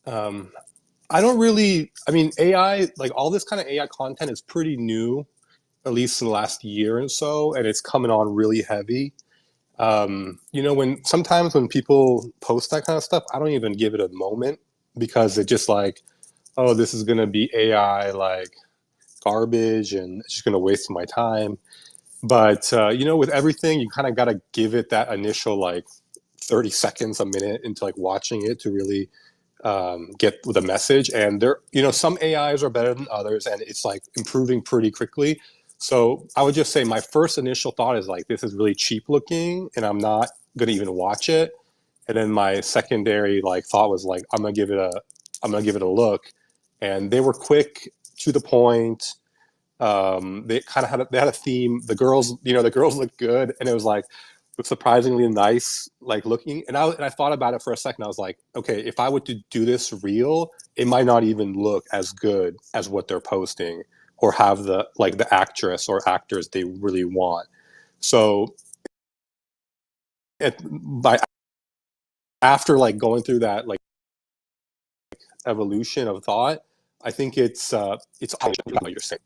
J: I mean, AI, like all this kind of AI content is pretty new, at least in the last year or so, and it's coming on really heavy. You know, sometimes when people post that kind of stuff, I don't even give it a moment, because it just like, oh, this is going to be AI like garbage and it's just going to waste my time. But, you know, with everything, you kind of got to give it that initial like 30 seconds, a minute into like watching it to really get the message. And there, you know, some AIs are better than others, and it's like improving pretty quickly. So I would just say my first initial thought is like, this is really cheap looking and I'm not going to even watch it. And then my secondary like thought was like, I'm going to give it a look. And they were quick, to the point. They kind of had a theme. The girls looked good, and it was like surprisingly nice, like looking. And I thought about it for a second. I was like, okay, if I were to do this real, it might not even look as good as what they're posting, or have the actress or actors they really want. So after like going through that like evolution of thought, I think it's what you're saying.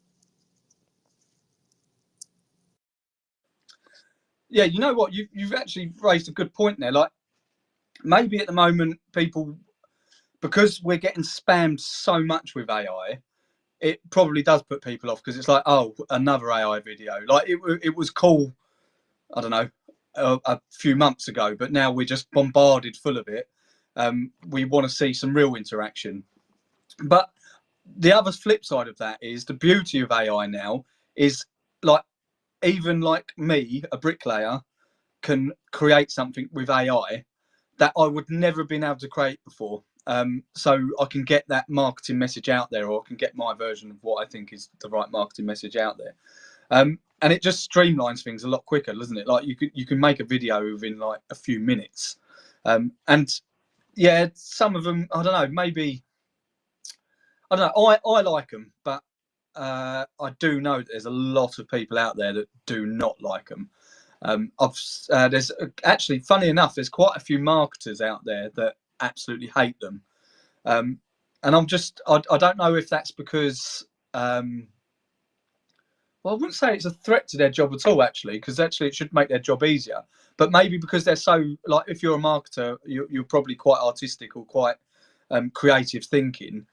G: Yeah, you know what? You've actually raised a good point there. Like, maybe at the moment, people, because we're getting spammed so much with AI, it probably does put people off, because it's like, oh, another AI video. Like, it was cool, I don't know, a few months ago, but now we're just bombarded full of it. We want to see some real interaction. But the other flip side of that is the beauty of AI now is like, even like me, a bricklayer, can create something with AI that I would never have been able to create before. So I can get that marketing message out there, or I can get my version of what I think is the right marketing message out there. And it just streamlines things a lot quicker, doesn't it? Like you can make a video within like a few minutes. And yeah, some of them, I don't know, maybe, I don't know, I like them, but I do know that there's a lot of people out there that do not like them. There's actually, funny enough, there's quite a few marketers out there that absolutely hate them. And I'm just, I don't know if that's because, well, I wouldn't say it's a threat to their job at all, actually, because actually it should make their job easier. But maybe because they're so, like, if you're a marketer, you're probably quite artistic or quite creative thinking,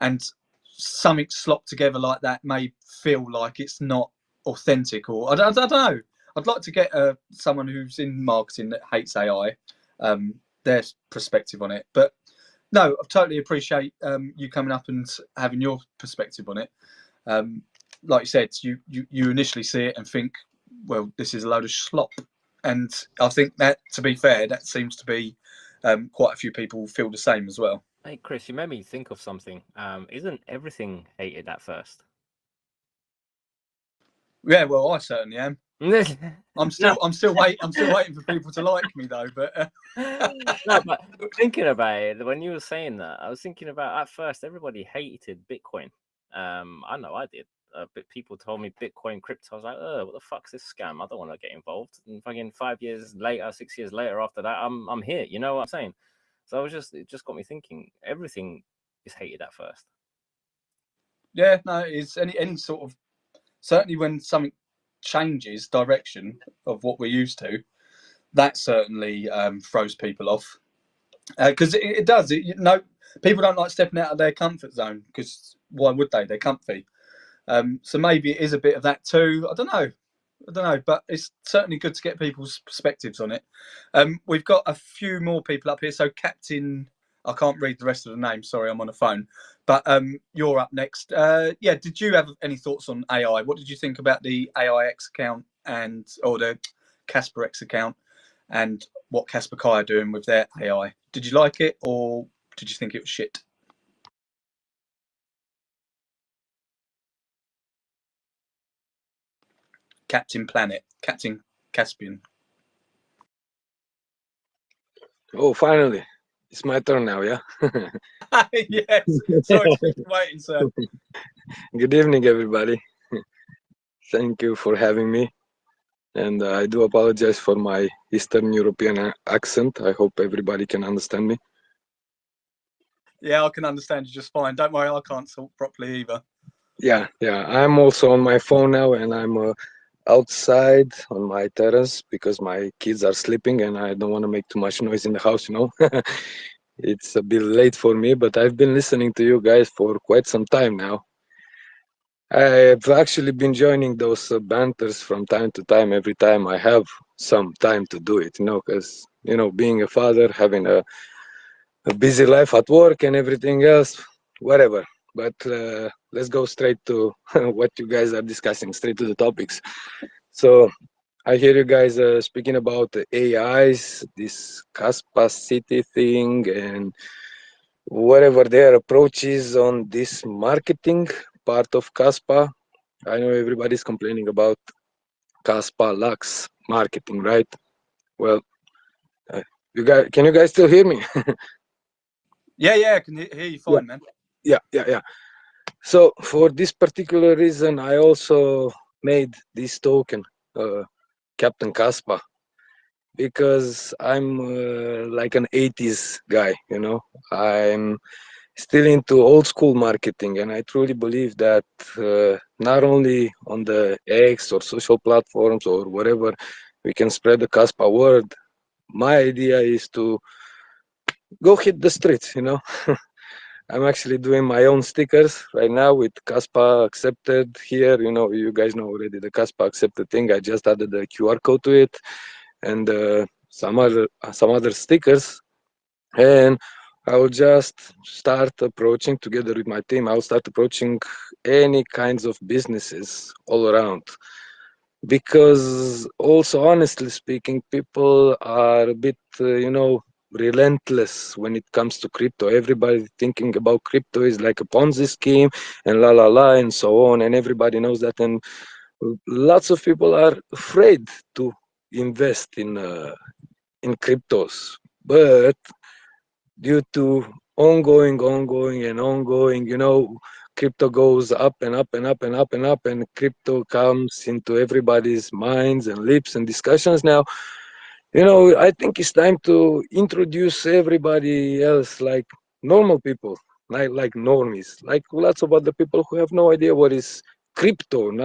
G: and something slopped together like that may feel like it's not authentic, or I don't know. I'd like to get someone who's in marketing that hates AI, their perspective on it. But no, I totally appreciate you coming up and having your perspective on it. Like you said, you initially see it and think, well, this is a load of slop. And I think that, to be fair, that seems to be quite a few people feel the same as well.
A: Hey, Chris, you made me think of something. Isn't everything hated at first?
G: Yeah, well, I certainly am. I'm still waiting for people to like me, though. But
A: no, but thinking about it, when you were saying that, I was thinking about, at first everybody hated Bitcoin. I know I did. But people told me Bitcoin, crypto. I was like, oh, what the fuck's this scam? I don't want to get involved. And fucking 5 years later, 6 years later, after that, I'm here. You know what I'm saying? So it just got me thinking. Everything is hated at first.
G: Yeah, no, it's any sort of, certainly when something changes direction of what we're used to, that certainly throws people off, because it does. People don't like stepping out of their comfort zone, because why would they? They're comfy. So maybe it is a bit of that too. I don't know, but it's certainly good to get people's perspectives on it. We've got a few more people up here. So Captain, I can't read the rest of the name. Sorry, I'm on the phone. But you're up next. Yeah, did you have any thoughts on AI? What did you think about the AIX account or the Kaspa X account, and what Kaspa Kai are doing with their AI? Did you like it, or did you think it was shit? Captain Planet, Captain Caspian.
K: Oh, finally, it's my turn now, yeah?
G: Yes, sorry for waiting, sir.
K: Good evening, everybody. Thank you for having me. And I do apologize for my Eastern European accent. I hope everybody can understand me.
G: Yeah, I can understand you just fine. Don't worry, I can't talk properly either.
K: Yeah. I'm also on my phone now, and I'm outside on my terrace because my kids are sleeping and I don't want to make too much noise in the house, you know. It's a bit late for me, but I've been listening to you guys for quite some time now. I've actually been joining those banters from time to time, every time I have some time to do it, you know, because, you know, being a father, having a busy life at work and everything else, whatever. But let's go straight to what you guys are discussing, straight to the topics. So I hear you guys speaking about the AIs, this Kaspa City thing, and whatever their approach is on this marketing part of Kaspa. I know everybody's complaining about Kaspa Lux marketing, right? Well, can you guys still hear me?
G: Yeah, I can hear you fine, man.
K: Yeah. So for this particular reason, I also made this token, Captain Kaspa, because I'm like an 80s guy, you know. I'm still into old school marketing, and I truly believe that not only on the X or social platforms or whatever, we can spread the Kaspa word. My idea is to go hit the streets, you know. I'm actually doing my own stickers right now with Kaspa accepted here. You know, you guys know already the Kaspa accepted thing. I just added the QR code to it. and some other stickers, and I will just start approaching together with my team. I'll start approaching any kinds of businesses all around, because also, honestly speaking, people are a bit, relentless when it comes to crypto. Everybody thinking about crypto is like a Ponzi scheme and la la la and so on, and everybody knows that. And lots of people are afraid to invest in cryptos, but due to ongoing, crypto goes up and up and up and up and up, and crypto comes into everybody's minds and lips and discussions now. I think it's time to introduce everybody else like normal people, like normies, like lots of other people who have no idea what is crypto. I'm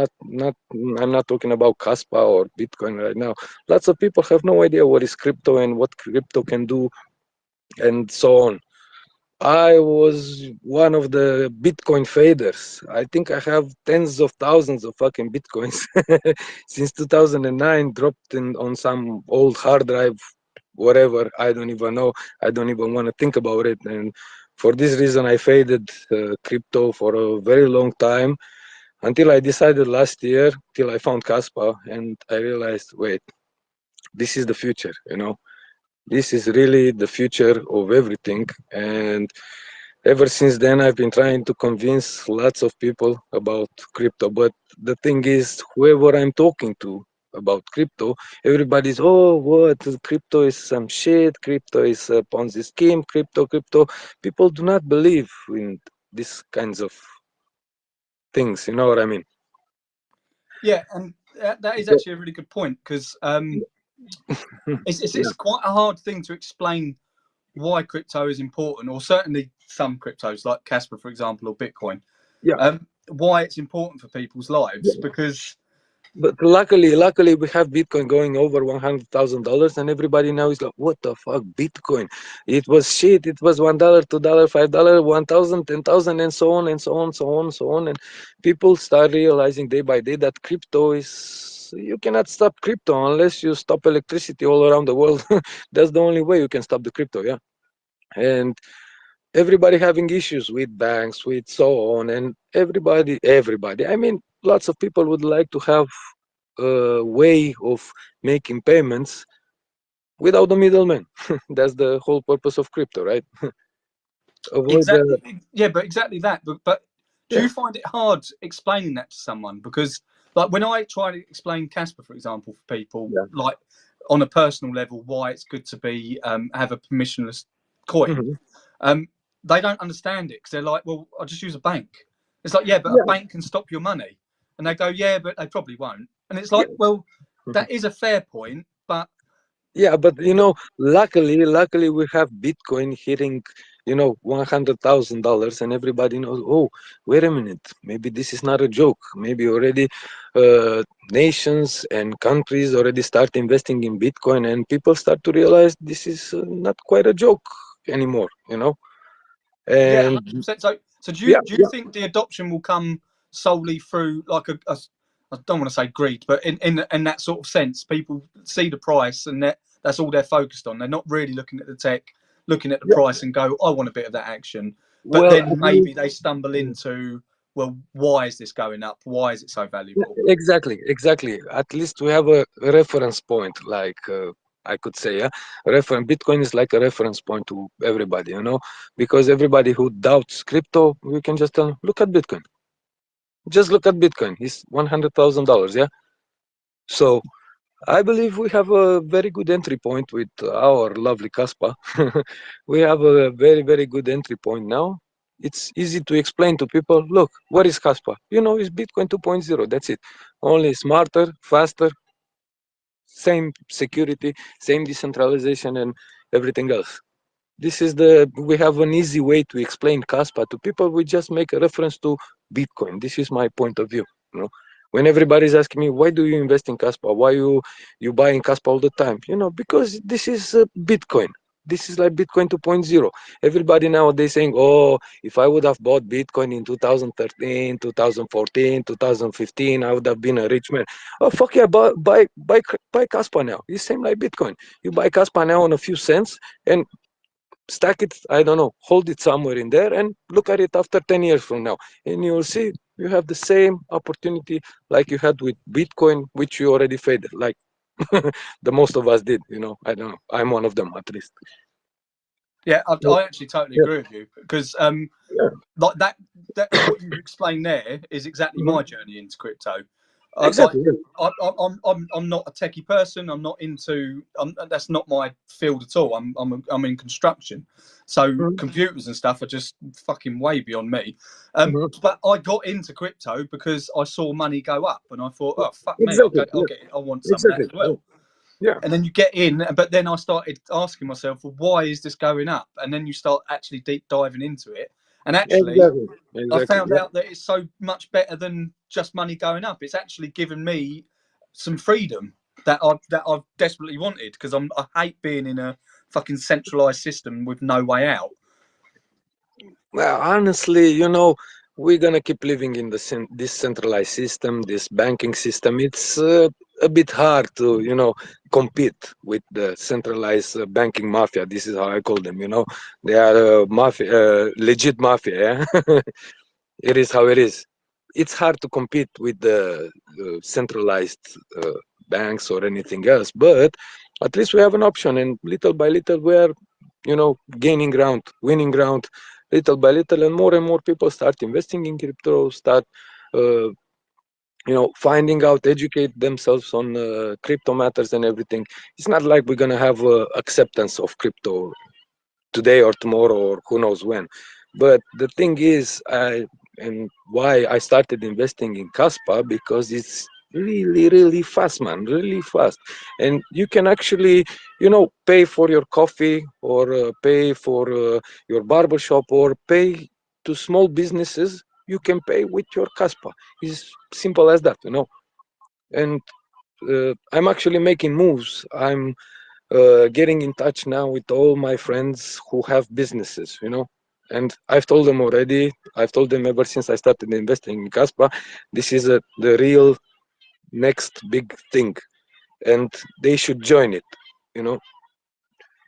K: not talking about Kaspa or Bitcoin right now. Lots of people have no idea what is crypto and what crypto can do and so on. I was one of the Bitcoin faders. I think I have tens of thousands of fucking Bitcoins since 2009, dropped on some old hard drive, whatever. I don't even know. I don't even want to think about it. And for this reason, I faded crypto for a very long time until I decided last year, till I found Kaspa, and I realized, wait, this is the future, This is really the future of everything. And ever since then, I've been trying to convince lots of people about crypto. But the thing is, whoever I'm talking to about crypto, everybody's, oh, what? Crypto is some shit. Crypto is a Ponzi scheme. Crypto. People do not believe in these kinds of things. You know what I mean?
G: Yeah, and that is actually a really good point, because it's quite a hard thing to explain why crypto is important, or certainly some cryptos like Kaspa, for example, or Bitcoin. Why it's important for people's lives, because.
K: But luckily we have Bitcoin going over $100,000, and everybody now is like, what the fuck, Bitcoin? It was shit. It was $1, $2, $5, 1,000, 10,000, and so on and so on, so on, so on. And people start realizing day by day that crypto is, you cannot stop crypto unless you stop electricity all around the world. That's the only way you can stop the crypto, yeah. And everybody having issues with banks, with so on, and everybody. I mean, lots of people would like to have a way of making payments without the middleman. That's the whole purpose of crypto, right?
G: Exactly. Yeah, but exactly that. But do you find it hard explaining that to someone? Because like when I try to explain Kaspa, for example, for people, like on a personal level, why it's good to be have a permissionless coin, they don't understand it, because they're like, well, I'll just use a bank. It's like, yeah, but a bank can stop your money. And they go, yeah, but they probably won't. And it's like, well, that is a fair point, but
K: but luckily we have Bitcoin hitting $100,000, and everybody knows, oh, wait a minute, maybe this is not a joke. Maybe already nations and countries already start investing in Bitcoin, and people start to realize this is not quite a joke anymore, And
G: yeah, 100%. So do you think the adoption will come solely through like a I don't want to say greed, but in that sort of sense, people see the price and that's all they're focused on. They're not really looking at the tech, looking at the price and go, I want a bit of that action. But then maybe they stumble into, well, why is this going up? Why is it so valuable?
K: Exactly. At least we have a reference point, like I could say, Bitcoin is like a reference point to everybody, because everybody who doubts crypto, we can just tell them, look at Bitcoin. Just look at Bitcoin. It's $100,000, yeah? So I believe we have a very good entry point with our lovely Kaspa. We have a very, very good entry point now. It's easy to explain to people, look, what is Kaspa? It's Bitcoin 2.0, that's it. Only smarter, faster, same security, same decentralization, and everything else. We have an easy way to explain Kaspa to people. We just make a reference to Bitcoin. This is my point of view. When everybody's asking me, why do you invest in Kaspa? Why you buying Kaspa all the time? Because this is Bitcoin. this is like Bitcoin 2.0. Everybody nowadays saying, oh, if I would have bought Bitcoin in 2013, 2014, 2015, I would have been a rich man. Oh, fuck yeah, buy Kaspa now. It's same like Bitcoin. You buy Kaspa now on a few cents and stack it, I don't know, hold it somewhere in there and look at it after 10 years from now. And you'll see you have the same opportunity like you had with Bitcoin, which you already faded, like the most of us did, you know. I don't know. I'm one of them at least.
G: Yeah, I actually totally agree with you because like that what you explained there is exactly my journey into crypto.
K: Exactly.
G: Like, I'm not a techie person. I'm not into. That's not my field at all. I'm in construction, so computers and stuff are just fucking way beyond me. But I got into crypto because I saw money go up, and I thought, oh fuck me, I'll get it. I want some of that as well.
K: Yeah.
G: And then you get in, but then I started asking myself, well, why is this going up? And then you start actually deep diving into it. And actually, I found out that it's so much better than just money going up. It's actually given me some freedom that I've desperately wanted because I hate being in a fucking centralized system with no way out.
K: Well, honestly, you know, we're gonna keep living in this centralized system, this banking system. It's a bit hard to, you know, compete with the centralized banking mafia. This is how I call them. You know, they are mafia, legit mafia. Yeah? It is how it is. It's hard to compete with the centralized banks or anything else, but at least we have an option, and little by little we are, you know, gaining ground, winning ground, little by little, and more people start investing in crypto, start, you know, finding out, educate themselves on crypto matters and everything. It's not like we're gonna have acceptance of crypto today or tomorrow or who knows when. But the thing is, and why I started investing in Kaspa, because it's really fast, man, really fast. And you can actually, you know, pay for your coffee or pay for your barbershop or pay to small businesses. You can pay with your Kaspa. It's simple as that, you know. And I'm actually making moves. I'm getting in touch now with all my friends who have businesses, you know. And I've told them already, I've told them ever since I started investing in Kaspa, this is the real next big thing. And they should join it, you know.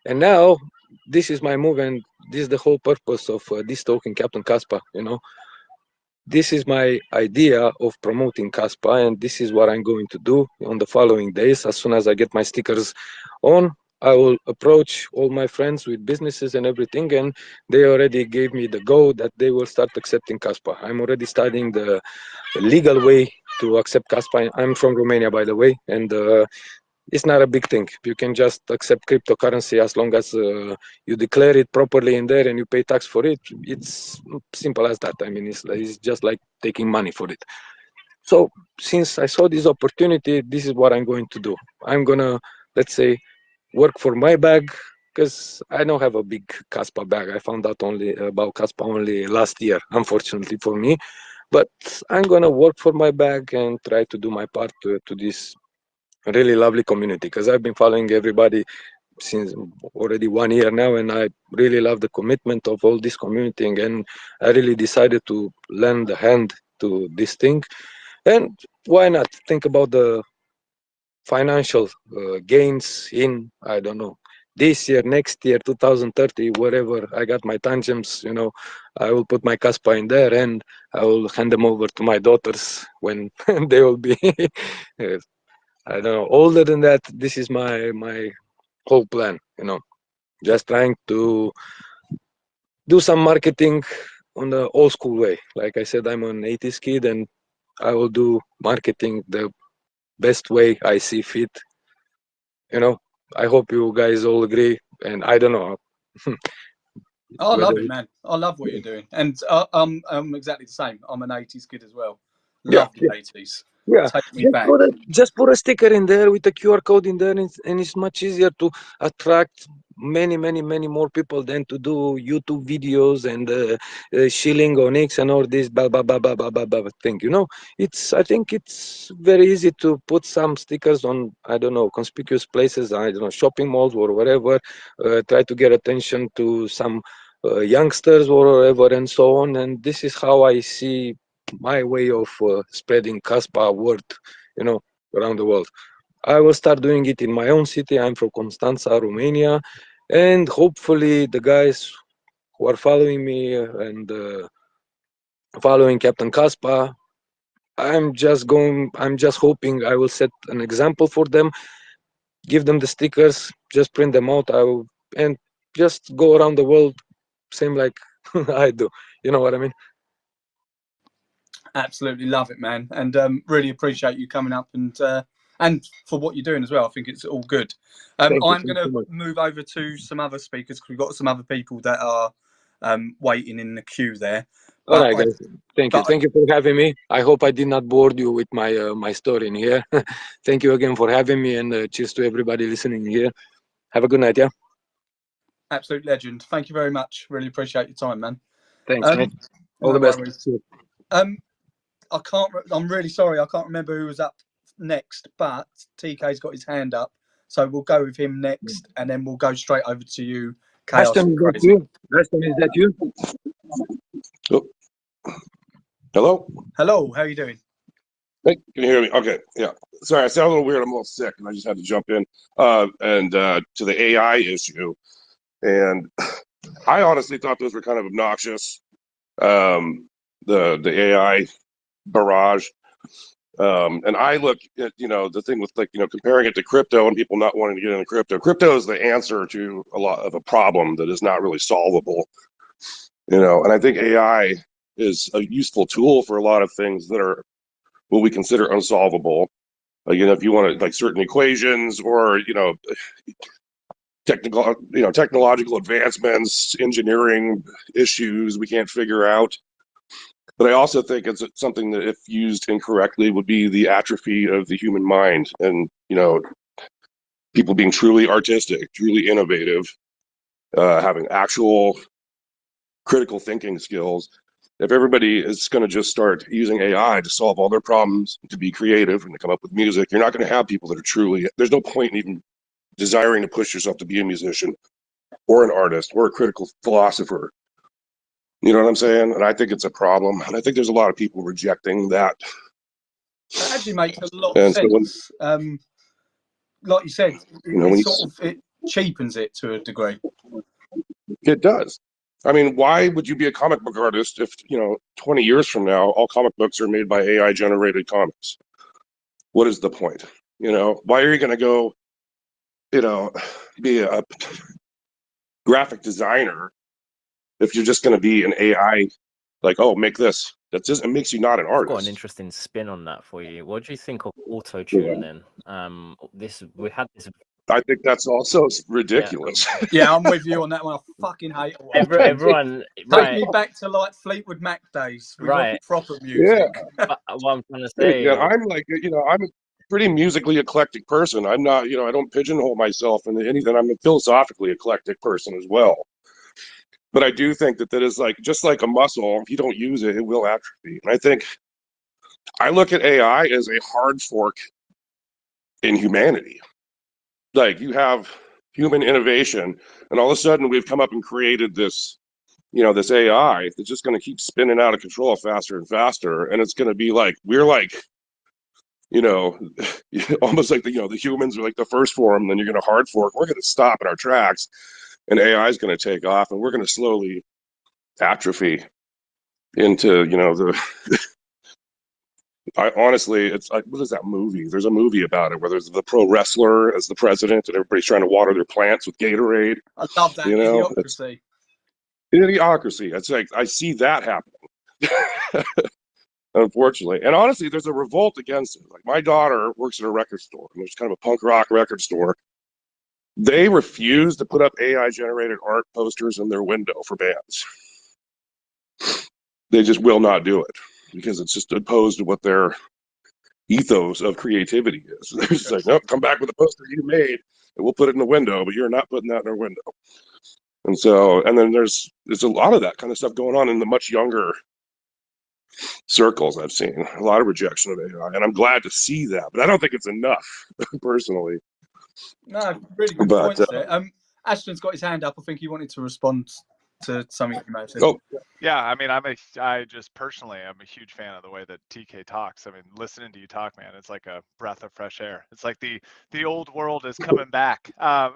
K: And now, this is my move, and this is the whole purpose of this token, Captain Kaspa, you know. This is my idea of promoting Kaspa, and this is what I'm going to do on the following days. As soon as I get my stickers on, I will approach all my friends with businesses and everything, and they already gave me the go that they will start accepting Kaspa. I'm already studying the legal way to accept Kaspa. I'm from Romania, by the way, and it's not a big thing. You can just accept cryptocurrency as long as you declare it properly in there and you pay tax for it. It's simple as that. I mean, it's just like taking money for it. So since I saw this opportunity, this is what I'm going to do. I'm gonna, let's say, work for my bag, because I don't have a big Kaspa bag. I found out only about Kaspa only last year, unfortunately for me. But I'm gonna work for my bag and try to do my part to this really lovely community, because I've been following everybody since already 1 year now, and I really love the commitment of all this community, and I really decided to lend a hand to this thing. And why not think about the financial gains in, I don't know, this year, next year, 2030, wherever I got my tangems, you know, I will put my Kaspa in there and I will hand them over to my daughters when they will be I don't know, older than that. This is my whole plan, you know, just trying to do some marketing on the old school way. Like I said, I'm an 80s kid, and I will do marketing the best way I see fit. You know, I hope you guys all agree, and I don't know.
G: I love it, man. I love what you're doing, and I'm exactly the same. I'm an 80s kid as well. Love the 80s.
K: Yeah,
G: Take me back.
K: Just put a sticker in there with a QR code in there, and it's much easier to attract many more people than to do YouTube videos and shilling on X and all this blah blah blah blah blah blah blah thing. You know, I think it's very easy to put some stickers on, I don't know, conspicuous places, I don't know, shopping malls or whatever, try to get attention to some youngsters or whatever and so on. And this is how I see my way of spreading Kaspa word, you know, around the world. I will start doing it in my own city. I'm from Constanța, Romania, and hopefully the guys who are following me and following Captain Kaspa, I'm just hoping I will set an example for them, give them the stickers, just print them out, and just go around the world, same like I do. You know what I mean?
G: Absolutely love it, man, and really appreciate you coming up and for what you're doing as well. I think it's all good. I'm going to move over to some other speakers because we've got some other people that are waiting in the queue there.
K: All right, guys. Thank you for having me. I hope I did not bore you with my my story in here. Thank you again for having me, and cheers to everybody listening here. Have a good night, yeah.
G: Absolute legend. Thank you very much. Really appreciate your time, man.
K: Thanks, mate. All the best.
G: I can't. I'm really sorry. I can't remember who was up next, but TK's got his hand up, so we'll go with him next, and then we'll go straight over to you.
K: Ashton, is that you?
L: Oh. Hello?
G: Hello, how are you doing?
L: Hey, can you hear me? Okay, yeah. Sorry, I sound a little weird. I'm a little sick, and I just had to jump in. To the AI issue, and I honestly thought those were kind of obnoxious. The AI barrage. And I look at, the thing with comparing it to crypto and people not wanting to get into crypto. Crypto is the answer to a lot of a problem that is not really solvable, and I think AI is a useful tool for a lot of things that are what we consider unsolvable. If you want to like certain equations or, technological advancements, engineering issues we can't figure out. But I also think it's something that, if used incorrectly, would be the atrophy of the human mind, and people being truly artistic, truly innovative, having actual critical thinking skills. If everybody is going to just start using AI to solve all their problems, to be creative and to come up with music, you're not going to have people that are truly. There's no point in even desiring to push yourself to be a musician, or an artist, or a critical philosopher. You know what I'm saying? And I think it's a problem. And I think there's a lot of people rejecting that.
G: That actually makes a lot of sense. Like you said, it cheapens it to a degree.
L: It does. I mean, why would you be a comic book artist if, 20 years from now, all comic books are made by AI generated comics? What is the point? Why are you going to go, be a graphic designer if you're just going to be an AI, like, oh, make this? That just, it makes you not an artist.
A: I've got an interesting spin on that for you. What do you think of auto-tune then? We had this.
L: I think that's also ridiculous.
G: Yeah, I'm with you on that one. I fucking hate it.
A: Everyone,
G: take me back to like Fleetwood Mac days. We want proper music.
L: Yeah.
A: What I'm trying to say.
L: Yeah, I'm like, I'm a pretty musically eclectic person. I'm not, I don't pigeonhole myself into anything. I'm a philosophically eclectic person as well. But I do think that is like, just like a muscle, if you don't use it, it will atrophy. And I look at AI as a hard fork in humanity. Like, you have human innovation, and all of a sudden we've come up and created this, this AI that's just going to keep spinning out of control faster and faster. And it's going to be like, we're like, almost like the humans are like the first form, then you're going to hard fork. We're going to stop in our tracks, and AI is going to take off, and we're going to slowly atrophy into, I honestly, it's like, what is that movie? There's a movie about it where there's the pro wrestler as the president, and everybody's trying to water their plants with Gatorade.
G: I love that. Idiocracy.
L: Idiocracy. It's like, I see that happening. Unfortunately. And honestly, there's a revolt against it. Like, my daughter works at a record store, and there's kind of a punk rock record store. They refuse to put up AI generated art posters in their window for bands. They just will not do it because it's just opposed to what their ethos of creativity is. They're just like, nope, come back with a poster you made. we'll put it in the window, but you're not putting that in our window. And so, and then there's a lot of that kind of stuff going on in the much younger circles. I've seen a lot of rejection of AI, and I'm glad to see that, but I don't think it's enough personally.
G: No, really good points there. Ashton's got his hand up. I think he wanted to respond to something you may have said.
L: Oh,
D: yeah. I mean, I just personally, I'm a huge fan of the way that TK talks. I mean, listening to you talk, man, it's like a breath of fresh air. It's like the old world is coming back. I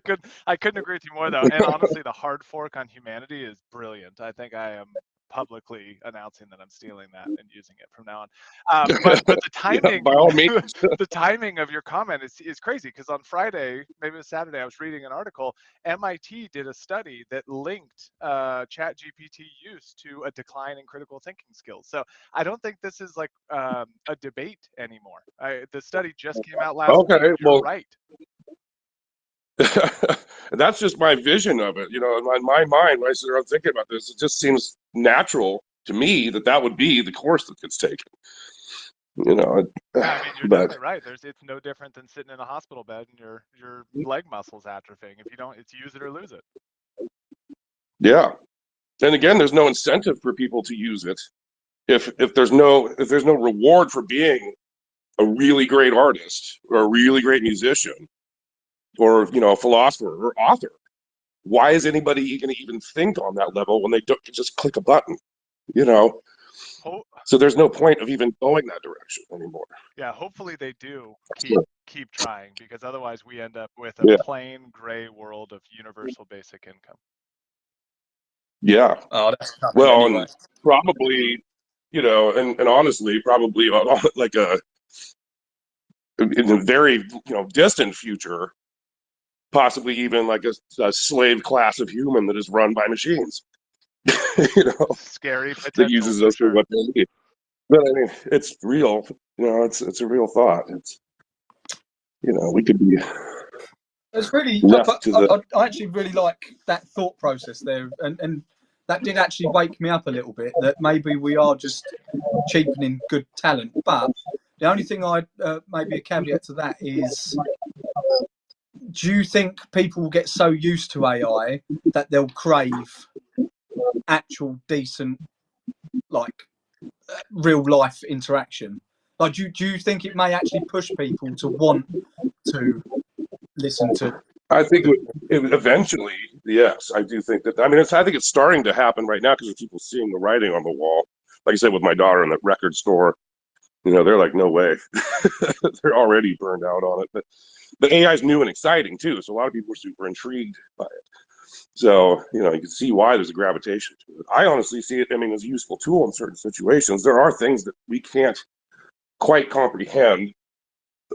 D: couldn't agree with you more, though. And honestly, the hard fork on humanity is brilliant. I think I am publicly announcing that I'm stealing that and using it from now on. But the timing,
L: by all means.
D: the timing of your comment is crazy, because on Friday, maybe it was Saturday, I was reading an article. MIT did a study that linked ChatGPT use to a decline in critical thinking skills. So I don't think this is like a debate anymore. The study just came out last week. You're right.
L: That's just my vision of it. You know, in my mind, when I sit around thinking about this, it just seems natural to me that would be the course that gets taken. You know,
D: yeah, I mean, you're definitely right. It's no different than sitting in a hospital bed and your leg muscles atrophying. If you don't, it's use it or lose it.
L: Yeah, and again, there's no incentive for people to use it if there's no reward for being a really great artist or a really great musician, or a philosopher or author. Why is anybody going to even think on that level when they don't just click a button? So there's no point of even going that direction anymore.
D: Yeah, hopefully they do keep trying, because otherwise we end up with a plain gray world of universal basic income.
L: Yeah.
G: Oh, that's
L: well,
G: anyway.
L: And probably, and honestly, probably like in a very distant future, possibly even like a slave class of human that is run by machines.
D: Scary
L: that uses us for what they need. But I mean, it's real. It's a real thought. It's we could be.
G: It's really. I actually really like that thought process there, and that did actually wake me up a little bit. That maybe we are just cheapening good talent. But the only thing maybe a caveat to that is, do you think people will get so used to AI that they'll crave actual decent, like real life interaction? Like, do you think it may actually push people to want to listen to?
L: I think eventually, yes, I do think that. I mean, I think it's starting to happen right now because of people seeing the writing on the wall. Like I said, with my daughter in the record store, they're like, no way. They're already burned out on it. But AI is new and exciting too, so a lot of people are super intrigued by it. So, you can see why there's a gravitation to it. I honestly see it, as a useful tool in certain situations. There are things that we can't quite comprehend.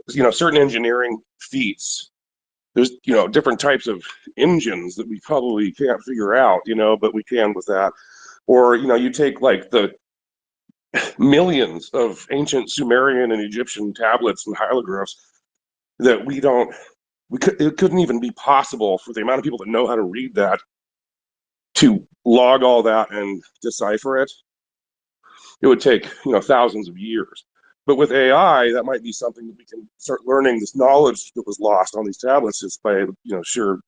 L: Certain engineering feats. There's, different types of engines that we probably can't figure out, but we can with that. Or, you take like the millions of ancient Sumerian and Egyptian tablets and hieroglyphs that it couldn't even be possible for the amount of people that know how to read that to log all that and decipher it. It would take, thousands of years. But with AI, that might be something that we can start learning this knowledge that was lost on these tablets just by, sheer,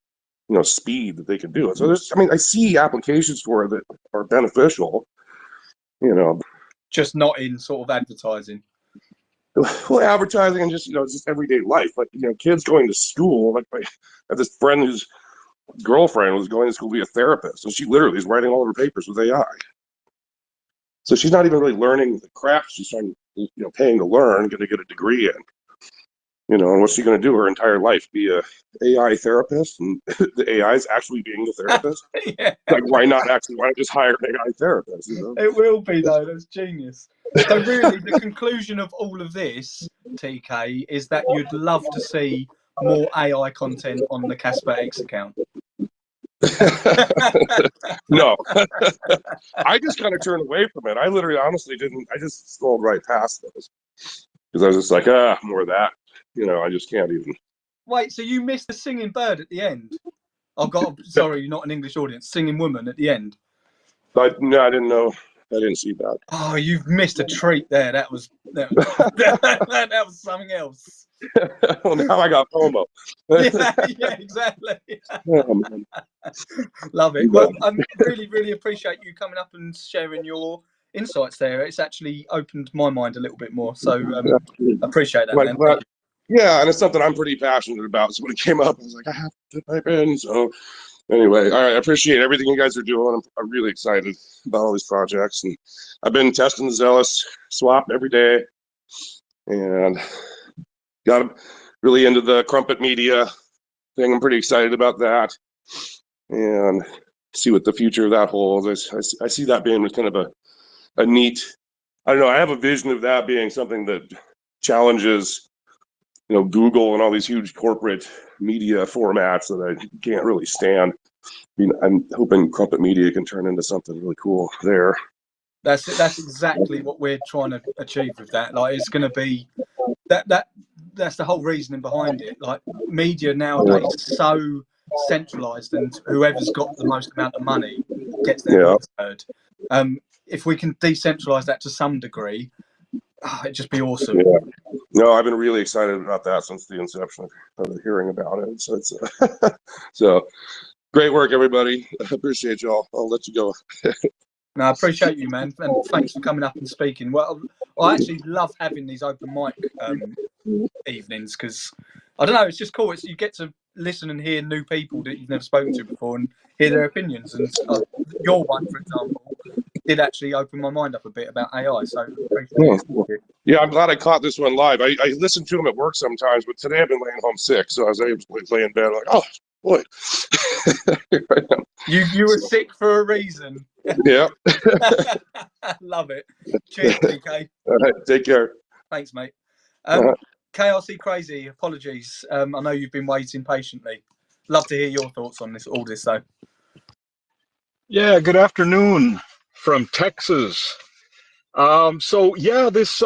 L: speed that they can do it. So I see applications for it that are beneficial,
G: Just not in sort of advertising.
L: Well, advertising and just everyday life. Like, kids going to school. Like, I have this friend whose girlfriend was going to school to be a therapist, and she literally is writing all of her papers with AI. So she's not even really learning the craft. She's trying, paying to learn, going to get a degree in. And what's she going to do her entire life? Be a AI therapist, and the AI is actually being the therapist.
G: Yeah.
L: Like, why not just hire an AI therapist?
G: It will be though. That's genius. So really, the conclusion of all of this, TK, is that you'd love to see more AI content on the Kaspa X account.
L: No, I just kind of turned away from it. I literally, honestly, didn't. I just scrolled right past those because I was just like, more of that. I just can't even.
G: Wait, so you missed the singing bird at the end? Sorry, not an English audience. Singing woman at the end.
L: No, I didn't know. I didn't see that.
G: Oh, you've missed a treat there. That was that was something else.
L: Well, now I got FOMO.
G: yeah, exactly.
L: Oh, man.
G: Love it. Well, I really appreciate you coming up and sharing your insights there. It's actually opened my mind a little bit more. So appreciate that, man.
L: Yeah, and it's something I'm pretty passionate about. So when it came up, I was like, I have to pipe in. So anyway, all right, I appreciate everything you guys are doing. I'm really excited about all these projects. And I've been testing the Zealous swap every day. And got really into the Crumpet Media thing. I'm pretty excited about that. And see what the future of that holds. I see that being kind of a neat, I don't know, I have a vision of that being something that challenges, you know, Google and all these huge corporate media formats that I can't really stand. I mean, I'm hoping Crumpet Media can turn into something really cool there.
G: That's exactly what we're trying to achieve with that. Like, it's going to be that's the whole reasoning behind it. Like, media nowadays is so centralized, and whoever's got the most amount of money gets their voice heard. If we can decentralize that to some degree, it'd just be awesome.
L: Yeah. No, I've been really excited about that since the inception of hearing about it. So it's so great work, everybody. I appreciate y'all. I'll let you go.
G: No, I appreciate you, man, and thanks for coming up and speaking. Well, I actually love having these open mic evenings because I don't know, it's just cool. You get to listen and hear new people that you've never spoken to before and hear their opinions. And your one, for example, did actually open my mind up a bit about AI. So
L: yeah, I'm glad I caught this one live. I listen to them at work sometimes, but today I've been laying home sick, so I was able to lay in bed like, oh boy.
G: You were sick for a reason.
L: Yeah.
G: Love it. Cheers, DK.
L: All right, take care.
G: Thanks, mate. KRC Crazy, apologies. I know you've been waiting patiently. Love to hear your thoughts on all this, though.
M: Yeah, good afternoon from Texas. So yeah, this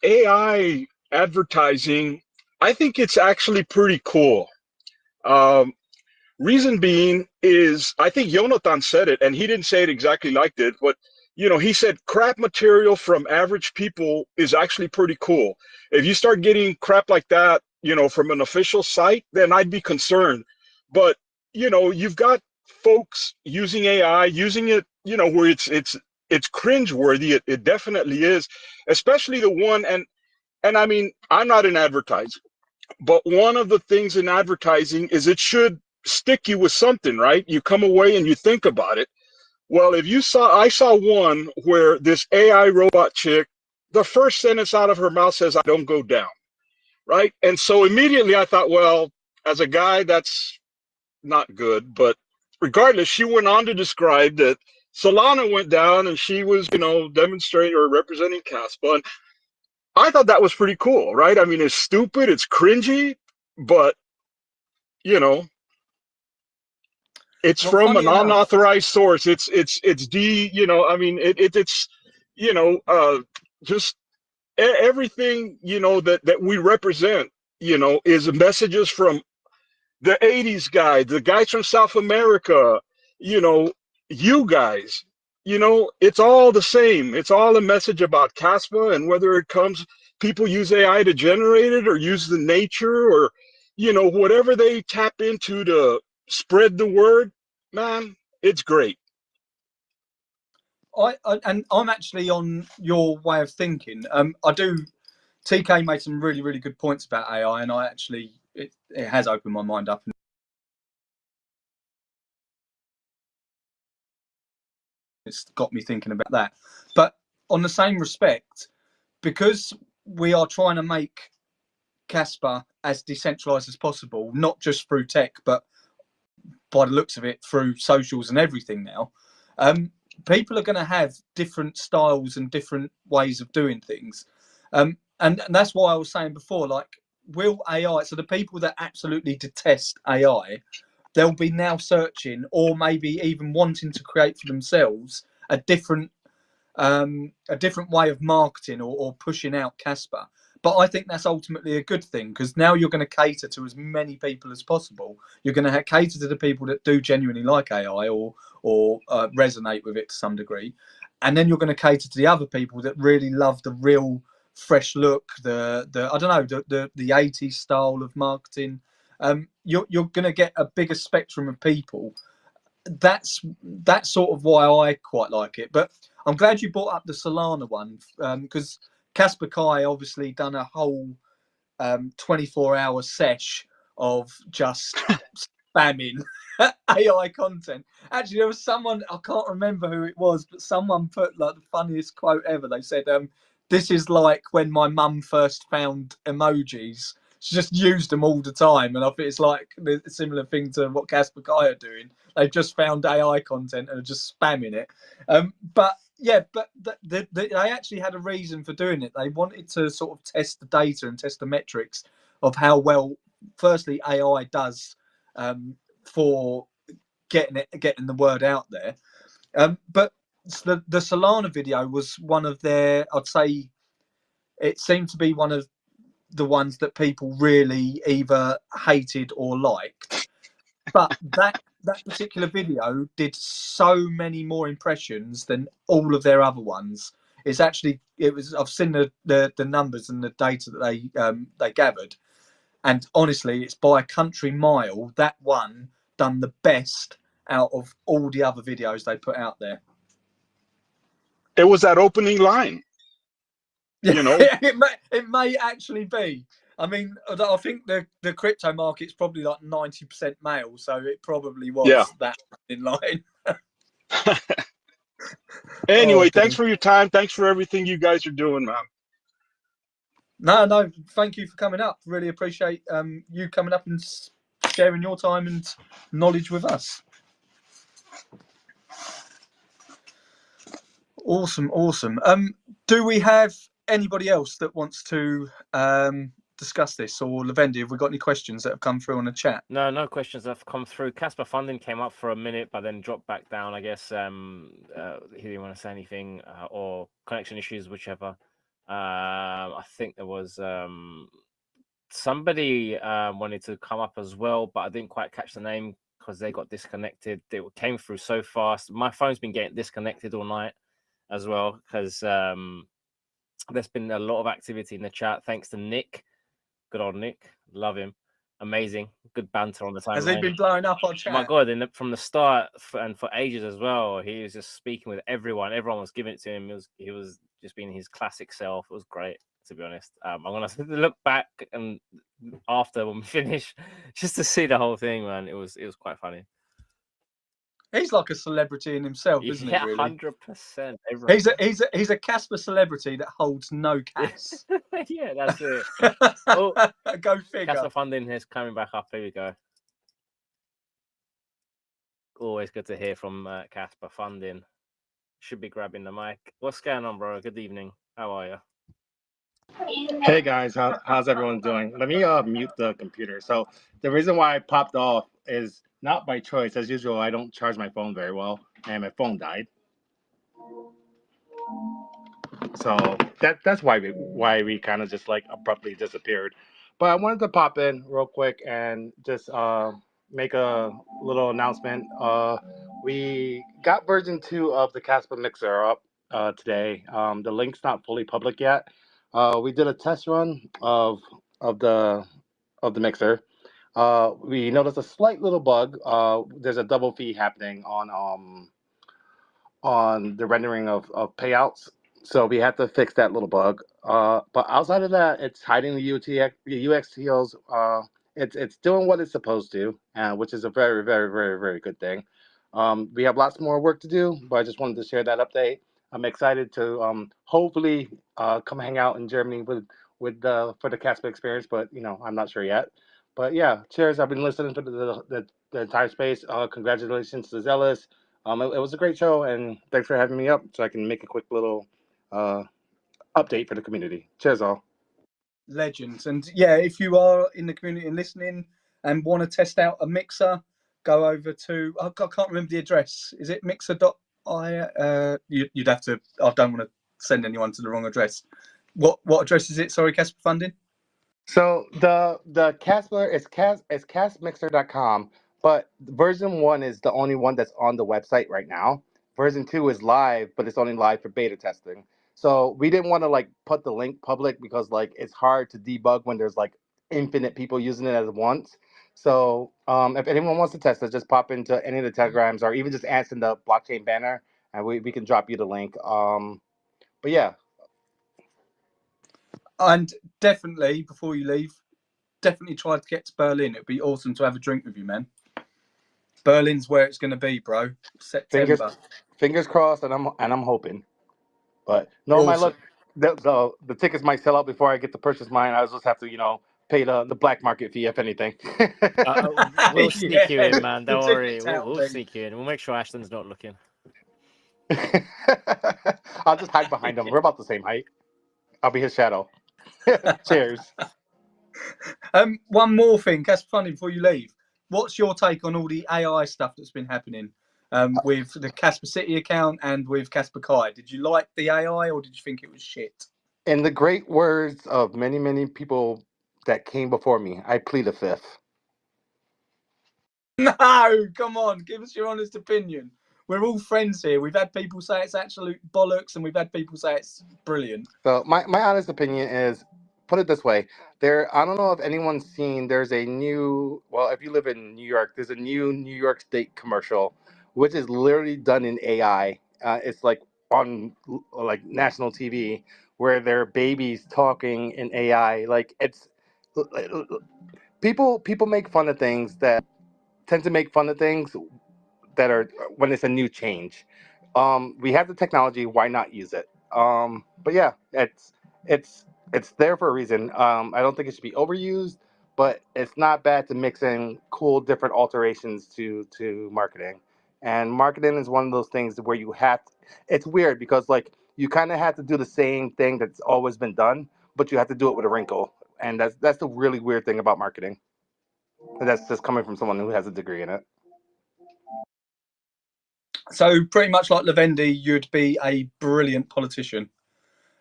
M: AI advertising, I think it's actually pretty cool. Reason being is, I think Jonathan said it, and he didn't say it exactly like that, but you know, he said crap material from average people is actually pretty cool. If you start getting crap like that, you know, from an official site, then I'd be concerned. But you know, you've got folks using AI, using it, you know, where it's cringeworthy. It definitely is, especially the one, and I mean, I'm not an advertiser, but one of the things in advertising is it should stick you with something, right? You come away and you think about it. Well, I saw one where this AI robot chick, the first sentence out of her mouth says, "I don't go down," right? And so immediately I thought, well, as a guy, that's not good. But regardless, she went on to describe that Solana went down and she was, you know, demonstrating or representing Kaspa. And I thought that was pretty cool, right? I mean, it's stupid, it's cringy, but, you know, it's from an unauthorized source. It's you know, I mean, it's, you know, just everything, you know, that we represent, you know, is messages from the 80s guy, the guys from South America, you know, you guys, you know, it's all the same. It's all a message about Kaspa, and whether it comes, people use AI to generate it or use the nature or, you know, whatever they tap into to spread the word, man, it's great.
G: And I'm actually on your way of thinking. TK made some really good points about AI, and I actually, it has opened my mind up. It's got me thinking about that. But on the same respect, because we are trying to make Kaspa as decentralized as possible, not just through tech, but by the looks of it, through socials and everything now, people are going to have different styles and different ways of doing things. And that's why I was saying before, like, will AI, so the people that absolutely detest AI, they'll be now searching or maybe even wanting to create for themselves a different way of marketing or pushing out Kaspa. But I think that's ultimately a good thing, because now you're going to cater to as many people as possible. You're going to cater to the people that do genuinely like AI or resonate with it to some degree. and then you're going to cater to the other people that really love the real fresh look, the I don't know, the 80s style of marketing. You're going to get a bigger spectrum of people. That's sort of why I quite like it. But I'm glad you brought up the Solana one, because Kaspa Kai obviously done a whole 24-hour sesh of just spamming AI content. Actually, there was someone, I can't remember who it was, but someone put like the funniest quote ever. They said, this is like when my mum first found emojis. She just used them all the time. And I think it's like a similar thing to what Kaspa Kai are doing. They've just found AI content and are just spamming it. But yeah, but they actually had a reason for doing it. They wanted to sort of test the data and test the metrics of how well, firstly, AI does for getting the word out there. But the Solana video was one of their, I'd say, it seemed to be one of the ones that people really either hated or liked. But that particular video did so many more impressions than all of their other ones. It's actually, I've seen the numbers and the data that they gathered, and honestly, it's by a country mile that one done the best out of all the other videos they put out there.
M: It was that opening line. You know,
G: it may actually be. I mean, I think the crypto market's probably like 90% male, so it probably was that in line.
M: Anyway, thanks for your time. Thanks for everything you guys are doing, man.
G: No, thank you for coming up. Really appreciate you coming up and sharing your time and knowledge with us. Awesome. Do we have anybody else that wants to discuss this, or Levendi, have we got any questions that have come through on the chat?
A: No questions have come through. Kaspa funding came up for a minute, but then dropped back down. I guess he didn't want to say anything, or connection issues, whichever. I think there was somebody wanted to come up as well, but I didn't quite catch the name because they got disconnected. They came through so fast. My phone's been getting disconnected all night as well, because there's been a lot of activity in the chat. Thanks to Nick. Good old Nick. Love him. Amazing. Good banter on the timeline.
G: Has he been blowing up on chat?
A: Oh my God. And from the start and for ages as well, he was just speaking with everyone. Everyone was giving it to him. He was just being his classic self. It was great, to be honest. I'm going to look back and after when we finish just to see the whole thing, man. It was quite funny.
G: He's like a celebrity in himself, isn't he? Really,
A: 100%.
G: He's a Kaspa celebrity that holds no cash.
A: Yeah, that's it. Oh,
G: go figure.
A: Kaspa funding is coming back up. Here we go. Always good to hear from Kaspa funding. Should be grabbing the mic. What's going on, bro? Good evening. How are you?
N: Hey guys, how's everyone doing? Let me mute the computer. So the reason why I popped off is not by choice. As usual, I don't charge my phone very well, and my phone died. So that's why we kind of just like abruptly disappeared. But I wanted to pop in real quick and just make a little announcement. We got version 2 of the Kaspa mixer up today. The link's not fully public yet. We did a test run of the mixer. We noticed a slight little bug. There's a double feed happening on the rendering of payouts, so we had to fix that little bug. But outside of that, it's hiding the UXTLs. It's doing what it's supposed to, which is a very, very, very, very good thing. We have lots more work to do, but I just wanted to share that update. I'm excited to hopefully come hang out in Germany for the Kaspa experience, but I'm not sure yet. But yeah, cheers. I've been listening to the entire space. Congratulations to Zealous. It was a great show, and thanks for having me up so I can make a quick little update for the community. Cheers, all.
G: Legends. And yeah, if you are in the community and listening and want to test out a mixer, go over to, I can't remember the address. Is it mixer.i? You'd have to, I don't want to send anyone to the wrong address. What address is it? Sorry, Kaspa funding.
N: So the Kaspa is castmixer.com, but version 1 is the only one that's on the website right now. version 2 is live, but it's only live for beta testing. So we didn't want to like put the link public because like it's hard to debug when there's like infinite people using it at once. So if anyone wants to test it, just pop into any of the telegrams or even just answer the blockchain banner, and we can drop you the link. But yeah.
G: And definitely, before you leave, definitely try to get to Berlin. It'd be awesome to have a drink with you, man. Berlin's where it's going to be, bro. September.
N: Fingers crossed, and I'm hoping. But no,
G: Awesome.
N: the tickets might sell out before I get to purchase mine. I just have to, pay the black market fee, if anything.
A: We'll sneak you in, man. Don't worry. We'll sneak you in. We'll make sure Ashton's not looking.
N: I'll just hide behind him. We're about the same height. I'll be his shadow. Cheers.
G: One more thing, that's funny before you leave. What's your take on all the AI stuff that's been happening with the Kaspa City account and with Kaspa Kai? Did you like the AI or did you think it was shit?
N: In the great words of many, many people that came before me, I plead the fifth.
G: No, come on, give us your honest opinion. We're all friends here. We've had people say it's absolute bollocks, and we've had people say it's brilliant.
N: So my honest opinion is, put it this way. I don't know if anyone's seen, there's a new, well, if you live in New York, there's a new New York State commercial, which is literally done in AI. It's like on like national TV where there are babies talking in AI. Like people make fun of things that tend to make fun of things that are when it's a new change. We have the technology, why not use it? But yeah, it's there for a reason. I don't think it should be overused, but it's not bad to mix in cool different alterations to marketing. And marketing is one of those things where you have to, it's weird because like you kind of have to do the same thing that's always been done, but you have to do it with a wrinkle. And that's the really weird thing about marketing. And that's just coming from someone who has a degree in it.
G: So pretty much like Levendi, you'd be a brilliant politician.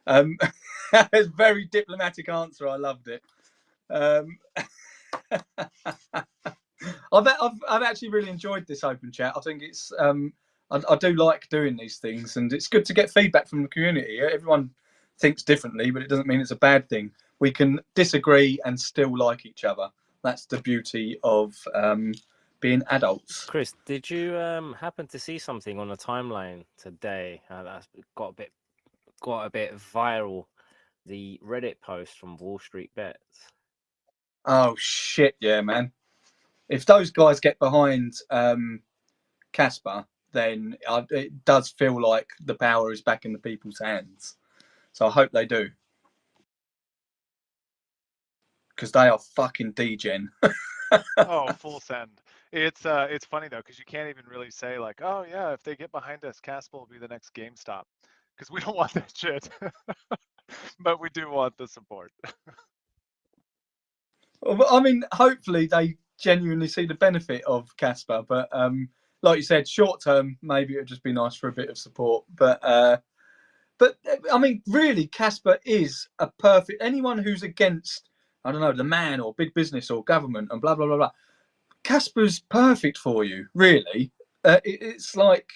G: It's a very diplomatic answer. I loved it. I've actually really enjoyed this open chat. I think it's I do like doing these things, and it's good to get feedback from the community. Everyone thinks differently, but it doesn't mean it's a bad thing. We can disagree and still like each other. That's the beauty of being adults.
A: Chris, did you happen to see something on the timeline today that's got a bit viral? The Reddit post from Wall Street Bets.
G: Oh shit, yeah, man. If those guys get behind Kaspa, then it does feel like the power is back in the people's hands. So I hope they do, because they are fucking degen.
D: Oh, full send. It's funny though, because you can't even really say like, oh yeah, if they get behind us, Kaspa will be the next GameStop, because we don't want that shit. But we do want the support.
G: I mean, hopefully they genuinely see the benefit of Kaspa, but like you said, short term, maybe it would just be nice for a bit of support. But I mean, really, Kaspa is a perfect. Anyone who's against, I don't know, the man or big business or government and blah blah blah blah, Kaspa's perfect for you. Really, it's like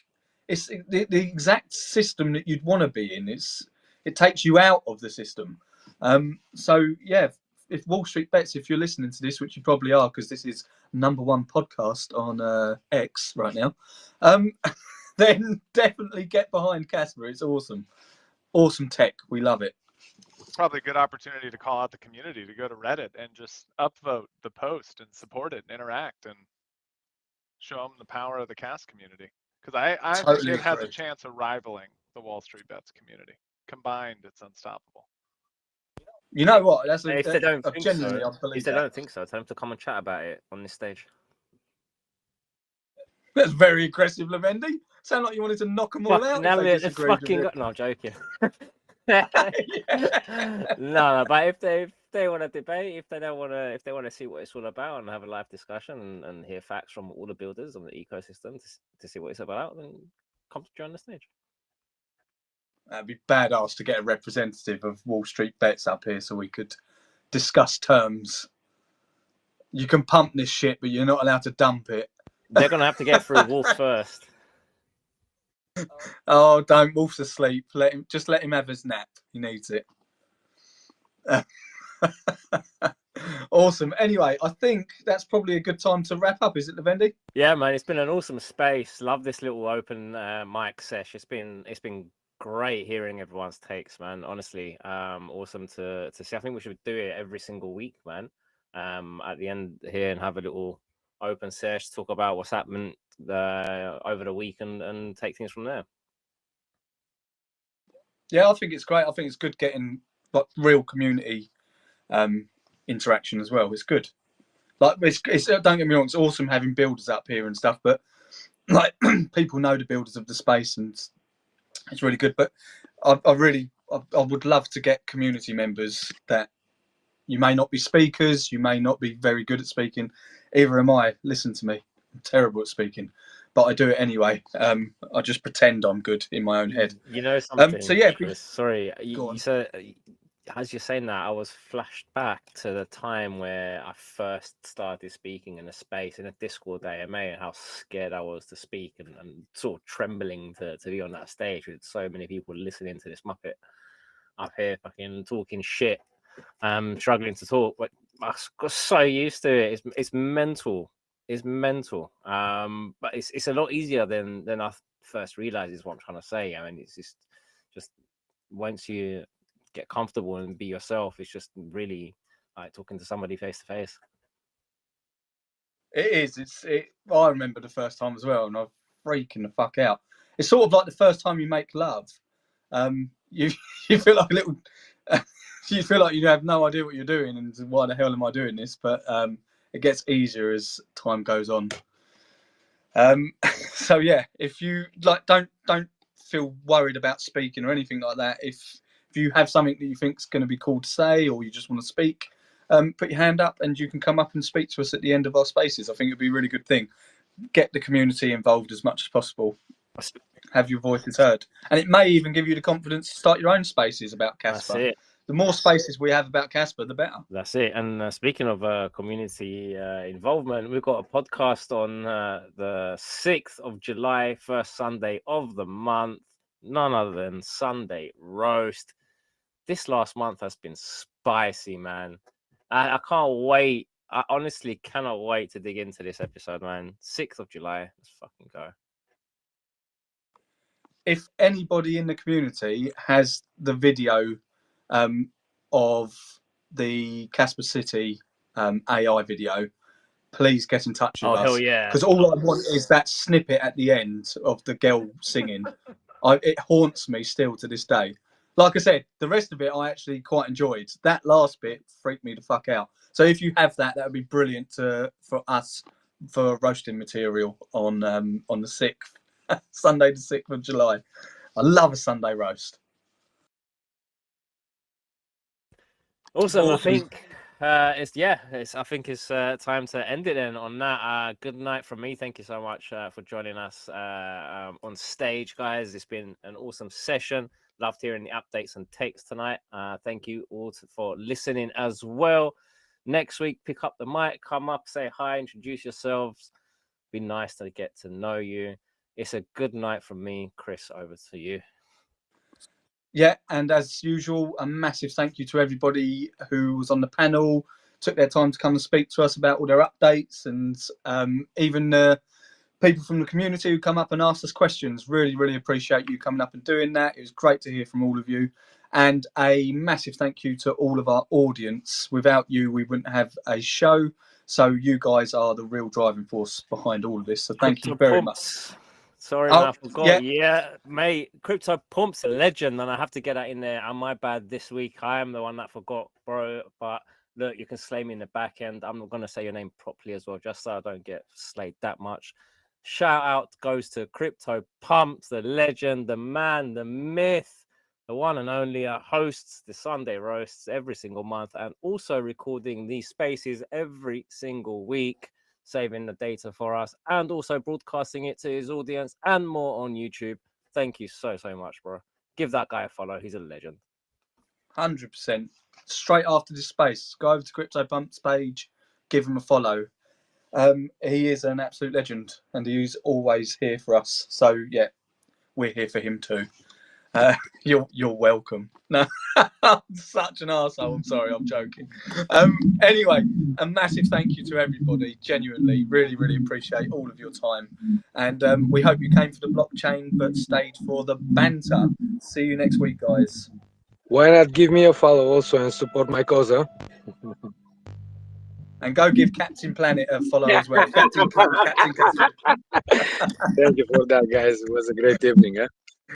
G: it's the exact system that you'd want to be in. It takes you out of the system. So yeah, if Wall Street Bets, if you're listening to this, which you probably are, because this is #1 podcast on X right now, then definitely get behind Kaspa. It's awesome. Awesome tech. We love it.
D: Probably a good opportunity to call out the community to go to Reddit and just upvote the post and support it and interact and show them the power of the Kas community. Because I
G: Totally
D: think it has a
G: agree.
D: chance of rivaling the Wall Street Bets community. Combined, it's unstoppable.
G: You know what?
A: If they don't think
G: genuinely,
A: so,
G: I believe
A: if they
G: that.
A: don't think so, tell them to come and chat about it on this stage.
G: That's very aggressive, Levendi. Sound like you wanted to knock them all out.
A: Now
G: If they disagreed with it.
A: no, I'm joking. No, but if they want to debate, if they want to see what it's all about and have a live discussion and hear facts from all the builders on the ecosystem to see what it's about, then come to join the stage.
G: That'd be badass to get a representative of Wall Street Bets up here so we could discuss terms. You can pump this shit, but you're not allowed to dump it.
A: They're gonna have to get through Wolf first.
G: Oh, don't. Wolf's asleep. Let him have his nap. He needs it. Awesome. Anyway, I think that's probably a good time to wrap up. Is it, Levendi?
A: Yeah, man. It's been an awesome space. Love this little open mic sesh. It's been great hearing everyone's takes, man. Honestly, awesome to see. I think we should do it every single week, man. At the end here and have a little open sesh, talk about what's happened over the week and take things from there.
G: Yeah, I think it's great. I think it's good getting like real community interaction as well. It's good. Like it's don't get me wrong, it's awesome having builders up here and stuff, but like people know the builders of the space and it's really good. But I would love to get community members that you may not be speakers, you may not be very good at speaking. Either am I. Listen to me. I'm terrible at speaking, but I do it anyway. I just pretend I'm good in my own head.
A: You know something?
G: So yeah,
A: Chris, sorry. You said, as you're saying that, I was flashed back to the time where I first started speaking in a space in a Discord AMA and how scared I was to speak and sort of trembling to be on that stage with so many people listening to this Muppet up here fucking talking shit, struggling to talk. But I got so used to it. It's mental. It's mental. But it's a lot easier than I first realized is what I'm trying to say. I mean, it's just once you get comfortable and be yourself, it's just really like talking to somebody face to face.
G: It is. I remember the first time as well, and I'm freaking the fuck out. It's sort of like the first time you make love. You feel like a little. You feel like you have no idea what you're doing, and why the hell am I doing this? But it gets easier as time goes on. So yeah, if you like, don't feel worried about speaking or anything like that. If you have something that you think is going to be cool to say, or you just want to speak, put your hand up and you can come up and speak to us at the end of our spaces. I think it'd be a really good thing. Get the community involved as much as possible. Have your voices heard. And it may even give you the confidence to start your own spaces about Kaspa.
A: That's it.
G: The more spaces we have about Kaspa, the better.
A: That's it. And speaking of community involvement, we've got a podcast on the 6th of July, first Sunday of the month. None other than Sunday Roast. This last month has been spicy, man. I can't wait. I honestly cannot wait to dig into this episode, man. 6th of July. Let's fucking go.
G: If anybody in the community has the video of the Kaspa City AI video, please get in touch with us.
A: Hell yeah.
G: Because all I want is that snippet at the end of the girl singing. It haunts me still to this day. Like I said, the rest of it I actually quite enjoyed. That last bit freaked me the fuck out. So if you have that, that would be brilliant for us for roasting material on the 6th, Sunday the 6th of July. I love a Sunday roast.
A: Also,
G: Awesome.
A: I think I think it's time to end it then on that. Good night from me. Thank you so much for joining us on stage, guys. It's been an awesome session. Loved hearing the updates and takes tonight. Thank you all for listening as well. Next week, pick up the mic, come up, say hi, introduce yourselves. Be nice to get to know you. It's a good night from me. Chris, over to you.
G: Yeah, and as usual, a massive thank you to everybody who was on the panel, took their time to come and speak to us about all their updates, and even people from the community who come up and ask us questions. Really, really appreciate you coming up and doing that. It was great to hear from all of you. And a massive thank you to all of our audience. Without you, we wouldn't have a show. So you guys are the real driving force behind all of this. So thank you very much.
A: Sorry, man, I forgot. Yeah, mate, CryptoPumpz, a legend, and I have to get that in there. And my bad this week. I am the one that forgot, bro. But look, you can slay me in the back end. I'm not going to say your name properly as well, just so I don't get slayed that much. Shout out goes to CryptoPumpz, the legend, the man, the myth, the one and only hosts the Sunday roasts every single month and also recording these spaces every single week, saving the data for us and also broadcasting it to his audience and more on YouTube. Thank you so much, bro. Give that guy a follow. He's a legend.
G: 100%. Straight after this space, go over to CryptoPumpz page, give him a follow. He is an absolute legend and he's always here for us. So yeah, we're here for him too. You're welcome. No, I'm such an arsehole. I'm sorry, I'm joking. Anyway, a massive thank you to everybody. Genuinely, really, really appreciate all of your time. And we hope you came for the blockchain but stayed for the banter. See you next week, guys.
K: Why not give me a follow also and support my cause, huh?
G: And go give Captain Planet a follow as well. Captain Kaspa.
K: Thank you for that, guys. It was a great evening, huh?